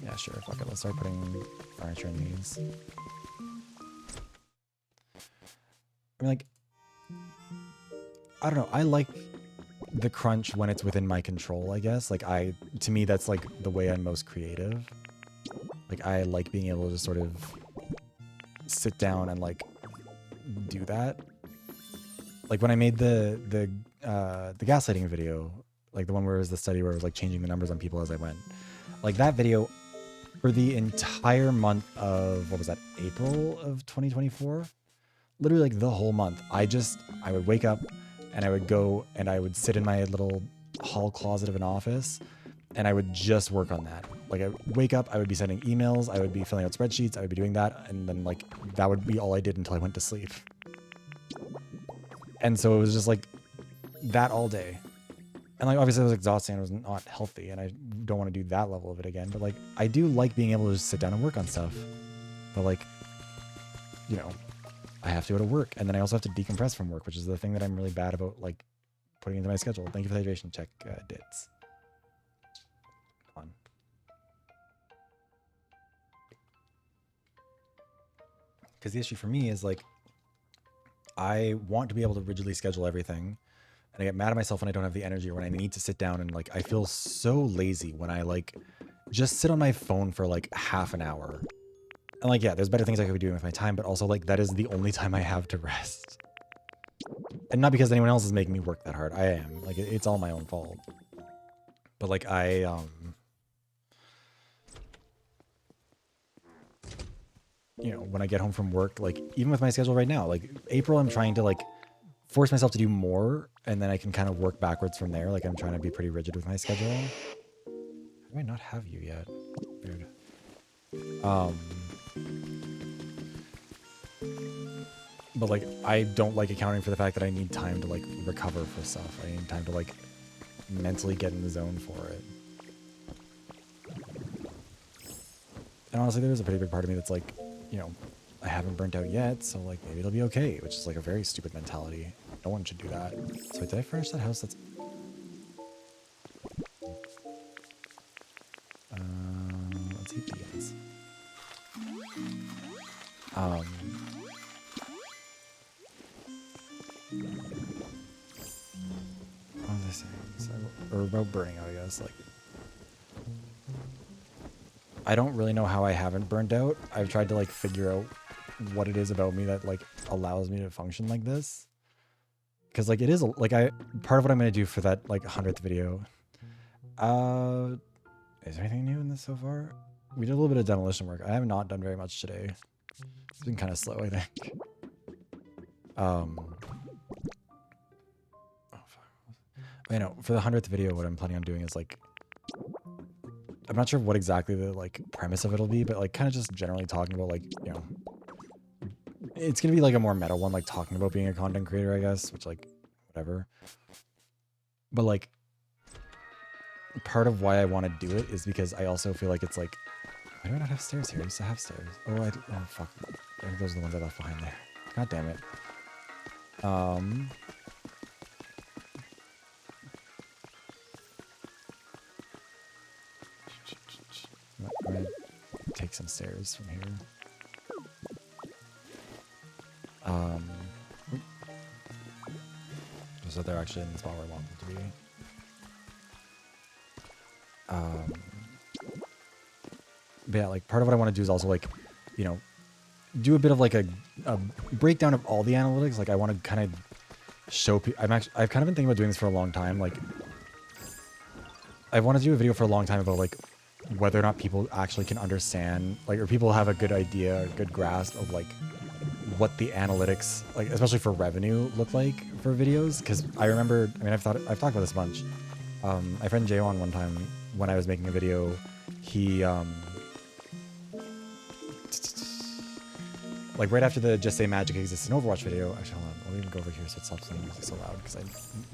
Yeah, sure, fuck it. Let's start putting furniture in these. I mean, like, I don't know. I like the crunch when it's within my control, I guess. Like, to me, that's like the way I'm most creative. Like, I like being able to just sort of sit down and like do that. Like when I made the gaslighting video, like the one where it was the study where it was like changing the numbers on people as I went. Like that video, for the entire month of, what was that, April of 2024? Literally like the whole month, I would wake up and I would go and I would sit in my little hall closet of an office and I would just work on that. Like I would wake up, I would be sending emails, I would be filling out spreadsheets, I would be doing that, and then like that would be all I did until I went to sleep. And so it was just like that all day. And like obviously it was exhausting and it was not healthy, and I don't want to do that level of it again, but like I do like being able to just sit down and work on stuff. But like, you know, I have to go to work, and then I also have to decompress from work, which is the thing that I'm really bad about like putting into my schedule. Thank you for the hydration check, Dits. Come on. Because the issue for me is like, I want to be able to rigidly schedule everything, and I get mad at myself when I don't have the energy, or when I need to sit down, and like I feel so lazy when I like just sit on my phone for like half an hour. And like, yeah, there's better things I could be doing with my time, but also like that is the only time I have to rest. And not because anyone else is making me work that hard. I am. Like, it's all my own fault. But like you know, when I get home from work, like even with my schedule right now, like April, I'm trying to like force myself to do more, and then I can kind of work backwards from there. Like I'm trying to be pretty rigid with my schedule. How do I not have you yet? Weird. But like I don't like accounting for the fact that I need time to like recover for stuff. I need time to like mentally get in the zone for it. And honestly, there's a pretty big part of me that's like, you know, I haven't burnt out yet, so like maybe it'll be okay, which is like a very stupid mentality. No one should do that. So did I furnish that house? That's let's eat beans. What was I saying? So, or about burning out, I guess. Like, I don't really know how I haven't burned out. I've tried to like figure out what it is about me that like allows me to function like this. Because like it is like part of what I'm gonna do for that like 100th video. Is there anything new in this so far? We did a little bit of demolition work. I have not done very much today. It's been kind of slow, I think. Oh fuck. I know for the 100th video, what I'm planning on doing is like, I'm not sure what exactly the like premise of it'll be, but like kind of just generally talking about like, you know, it's gonna be like a more meta one, like talking about being a content creator, I guess, which like whatever. But like, part of why I want to do it is because I also feel like it's like, why do I not have stairs here? I used to have stairs. Oh, fuck. I think those are the ones I left behind there. God damn it. I'm gonna take some stairs from here. So they're actually in the spot where I want them to be. But yeah, like part of what I want to do is also like, you know, do a bit of like a breakdown of all the analytics. Like I want to kind of show people. I've kind of been thinking about doing this for a long time. Like I want to do a video for a long time about like whether or not people actually can understand, like, or people have a good idea, a good grasp of like what the analytics, like especially for revenue, look like for videos. Because I remember, I mean, I've talked about this a bunch. My friend Jaywon one time when I was making a video, he like right after the Just Say Magic Exists in Overwatch video. Actually, hold on, I'll even go over here so it stops playing music so loud because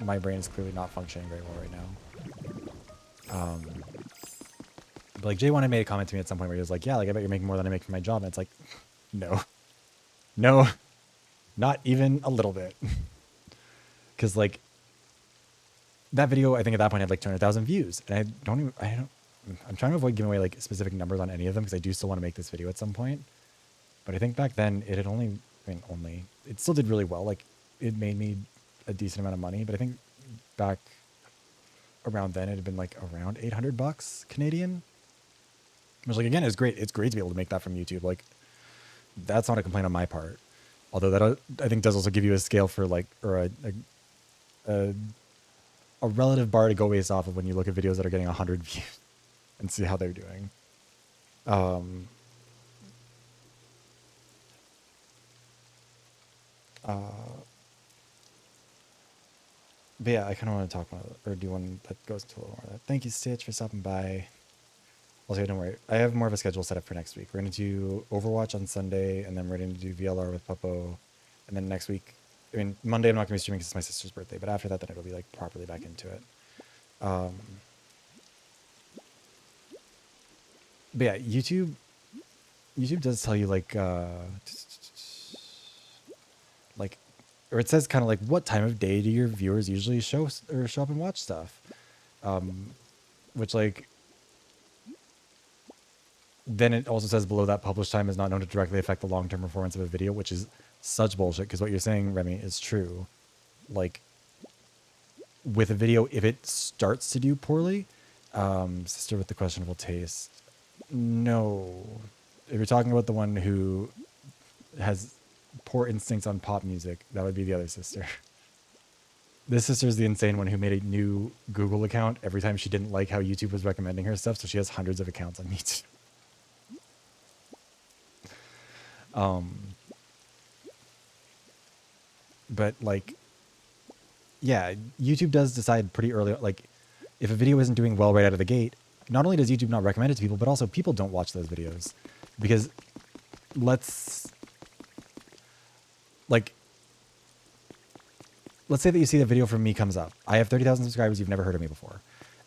my brain is clearly not functioning very well right now. But like Jaywon had made a comment to me at some point where he was like, "Yeah, like I bet you're making more than I make for my job," and it's like, no, not even a little bit. Because like that video, I think at that point had like 200,000 views, and I'm trying to avoid giving away like specific numbers on any of them because I do still want to make this video at some point. But I think back then it had it still did really well. Like it made me a decent amount of money, but I think back around then it had been like around $800 Canadian. Which like, again, is great. It's great to be able to make that from YouTube. Like that's not a complaint on my part. Although that I think does also give you a scale for like, or a relative bar to go based off of when you look at videos that are getting 100 views and see how they're doing. But yeah, I kind of want to talk about, or do one that goes into a little more of that. Thank you, Stitch, for stopping by. Also, don't worry. I have more of a schedule set up for next week. We're going to do Overwatch on Sunday, and then we're going to do VLR with Popo. And then next week, I mean, Monday I'm not going to be streaming because it's my sister's birthday, but after that, then it'll be like properly back into it. But yeah, YouTube does tell you like, or it says kind of like what time of day do your viewers usually show up and watch stuff, which like, then it also says below that published time is not known to directly affect the long-term performance of a video, which is such bullshit. Because what you're saying, Remy, is true. Like with a video, if it starts to do poorly, sister with the questionable taste, no. If you're talking about the one who has poor instincts on pop music, that would be the other sister. This sister is the insane one who made a new Google account every time she didn't like how YouTube was recommending her stuff, so she has hundreds of accounts on YouTube. But like, yeah, YouTube does decide pretty early, like if a video isn't doing well right out of the gate, not only does YouTube not recommend it to people, but also people don't watch those videos because let's say that you see the video from me comes up. I have 30,000 subscribers. You've never heard of me before.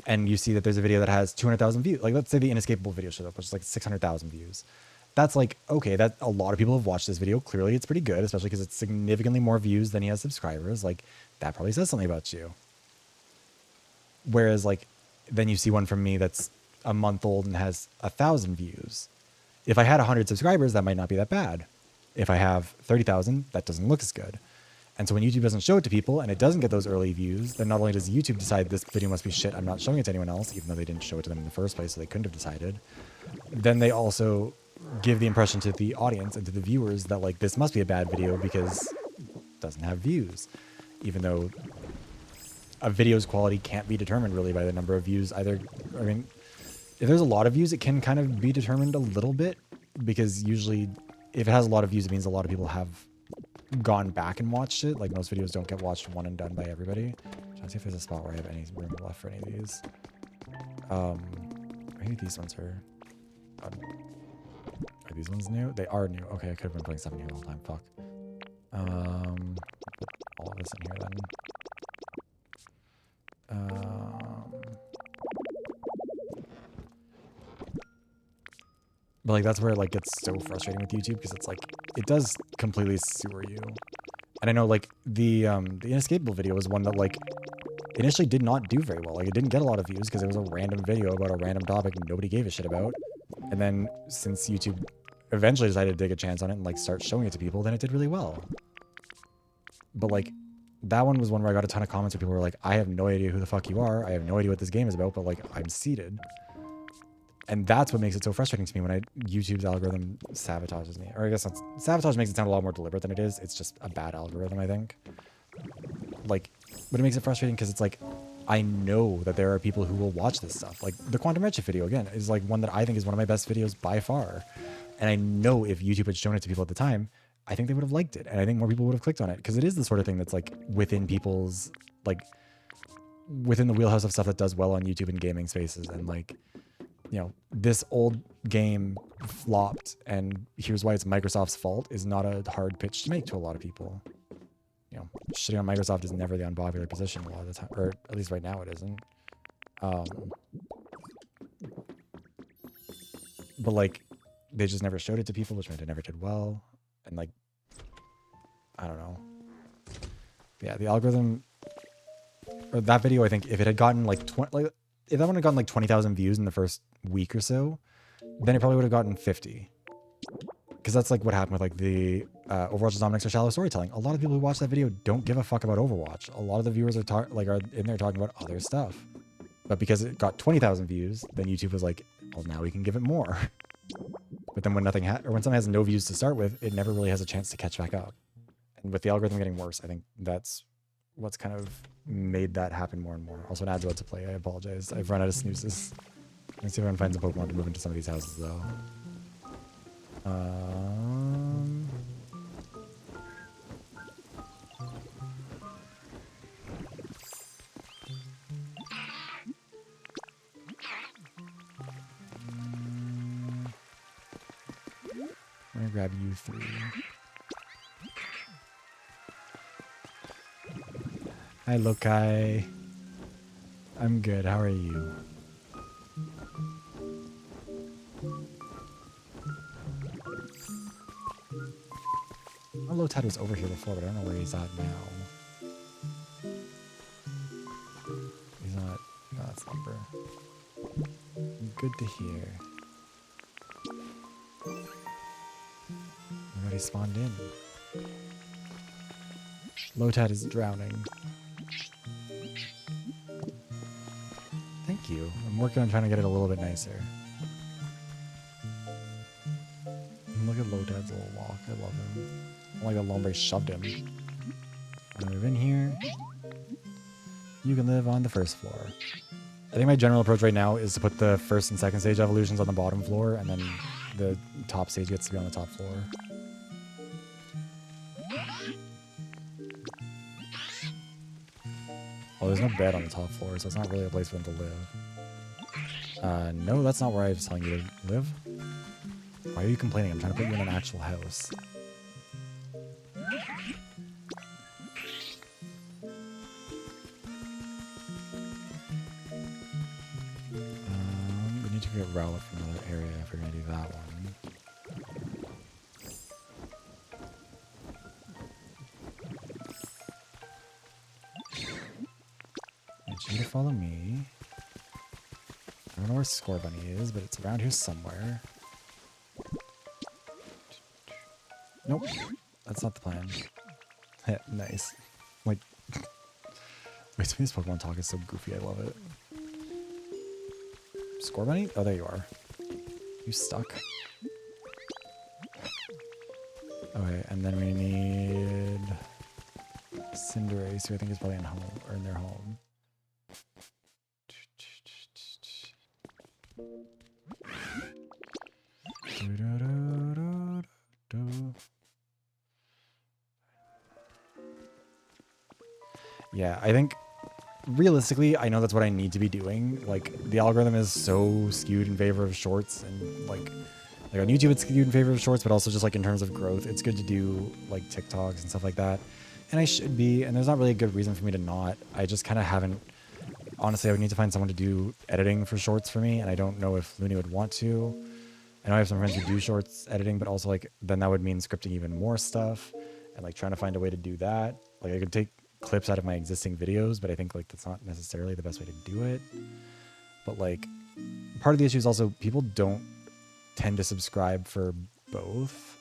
And you see that there's a video that has 200,000 views. Like let's say the Inescapable video shows up, which is like 600,000 views. That's like, okay, that a lot of people have watched this video. Clearly it's pretty good, especially because it's significantly more views than he has subscribers. Like that probably says something about you. Whereas like, then you see one from me that's a month old and has 1,000 views. If I had 100 subscribers, that might not be that bad. If I have 30,000, that doesn't look as good. And so when YouTube doesn't show it to people and it doesn't get those early views, then not only does YouTube decide this video must be shit, I'm not showing it to anyone else, even though they didn't show it to them in the first place, so they couldn't have decided. Then they also give the impression to the audience and to the viewers that like this must be a bad video because it doesn't have views, even though a video's quality can't be determined really by the number of views either. I mean, if there's a lot of views, it can kind of be determined a little bit because usually if it has a lot of views, it means a lot of people have gone back and watched it. Like most videos don't get watched one and done by everybody. Trying to see if there's a spot where I have any room left for any of these. Maybe these ones are these ones new? They are new. Okay, I could have been putting stuff in here the whole time. Fuck. Put all of this in here then. But like that's where it like gets so frustrating with YouTube because it's like it does completely sewer you. And I know like the inescapable video was one that like initially did not do very well. Like it didn't get a lot of views because it was a random video about a random topic nobody gave a shit about. And then since YouTube eventually decided to take a chance on it and like start showing it to people, then it did really well. But like that one was one where I got a ton of comments where people were like, I have no idea who the fuck you are. I have no idea what this game is about, but like I'm seated. And that's what makes it so frustrating to me when YouTube's algorithm sabotages me. Or I guess that's, sabotage makes it sound a lot more deliberate than it is. It's just a bad algorithm, I think. Like, but it makes it frustrating because it's like, I know that there are people who will watch this stuff. Like the quantum redshift video, again, is like one that I think is one of my best videos by far. And I know if YouTube had shown it to people at the time, I think they would have liked it. And I think more people would have clicked on it because it is the sort of thing that's like within people's, like, within the wheelhouse of stuff that does well on YouTube and gaming spaces. And like, you know, this old game flopped and here's why it's Microsoft's fault is not a hard pitch to make to a lot of people. You know, shitting on Microsoft is never the unpopular position a lot of the time, or at least right now it isn't. But like, they just never showed it to people, which meant it never did well. And like, I don't know. Yeah, the algorithm, or that video, I think if it had gotten like if that one had gotten like 20,000 views in the first week or so, then it probably would have gotten 50. Because that's like what happened with like the Overwatch Dominix or Shallow Storytelling. A lot of people who watch that video don't give a fuck about Overwatch. A lot of the viewers are are in there talking about other stuff. But because it got 20,000 views, then YouTube was like, well, now we can give it more. But then when when something has no views to start with, it never really has a chance to catch back up. And with the algorithm getting worse, I think that's what's kind of made that happen more and more. Also, an ad's about to play. I apologize. I've run out of snoozes. Let's see if I can find some Pokemon to move into some of these houses, though. I'm gonna grab you three. Hi, Lokai. I'm good. How are you? Lotad was over here before, but I don't know where he's at now. He's not. No, that's lumber. Good to hear. Everybody spawned in. Lotad is drowning. Thank you. I'm working on trying to get it a little bit nicer. Look at Lotad's little walk. I love him. Like the Lombre shoved him. I'll move in here. You can live on the first floor. I think my general approach right now is to put the first and second stage evolutions on the bottom floor, and then the top stage gets to be on the top floor. Oh, there's no bed on the top floor, so it's not really a place for them to live. No, that's not where I was telling you to live. Why are you complaining? I'm trying to put you in an actual house. We need to get Rowlet from another area if we're gonna do that one. I need you to follow me. I don't know where Score Bunny is, but it's around here somewhere. Nope, that's not the plan. Nice. Like, wait, this Pokemon talk is so goofy. I love it. Score Bunny? Oh, there you are. You stuck? Okay, and then we need Cinderace, who I think is probably in home or in their home. Yeah, I think realistically, I know that's what I need to be doing. Like, the algorithm is so skewed in favor of shorts, and like on YouTube it's skewed in favor of shorts, but also just like in terms of growth, it's good to do like TikToks and stuff like that. And I should be, and there's not really a good reason for me to not. I just kind of haven't. Honestly, I would need to find someone to do editing for shorts for me, and I don't know if Looney would want to. I know I have some friends who do shorts editing, but also like then that would mean scripting even more stuff and like trying to find a way to do that. Like I could take clips out of my existing videos, but I think like that's not necessarily the best way to do it. But like part of the issue is also people don't tend to subscribe for both.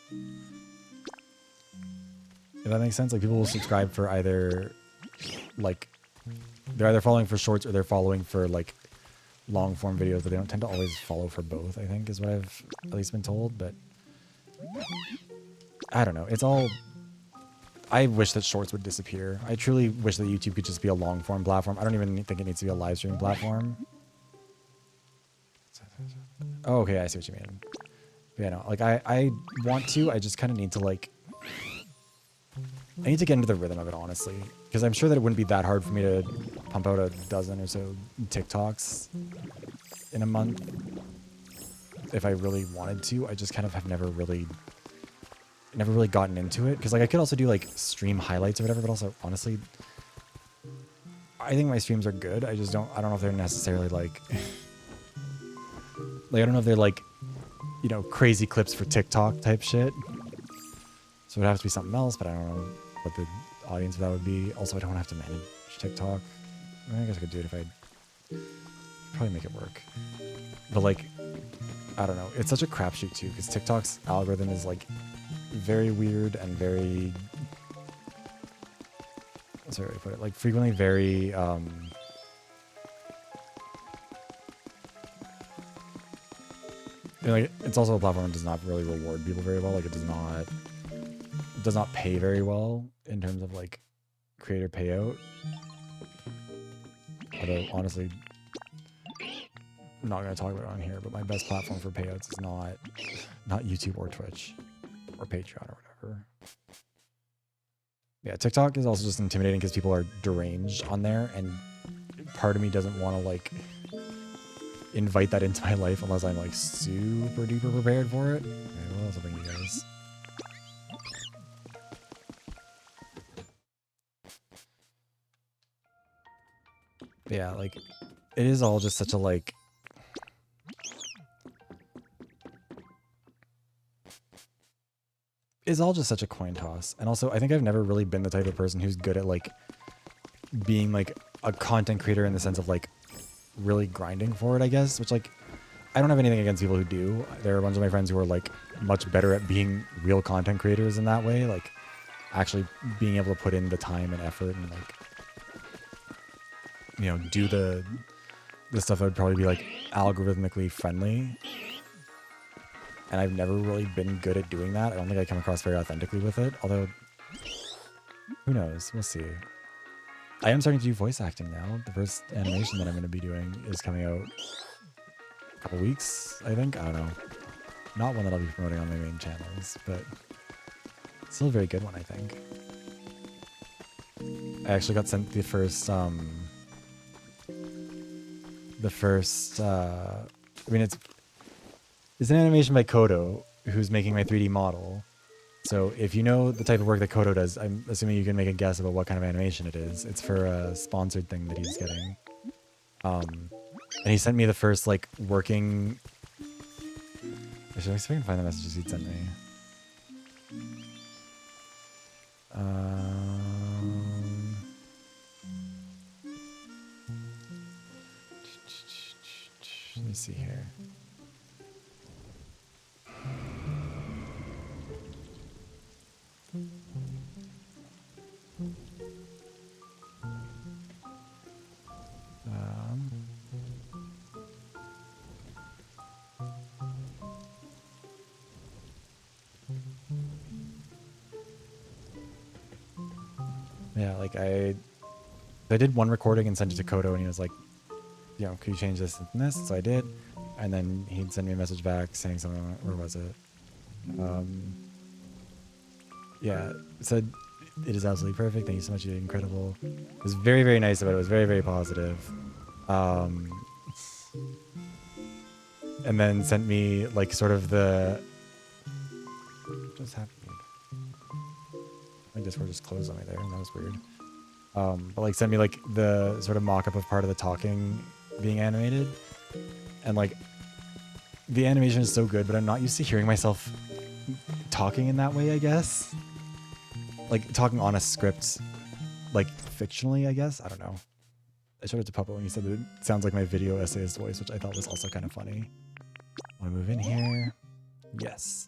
If that makes sense, like people will subscribe for either like they're either following for shorts or they're following for like long form videos, but they don't tend to always follow for both, I think is what I've at least been told. But I don't know. It's all, I wish that shorts would disappear. I truly wish that YouTube could just be a long form platform. I don't even think it needs to be a live streaming platform. Oh, okay, I see what you mean. But yeah, no, like I want to, I just kind of need to like, I need to get into the rhythm of it, honestly. Because I'm sure that it wouldn't be that hard for me to pump out a dozen or so TikToks in a month if I really wanted to. I just kind of have never really gotten into it. Because like I could also do like stream highlights or whatever, but also honestly, I think my streams are good. I don't know if they're necessarily like, I don't know if they're like, you know, crazy clips for TikTok type shit. So it would have to be something else, but I don't know what the audience of that would be. Also, I don't have to manage TikTok. I guess I could do it if I'd probably make it work. But like, I don't know. It's such a crapshoot too, because TikTok's algorithm is like very weird and very, what's the right way to put it? Like frequently very, like it's also a platform that does not really reward people very well. Like it does not pay very well in terms of like creator payout. Although honestly, I'm not going to talk about it on here, but my best platform for payouts is not YouTube or Twitch or Patreon or whatever. Yeah, TikTok is also just intimidating because people are deranged on there, and part of me doesn't want to like invite that into my life unless I'm like super duper prepared for it. Okay, what else have I got, you guys? Yeah, like it is all just such a like it's all just such a coin toss. And also I think I've never really been the type of person who's good at like being like a content creator in the sense of like really grinding for it, I guess, which like I don't have anything against people who do. There are a bunch of my friends who are like much better at being real content creators in that way, like actually being able to put in the time and effort and like, you know, do the stuff that would probably be like algorithmically friendly. And I've never really been good at doing that. I don't think I come across very authentically with it, although who knows, we'll see. I am starting to do voice acting now. The first animation that I'm going to be doing is coming out a couple weeks, I think. I don't know. Not one that I'll be promoting on my main channels, but still a very good one, I think. I actually got sent the first, I mean, it's an animation by Kodo, who's making my 3D model. So if you know the type of work that Kodo does, I'm assuming you can make a guess about what kind of animation it is. It's for a sponsored thing that he's getting. And he sent me the first, like, working... Actually, let me see if I can find the messages he'd sent me. Let me see here. Yeah, like I did one recording and sent it to Kodo, and he was like, you know, could you change this and this? So I did, and then he'd send me a message back saying something. Where was it? Yeah, it said it is absolutely perfect. Thank you so much. You did incredible. It was very, very nice about it. It was very, very positive. And then sent me like sort of the. What just happened? My Discord just closed on me there, and that was weird. But like sent me like the sort of mock-up of part of the talking being animated, and like the animation is so good, but I'm not used to hearing myself talking in that way, I guess. Like talking on a script, like fictionally, I guess. I don't know. I showed it to Papa when he said that it sounds like my video essayist voice, which I thought was also kind of funny. Want to move in here? Yes.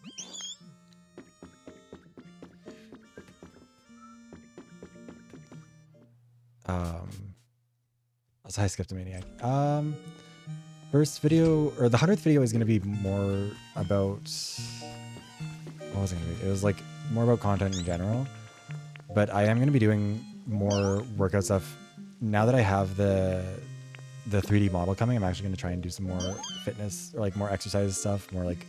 Also, hi, Skeptomaniac. First video, or the 100th video is going to be more about, what was it going to be? It was like more about content in general, but I am going to be doing more workout stuff. Now that I have the 3D model coming, I'm actually going to try and do some more fitness, or like more exercise stuff, more like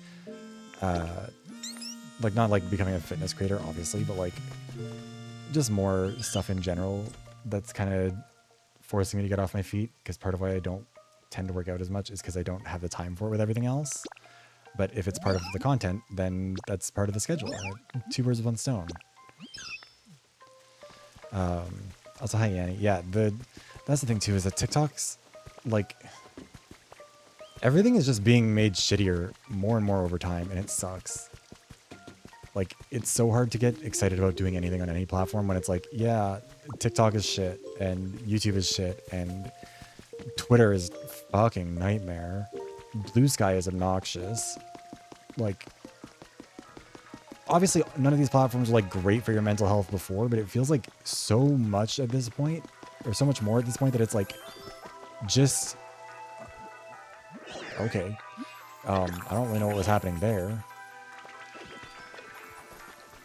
not like becoming a fitness creator, obviously, but like just more stuff in general that's kind of forcing me to get off my feet, because part of why I don't tend to work out as much is because I don't have the time for it with everything else. But if it's part of the content, then that's part of the schedule. Two birds with one stone. Also, hi, Yanni. Yeah, that's the thing too, is that TikToks, like, everything is just being made shittier more and more over time, and it sucks. Like, it's so hard to get excited about doing anything on any platform when it's like, yeah, TikTok is shit, and YouTube is shit, and Twitter is fucking nightmare. Blue Sky is obnoxious. Like, obviously, none of these platforms were like great for your mental health before, but it feels like so much at this point, or so much more at this point, that it's like, just okay. I don't really know what was happening there.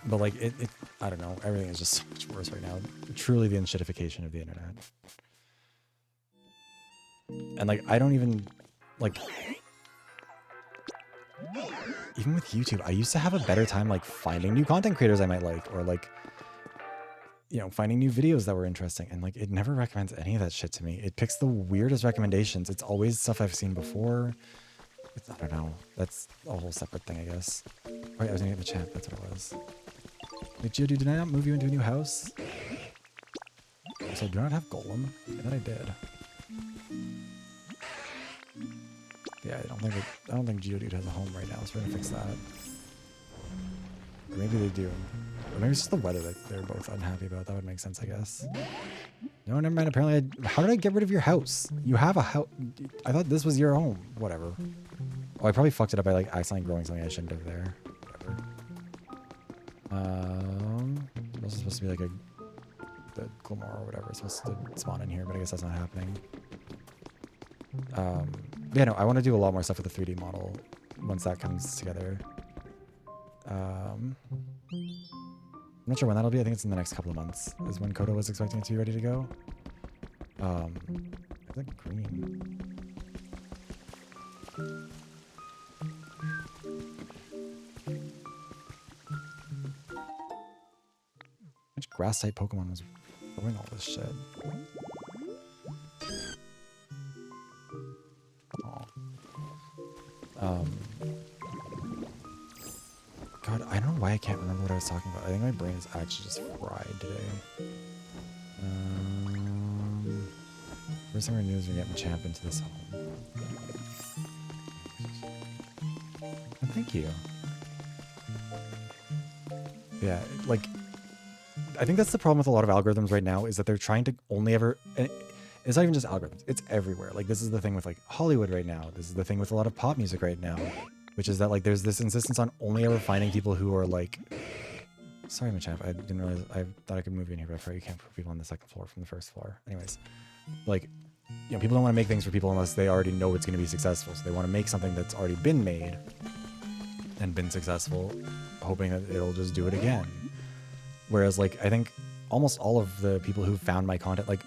But like it I don't know. Everything is just so much worse right now. Truly the unshitification of the internet. And like I don't even like, even with YouTube, I used to have a better time like finding new content creators I might like, or like, you know, finding new videos that were interesting, and like it never recommends any of that shit to me. It picks the weirdest recommendations. It's always stuff I've seen before. I don't know. That's a whole separate thing, I guess. Wait, I was gonna get the chat. That's what it was. Like, Geodude, did I not move you into a new house? Also, do I not have Golem? I thought I did. Yeah, I don't think Geodude has a home right now, so we're gonna fix that. Or maybe they do. Or maybe it's just the weather that they're both unhappy about. That would make sense, I guess. No, never mind. Apparently, how did I get rid of your house? You have a house. I thought this was your home. Whatever. Oh, I probably fucked it up by like accidentally growing something I shouldn't have there. Whatever. This is supposed to be like the Glamor or whatever. It's supposed to spawn in here, but I guess that's not happening. Yeah, no, I want to do a lot more stuff with the 3D model once that comes together. I'm not sure when that'll be. I think it's in the next couple of months is when Kodo was expecting it to be ready to go. I think green. Which grass type Pokemon was growing all this shit? Oh. God, I don't know why I can't remember what I was talking about. I think my brain is actually just fried today. First thing we're gonna do is we're getting Champ into this home. And thank you. Yeah, like, I think that's the problem with a lot of algorithms right now, is that they're trying to only ever, and it's not even just algorithms, it's everywhere. Like, this is the thing with like Hollywood right now. This is the thing with a lot of pop music right now, which is that like there's this insistence on only ever finding people who are like, sorry, Machamp, I didn't realize, I thought I could move you in here, but I forgot you can't put people on the second floor from the first floor. Anyways, like, you know, people don't want to make things for people unless they already know it's going to be successful. So they want to make something that's already been made and been successful, hoping that it'll just do it again. Whereas, like, I think almost all of the people who found my content, like,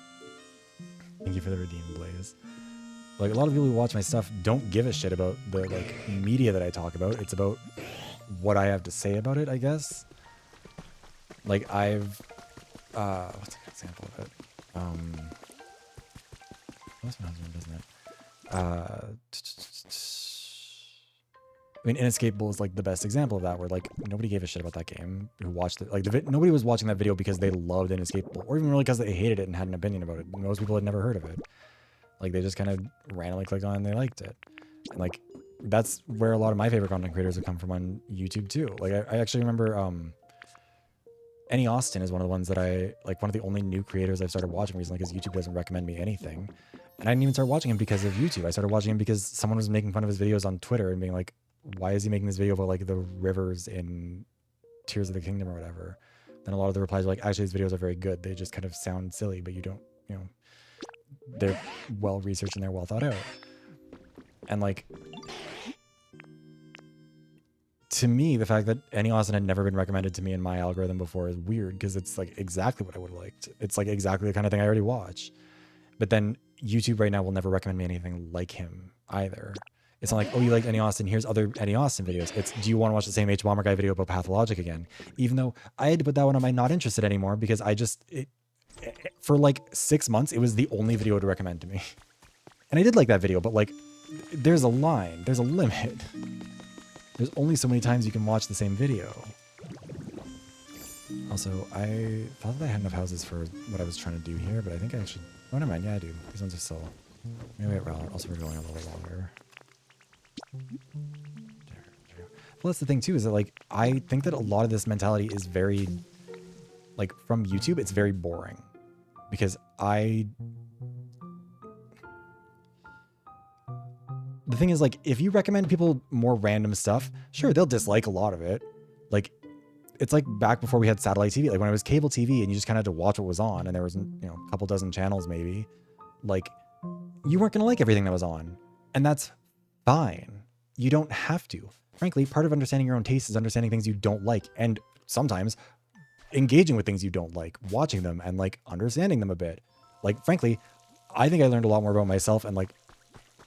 thank you for the redeem, Blaze. Like, a lot of people who watch my stuff don't give a shit about the, like, media that I talk about. It's about what I have to say about it, I guess. Like, I've, what's a good example of it? That's my husband, doesn't it? I mean, Inescapable is like the best example of that, where like nobody gave a shit about that game who watched it. Like nobody was watching that video because they loved Inescapable, or even really because they hated it and had an opinion about it. Most people had never heard of it. Like they just kind of randomly clicked on it and they liked it. And like that's where a lot of my favorite content creators have come from on YouTube too. Like I actually remember Any Austin is one of the ones that I like, one of the only new creators I've started watching recently because YouTube doesn't recommend me anything. And I didn't even start watching him because of YouTube. I started watching him because someone was making fun of his videos on Twitter and being like, why is he making this video about like the rivers in Tears of the Kingdom or whatever? Then a lot of the replies were like, actually, these videos are very good. They just kind of sound silly, but you don't, you know, they're well researched and they're well thought out. And like, to me, the fact that Any Austin had never been recommended to me in my algorithm before is weird because it's like exactly what I would have liked. It's like exactly the kind of thing I already watch. But then YouTube right now will never recommend me anything like him either. It's not like, oh, you like Any Austin, here's other Any Austin videos. It's, do you want to watch the same H Bomber guy video about Pathologic again? Even though I had to put that one on my not interested anymore because I just, for like 6 months, it was the only video to recommend to me. And I did like that video, but like, there's a line, there's a limit. There's only so many times you can watch the same video. Also, I thought that I had enough houses for what I was trying to do here, but I think I actually, oh, never mind. Yeah, I do. These ones are still, maybe also we're going a little bit longer. Well, that's the thing too, is that like, I think that a lot of this mentality is very, like from YouTube, it's very boring because the thing is like, if you recommend people more random stuff, sure, they'll dislike a lot of it. Like, it's like back before we had satellite TV, like when it was cable TV and you just kind of had to watch what was on and there was, you know, a couple dozen channels maybe, like you weren't going to like everything that was on, and that's fine. You don't have to. Frankly, part of understanding your own taste is understanding things you don't like, and sometimes engaging with things you don't like, watching them and like understanding them a bit. Like, frankly, I think I learned a lot more about myself and like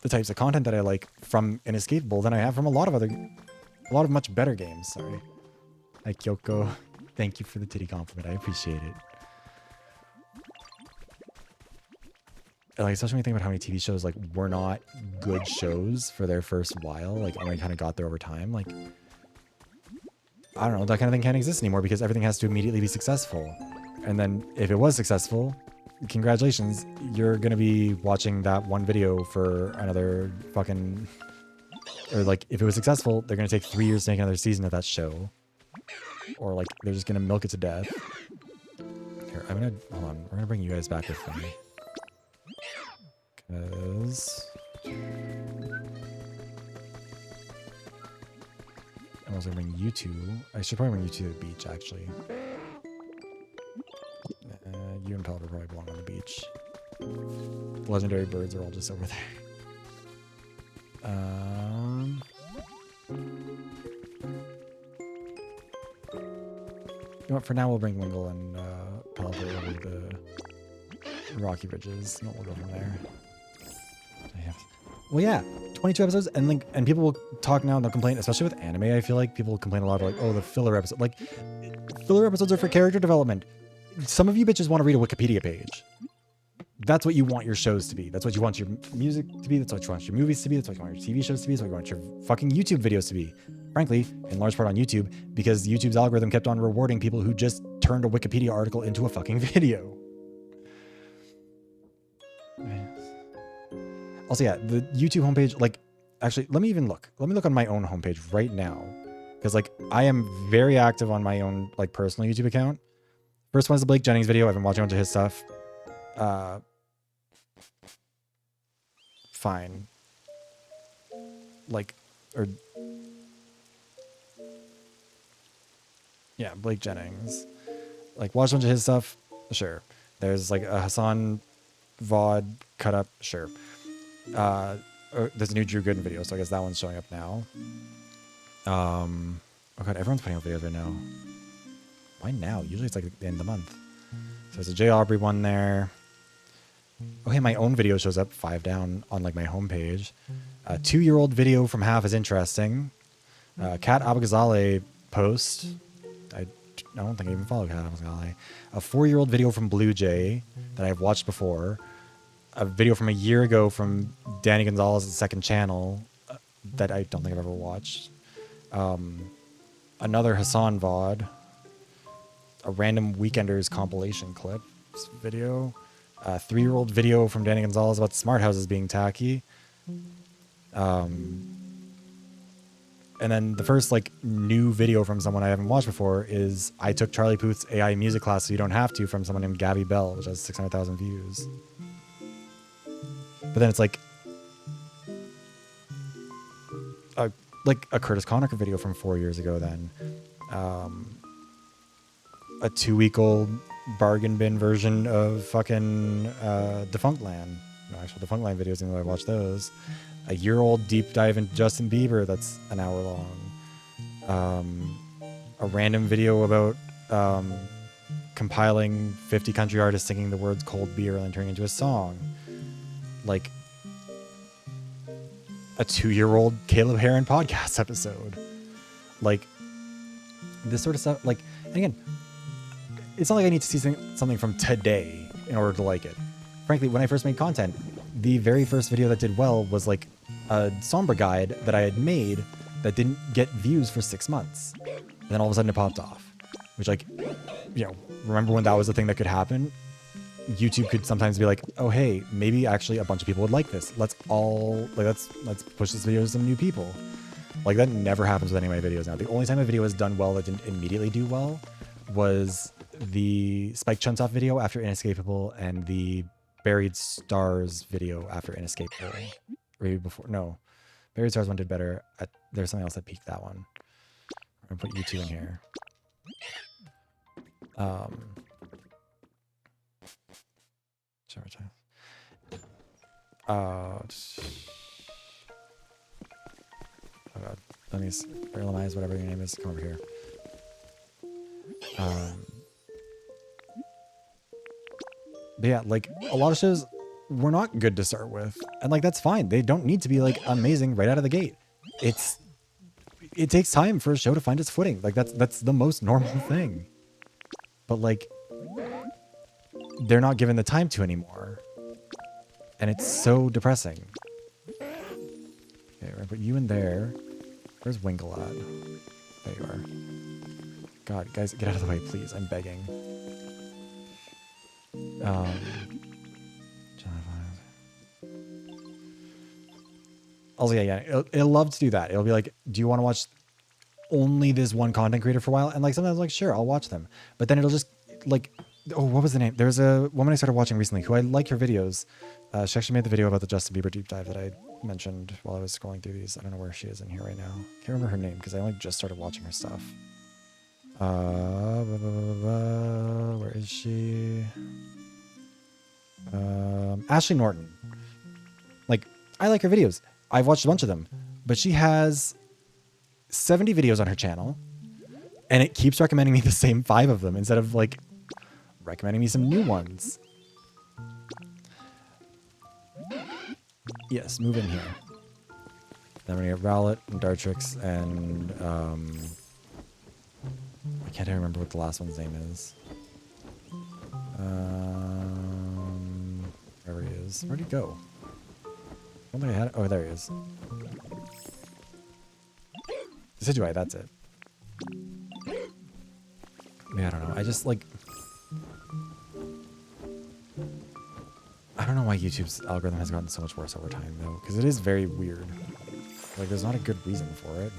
the types of content that I like from Inescapable than I have from a lot of much better games. Sorry. Hi, Kyoko. Thank you for the titty compliment. I appreciate it. Like, especially when you think about how many TV shows like were not good shows for their first while, like only kind of got there over time. Like, I don't know, that kind of thing can't exist anymore because everything has to immediately be successful. And then if it was successful, congratulations, you're gonna be watching that one video for another fucking, or like if it was successful, they're gonna take 3 years to make another season of that show, or like they're just gonna milk it to death. Here, hold on, we're gonna bring you guys back with me because I'm also gonna bring you two. I should probably bring you to the beach actually. You and Pelver probably belong on the beach. The legendary birds are all just over there. You know what, for now we'll bring Wingle and Pelver over the Rocky Ridges, and we'll go from there. Well, yeah, 22 episodes, and like, and people will talk now and they'll complain, especially with anime. I feel like people complain a lot about like, oh, the filler episode. Like, filler episodes are for character development. Some of you bitches want to read a Wikipedia page. That's what you want your shows to be. That's what you want your music to be. That's what you want your movies to be. That's what you want your TV shows to be. That's what you want your fucking YouTube videos to be. Frankly, in large part on YouTube, because YouTube's algorithm kept on rewarding people who just turned a Wikipedia article into a fucking video. Also, yeah, the YouTube homepage, like, actually, let me even look. Let me look on my own homepage right now. Because, like, I am very active on my own, like, personal YouTube account. First one is the Blake Jennings video. I've been watching a bunch of his stuff. Fine. Like, or... yeah, Blake Jennings. Like, watch a bunch of his stuff. Sure. There's, like, a Hassan VoD cut up. Sure. There's a new Drew Gooden video, so I guess that one's showing up now. Oh god, everyone's putting out videos right now. Why now? Usually it's like the end of the month. So there's a J. Aubrey one there. Oh hey, my own video shows up 5 down on like my homepage. A 2-year-old video from Half is Interesting. Kat Abagazale post. I don't think I even follow Kat Abagazale. A 4-year-old video from Blue Jay that I've watched before. A video from a year ago from Danny Gonzalez's second channel that I don't think I've ever watched. Another Hassan VoD. A random Weekenders compilation clip video. A 3-year-old video from Danny Gonzalez about smart houses being tacky. And then the first like new video from someone I haven't watched before is I took Charlie Puth's AI music class so you don't have to, from someone named Gabby Bell, which has 600,000 views. But then it's like a Curtis Connick video from 4 years ago. Then a 2-week-old bargain bin version of fucking Defunct Land. No, actual Defunct Land videos, even though I watched those. A year-old deep dive into Justin Bieber that's an hour long. A random video about compiling 50 country artists singing the words cold beer and then turning into a song. Like a 2-year-old Caleb Heron podcast episode. Like this sort of stuff. Like, and again, it's not like I need to see something from today in order to like it. Frankly, when I first made content, the very first video that did well was like a Sombra guide that I had made that didn't get views for 6 months. And then all of a sudden it popped off. Which, like, you know, remember when that was the thing that could happen? YouTube could sometimes be like, oh, hey, maybe actually a bunch of people would like this. Let's push this video to some new people. Like, that never happens with any of my videos now. The only time a video has done well that didn't immediately do well was the Spike Chunsoft video after Inescapable and the Buried Stars video after Inescapable. Or maybe before. No. Buried Stars one did better. There's something else that peaked that one. I'm going to put you two in here. Oh god. Let me Lamais, whatever your name is, come over here. But yeah, like a lot of shows were not good to start with. And like that's fine. They don't need to be like amazing right out of the gate. It takes time for a show to find its footing. Like that's the most normal thing. But like they're not given the time to anymore. And it's so depressing. Okay, we're gonna put you in there. Where's Winkle at? There you are. God, guys, get out of the way, please. I'm begging. Also, yeah. It'll love to do that. It'll be like, do you want to watch only this one content creator for a while? And like sometimes I'm like, sure, I'll watch them. But then it'll just like, oh, what was the name? There's a woman I started watching recently who I like her videos. She actually made the video about the Justin Bieber deep dive that I mentioned while I was scrolling through these. I don't know where she is in here right now. Can't remember her name because I only just started watching her stuff. Where is she? Ashley Norton. Like, I like her videos. I've watched a bunch of them, but she has 70 videos on her channel and it keeps recommending me the same 5 of them instead of like recommending me some new ones. Yes, move in here. Then we're gonna get Rowlet and Dartrix and I can't even remember what the last one's name is. Wherever he is. Where'd he go? I don't think I had it. Oh, there he is. Decidueye, that's it. Yeah, I don't know. I just like... I don't know why YouTube's algorithm has gotten so much worse over time, though. Because it is very weird. Like, there's not a good reason for it.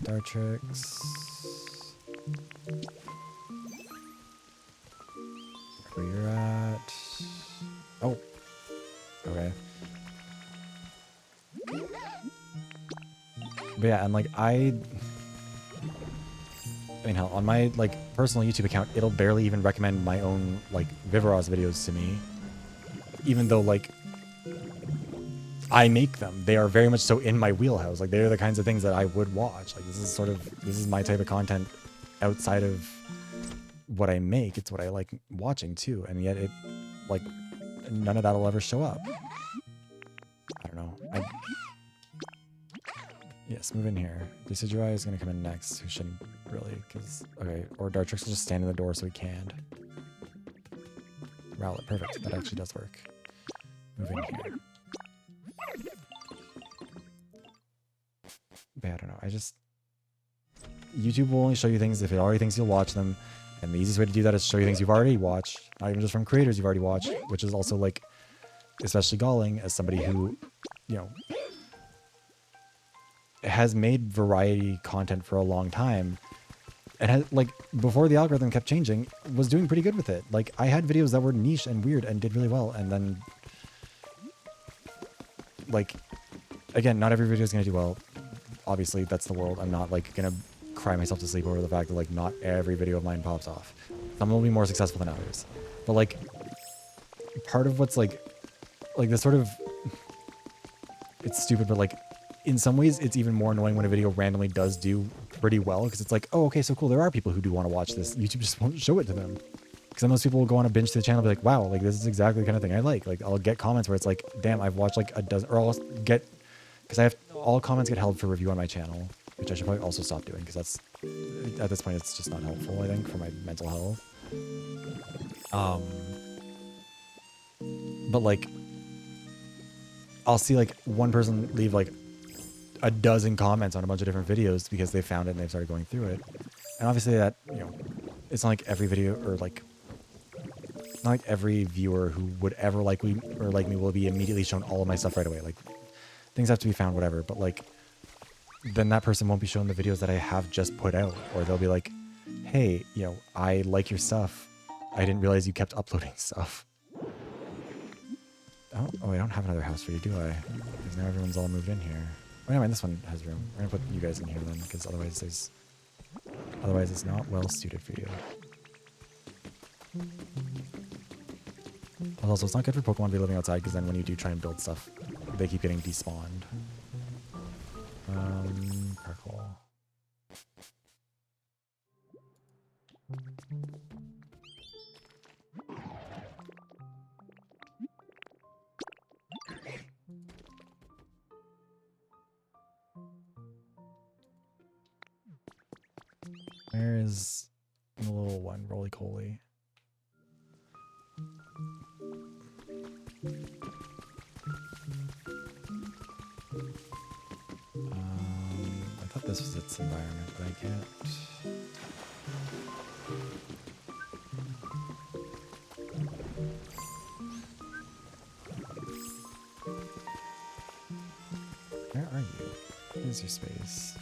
Dartrix. Where you're at. Oh. Okay. But yeah, and like I mean, hell, on my like personal YouTube account, it'll barely even recommend my own like Vivaros videos to me, even though like I make them. They are very much so in my wheelhouse. Like they're the kinds of things that I would watch. Like this is my type of content outside of what I make. It's what I like watching too, and yet it like none of that'll ever show up. I don't know. Yes, move in here. Decidueye is going to come in next, who shouldn't really, because... Okay, or Dartrix will just stand in the door so he can't. Rowlet, perfect. That actually does work. Move in here. But I don't know, I just... YouTube will only show you things if it already thinks you'll watch them, and the easiest way to do that is show you things you've already watched, not even just from creators you've already watched, which is also, like, especially galling as somebody who, you know... has made variety content for a long time. And has, like, before the algorithm kept changing, was doing pretty good with it. Like, I had videos that were niche and weird and did really well, and then, like, again, not every video is going to do well. Obviously, that's the world. I'm not, like, going to cry myself to sleep over the fact that, like, not every video of mine pops off. Some will be more successful than others. But, like, part of what's, like this sort of, it's stupid, but, like, in some ways, it's even more annoying when a video randomly does do pretty well, because it's like, oh, okay, so cool. There are people who do want to watch this. YouTube just won't show it to them. Because then those people will go on a binge to the channel and be like, wow, like, this is exactly the kind of thing I like. Like, I'll get comments where it's like, damn, I've watched like a dozen, or I'll get, because I have, all comments get held for review on my channel, which I should probably also stop doing, because that's, at this point, it's just not helpful, I think, for my mental health. But, like, I'll see, like, one person leave, like, a dozen comments on a bunch of different videos because they found it and they've started going through it. And obviously that, you know, it's not like every video, or like, not like every viewer who would ever like me will be immediately shown all of my stuff right away. Like, things have to be found, whatever. But, like, then that person won't be shown the videos that I have just put out. Or they'll be like, hey, you know, I like your stuff. I didn't realize you kept uploading stuff. Oh, I don't have another house for you, do I? Because now everyone's all moved in here. Oh, never mind, this one has room. We're gonna put you guys in here then, because otherwise it's not well suited for you. Also, it's not good for Pokemon to be living outside, because then when you do try and build stuff, they keep getting despawned. Carcoal. Where is the little one, roly-coly? I thought this was its environment, but I can't. Where are you? What is your space?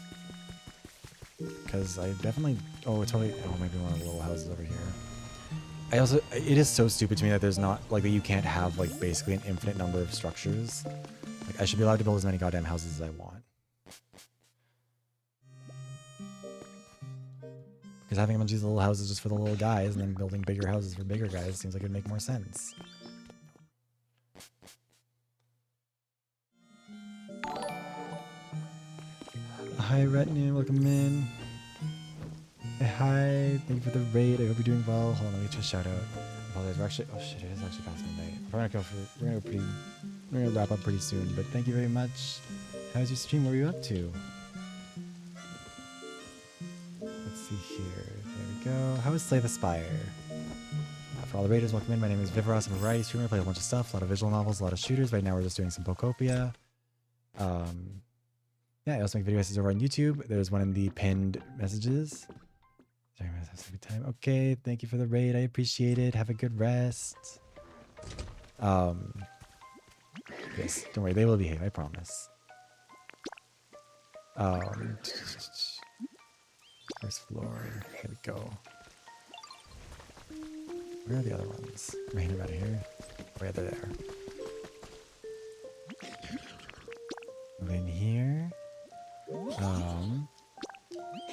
Because I definitely, maybe one of the little houses over here. I also, it is so stupid to me that there's not, like, that you can't have, like, basically an infinite number of structures. Like, I should be allowed to build as many goddamn houses as I want. Because having a bunch of these little houses just for the little guys and then building bigger houses for bigger guys seems like it would make more sense. Hi, Retinue, welcome in. Hey, hi, thank you for the raid. I hope you're doing well. Hold on, let me just shout out. Apologize, we're actually, oh shit, it is actually past midnight. We're gonna wrap up pretty soon, but thank you very much. How's your stream? What were you up to? Let's see here. There we go. How is Slay the Spire? For all the raiders, welcome in. My name is Viveros. I'm a variety streamer. I play a bunch of stuff, a lot of visual novels, a lot of shooters. Right now we're just doing some Pokopia. Yeah, I also make video essays over on YouTube. There's one in the pinned messages. Sorry, I'm have some good time. Okay, thank you for the raid. I appreciate it. Have a good rest. Yes, don't worry, they will behave, I promise. First floor. Here we go. Where are the other ones? Am I hitting them out of here? Oh yeah, they're there. Move in here.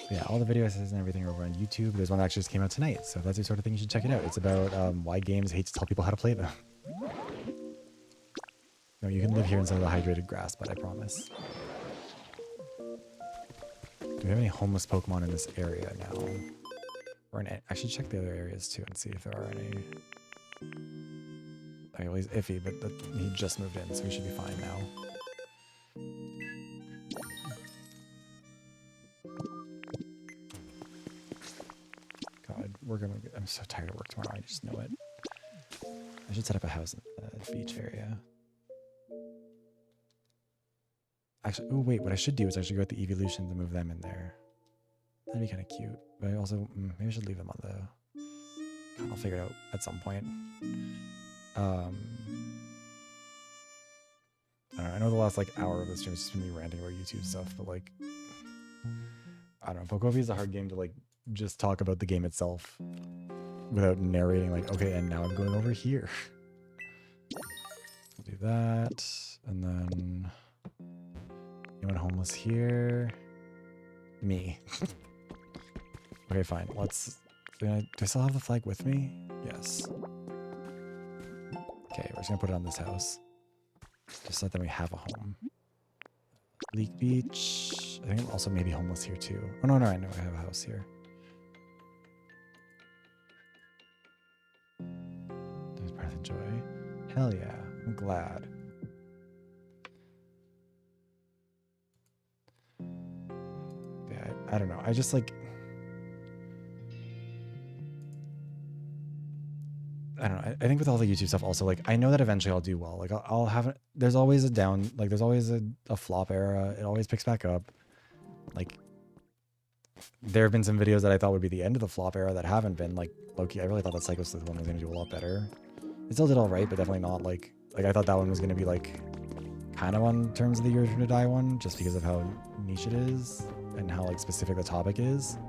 Yeah, all the video essays and everything are over on YouTube. There's one that actually just came out tonight, so if that's your sort of thing, you should check it out. It's about why games hate to tell people how to play them. No, you can live here instead of the hydrated grass, but I promise. Do we have any homeless Pokemon in this area now? Or I should check the other areas too and see if there are any. Okay, well, he's iffy, but he just moved in, so he should be fine now. God, I'm so tired of work tomorrow, I just know it. I should set up a house in the beach area. Actually, oh wait, what I should do is actually go with the evolutions and move them in there. That'd be kind of cute. But I also, maybe I should leave them on the... God, I'll figure it out at some point. I don't know, I know the last like hour of the stream is just me ranting about YouTube stuff, but like, I don't know. Pokopia is a hard game to like just talk about the game itself without narrating. Like, okay, and now I'm going over here. We'll do that, and then anyone homeless here? Me. Okay, fine. Let's. Do I still have the flag with me? Yes. Okay, we're just gonna put it on this house. Just so that we have a home. Leak Beach. I think I'm also maybe homeless here too. Oh no, I know I have a house here. There's Breath and Joy. Hell yeah, I'm glad. Yeah, I don't know. I just like. I don't know. I think with all the YouTube stuff also, like, I know that eventually I'll do well. Like, I'll have, there's always a down, like, there's always a flop era. It always picks back up. Like, there have been some videos that I thought would be the end of the flop era that haven't been. Like, Loki, I really thought that Psycho Sleuth one was going to do a lot better. It still did all right, but definitely not, like I thought that one was going to be, like, kind of on terms of the Year to Die one, just because of how niche it is and how, like, specific the topic is.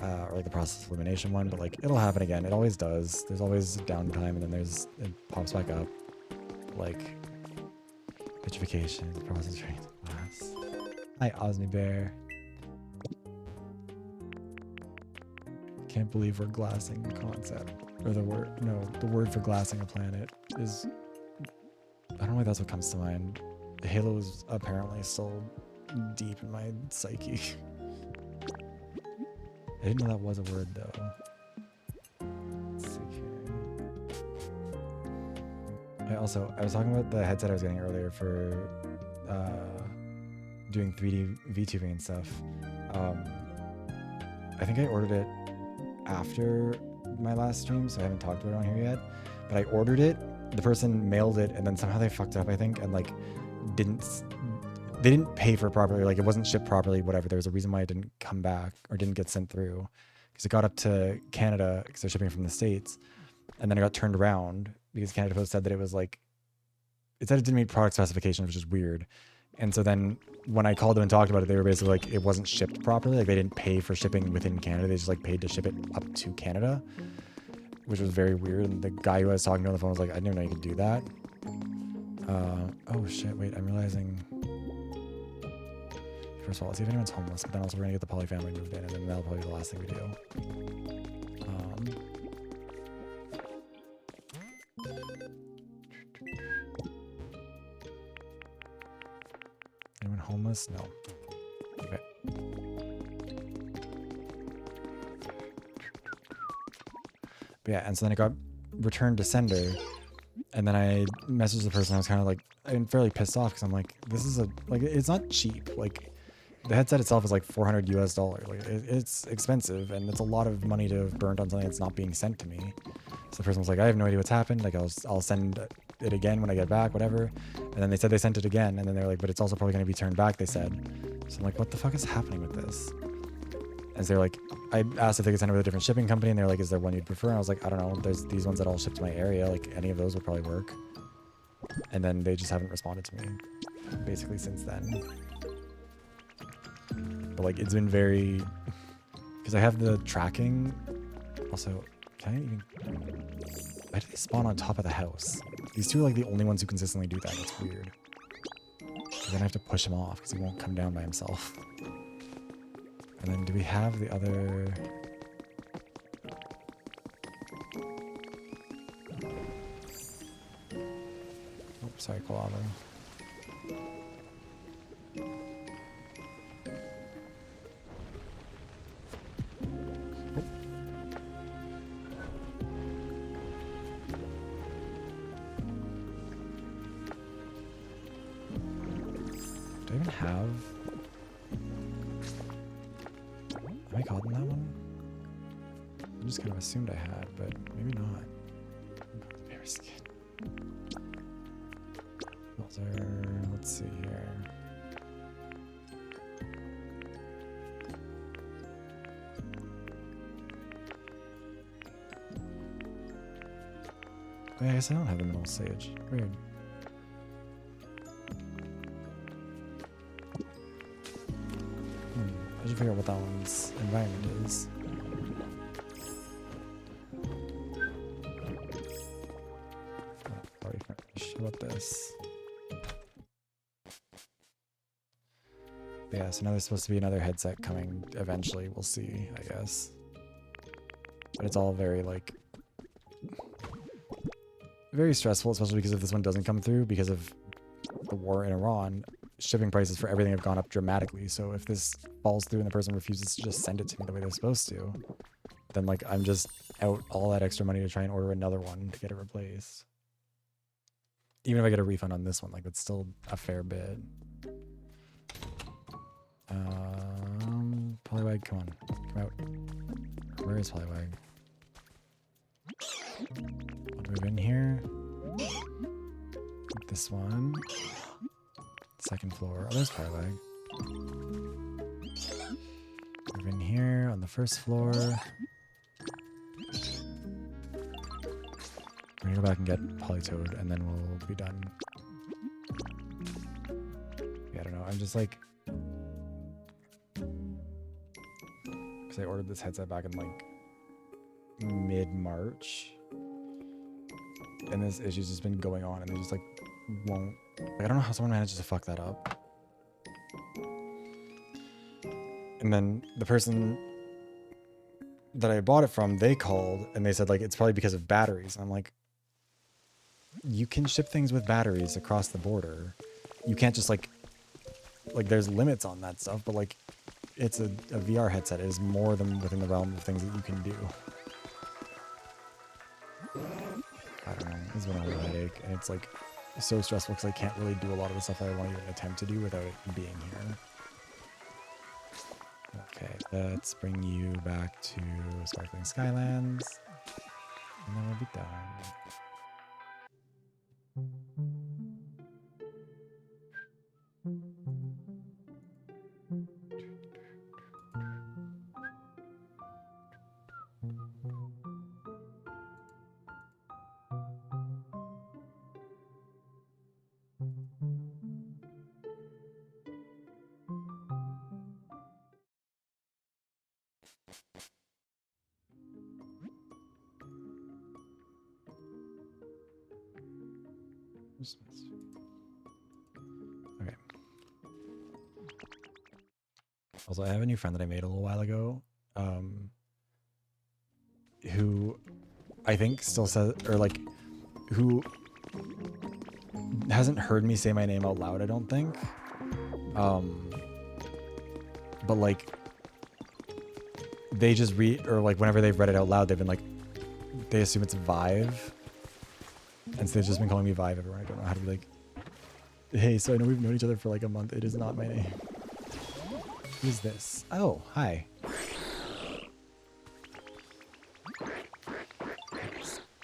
Or like the process of elimination one, but like it'll happen again. It always does. There's always downtime, and then it pops back up. Like vitrification, process train glass. Hi, Osney Bear. Can't believe we're glassing the concept, or the word. No, the word for glassing a planet is. I don't know why that's what comes to mind. Halo is apparently still deep in my psyche. I didn't know that was a word though. Let's see here. I was talking about the headset I was getting earlier for doing 3D VTubing and stuff. I think I ordered it after my last stream, so I haven't talked about it on here yet. But I ordered it, the person mailed it, and then somehow they fucked up, I think, and like they didn't pay for it properly, like it wasn't shipped properly, whatever. There was a reason why it didn't come back or didn't get sent through, because it got up to Canada because they're shipping from the States, and then it got turned around because Canada Post said that it was like, it said it didn't meet product specifications, which is weird. And so then when I called them and talked about it, they were basically like, it wasn't shipped properly. Like they didn't pay for shipping within Canada. They just like paid to ship it up to Canada, which was very weird. And the guy who I was talking to on the phone was like, I didn't know you could do that. Oh shit, wait, I'm realizing. First of all, let's see if anyone's homeless, but then also we're gonna get the Poly family moved in, and then that'll probably be the last thing we do. Anyone homeless? No. Okay. But yeah, and so then it got returned to sender, and then I messaged the person. I was kind of like, I'm fairly pissed off because I'm like, this is it's not cheap. Like, the headset itself is like $400 US. Like, it's expensive, and it's a lot of money to have burned on something that's not being sent to me. So the person was like, I have no idea what's happened. Like, I'll send it again when I get back, whatever. And then they said they sent it again, and then they're like, but it's also probably going to be turned back, they said. So I'm like, what the fuck is happening with this? As they're like, I asked if they could send it with a different shipping company, and they're like, is there one you'd prefer? And I was like, I don't know. There's these ones that all ship to my area. Like, any of those would probably work. And then they just haven't responded to me, basically, since then. But like, it's been very, because I have the tracking. Also, can I even, why do they spawn on top of the house? These two are like the only ones who consistently do that. It's weird. Then I have to push him off because he won't come down by himself. And then do we have the other? Oh, sorry, Colavo. Do I even have? Am I caught in that one? I just kind of assumed I had, but maybe not. Very skin. Those are, let's see here. Oh, yeah, I guess I don't have the middle sage. Weird. I should figure out what that one's environment is. Already finished about this. Yeah, so now there's supposed to be another headset coming eventually. We'll see, I guess. But it's all very, like, very stressful, especially because if this one doesn't come through because of the war in Iran, shipping prices for everything have gone up dramatically. So if this falls through and the person refuses to just send it to me the way they're supposed to, then, like, I'm just out all that extra money to try and order another one to get it replaced. Even if I get a refund on this one, like, it's still a fair bit. Polywag, come on. Come out. Where is Polywag? I'll move in here. This one. Second floor. Oh, there's Polywag. Move in here on the first floor. We're gonna go back and get Polytoad and then we'll be done. Yeah, I don't know. I'm just like... I ordered this headset back in like mid-March, and this issue's just been going on, and they just like won't. Like, I don't know how someone manages to fuck that up. And then the person that I bought it from, they called and they said like it's probably because of batteries. And I'm like, you can ship things with batteries across the border. You can't just like there's limits on that stuff, but like. It's a VR headset. It is more than within the realm of things that you can do. I don't know. It's been a real headache, and it's like so stressful because I can't really do a lot of the stuff that I want to even attempt to do without it being here. Okay, let's bring you back to Sparkling Skylands, and then we'll be done. Okay. Also, I have a new friend that I made a little while ago, who I think still says, or like, who hasn't heard me say my name out loud, I don't think. But like, they just read, or like whenever they've read it out loud, they've been like, they assume it's Vive. And so they've just been calling me Vive everywhere. I don't know how to be like, hey, so I know we've known each other for like a month. It is not my name. Who's this? Oh, hi.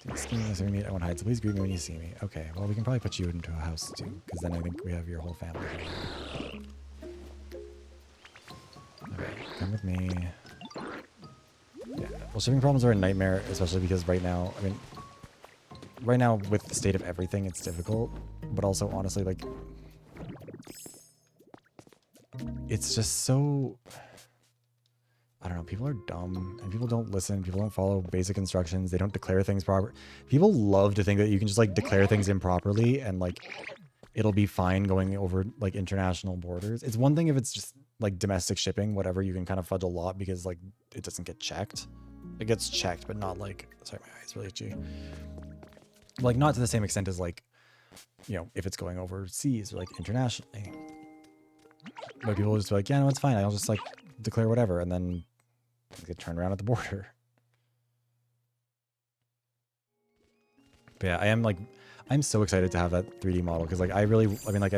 Excuse me, I want to hide, so please greet me when you see me. Okay, well, we can probably put you into a house too, because then I think we have your whole family here. Okay, come with me. Yeah, well, shipping problems are a nightmare, especially because right now, I mean, right now with the state of everything, it's difficult, but also honestly, like, it's just so, I don't know, people are dumb and people don't listen. People don't follow basic instructions. They don't declare things proper. People love to think that you can just like declare things improperly and like it'll be fine going over like international borders. It's one thing if it's just like domestic shipping, whatever, you can kind of fudge a lot because like it doesn't get checked. It gets checked, but not like, sorry, my eye's really itchy. Like not to the same extent as like, you know, if it's going overseas or like internationally. But people will just be like, yeah, no, it's fine. I'll just like declare whatever and then get turned around at the border. But yeah, I'm so excited to have that 3D model because like I mean like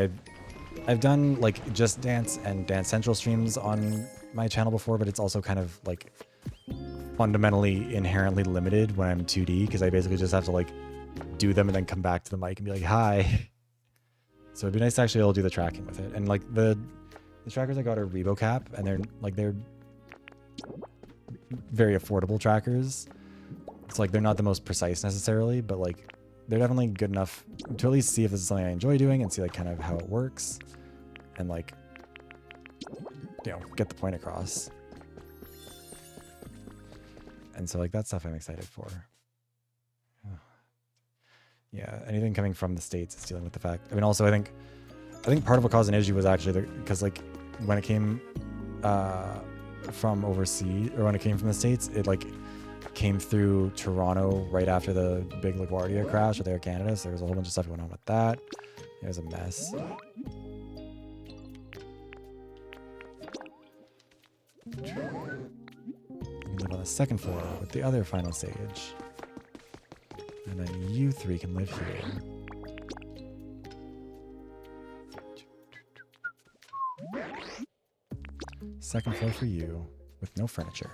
I've done like Just Dance and Dance Central streams on my channel before, but it's also kind of like fundamentally inherently limited when I'm 2D because I basically just have to like do them and then come back to the mic and be like, hi. So it'd be nice to actually be able to do the tracking with it. And like the trackers I got are ReboCap and they're very affordable trackers. It's like they're not the most precise necessarily, but like they're definitely good enough to at least see if this is something I enjoy doing and see like kind of how it works. And like get the point across. And so like that stuff I'm excited for. Yeah, anything coming from the States is dealing with the fact. I mean, also I think part of what caused an issue was actually because like when it came from overseas, or when it came from the States, it like came through Toronto right after the big LaGuardia crash with Air Canada. So there was a whole bunch of stuff going on with that. It was a mess. You can live on the second floor with the other final stage. And then you three can live here. Second floor for you with no furniture.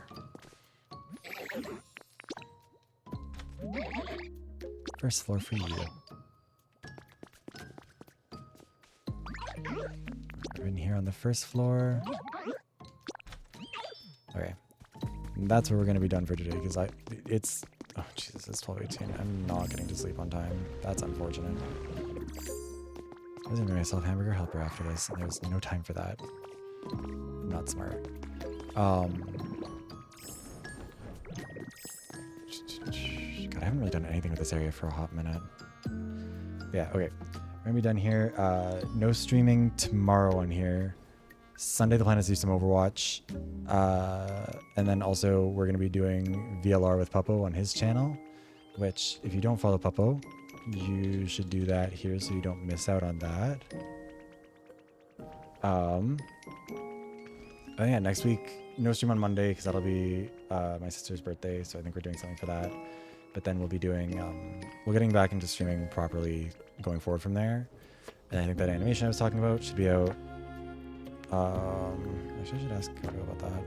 First floor for you. We're in here on the first floor. Okay. And that's where we're going to be done for today because it's... Oh, Jesus, it's 12:18. I'm not getting to sleep on time. That's unfortunate. I was going to make myself hamburger helper after this, and there's no time for that. Not smart. God, I haven't really done anything with this area for a hot minute. Yeah, okay. We're going to be done here. No streaming tomorrow on here. Sunday, the plan is to do some Overwatch. And then also, we're going to be doing VLR with Puppo on his channel, which, if you don't follow Puppo, you should do that here so you don't miss out on that. Oh yeah, next week, no stream on Monday because that'll be my sister's birthday, so I think we're doing something for that. But then we'll be doing, we're getting back into streaming properly going forward from there. And I think that animation I was talking about should be out. Actually, I should ask Kodo about that.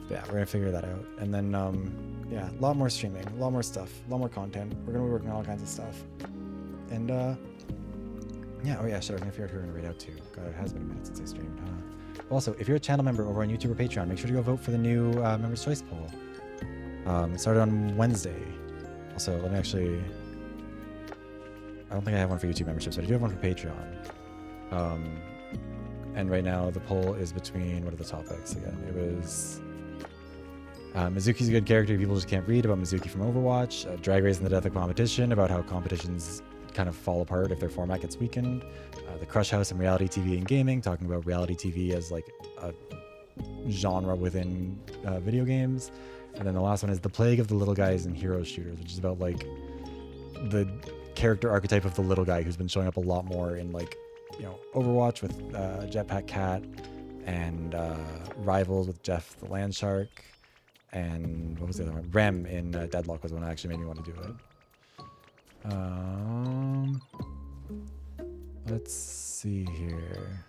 But yeah, we're gonna figure that out. And then, yeah, a lot more streaming, a lot more stuff, a lot more content. We're gonna be working on all kinds of stuff. And, yeah, oh yeah, shit, I was gonna figure out who we're gonna raid out to. God, it has been a minute since I streamed, huh? Also, if you're a channel member over on YouTube or Patreon, make sure to go vote for the new Members' Choice poll. It started on Wednesday. Also, let me actually... I don't think I have one for YouTube memberships, but I do have one for Patreon. And right now, the poll is between... What are the topics again? It was... Mizuki's a good character people just can't read, about Mizuki from Overwatch. Drag Race and the Death of Competition, about how competitions kind of fall apart if their format gets weakened. The Crush House and reality TV and gaming, talking about reality TV as like a genre within video games. And then the last one is The Plague of the Little Guys in Hero Shooters, which is about like the character archetype of the little guy who's been showing up a lot more in like, you know, Overwatch with Jetpack Cat and Rivals with Jeff the Land Shark. And what was the other one? Rem in Deadlock was the one that actually made me want to do it. Let's see here.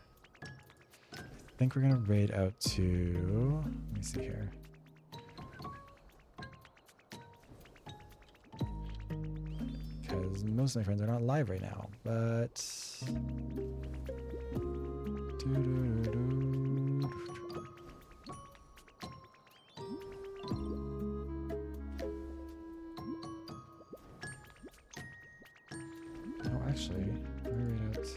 I think we're gonna raid out to... Let me see here. Because most of my friends are not live right now, but... Oh, actually, we're raid out to...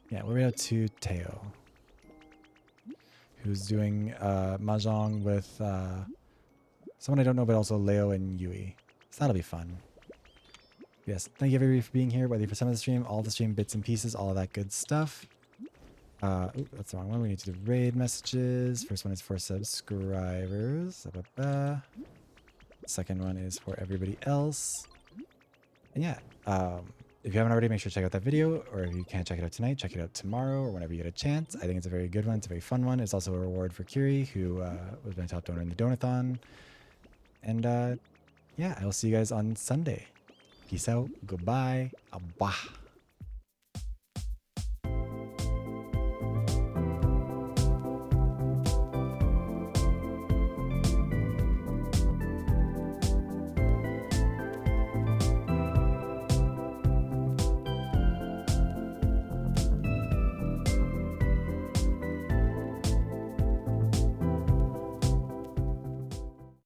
Yeah, we're out to Teo, who's doing mahjong with someone I don't know, but also Leo and Yui. So that'll be fun. Yes, thank you everybody for being here, whether for some of the stream, all the stream bits and pieces, all of that good stuff. Ooh, that's the wrong one. We need to do raid messages. First one is for subscribers. Second one is for everybody else. And yeah, if you haven't already, make sure to check out that video, or if you can't check it out tonight, check it out tomorrow or whenever you get a chance. I think it's a very good one. It's a very fun one. It's also a reward for Kiri, who was my top donor in the Donathon. And yeah, I will see you guys on Sunday. Peace out. Goodbye. Abah.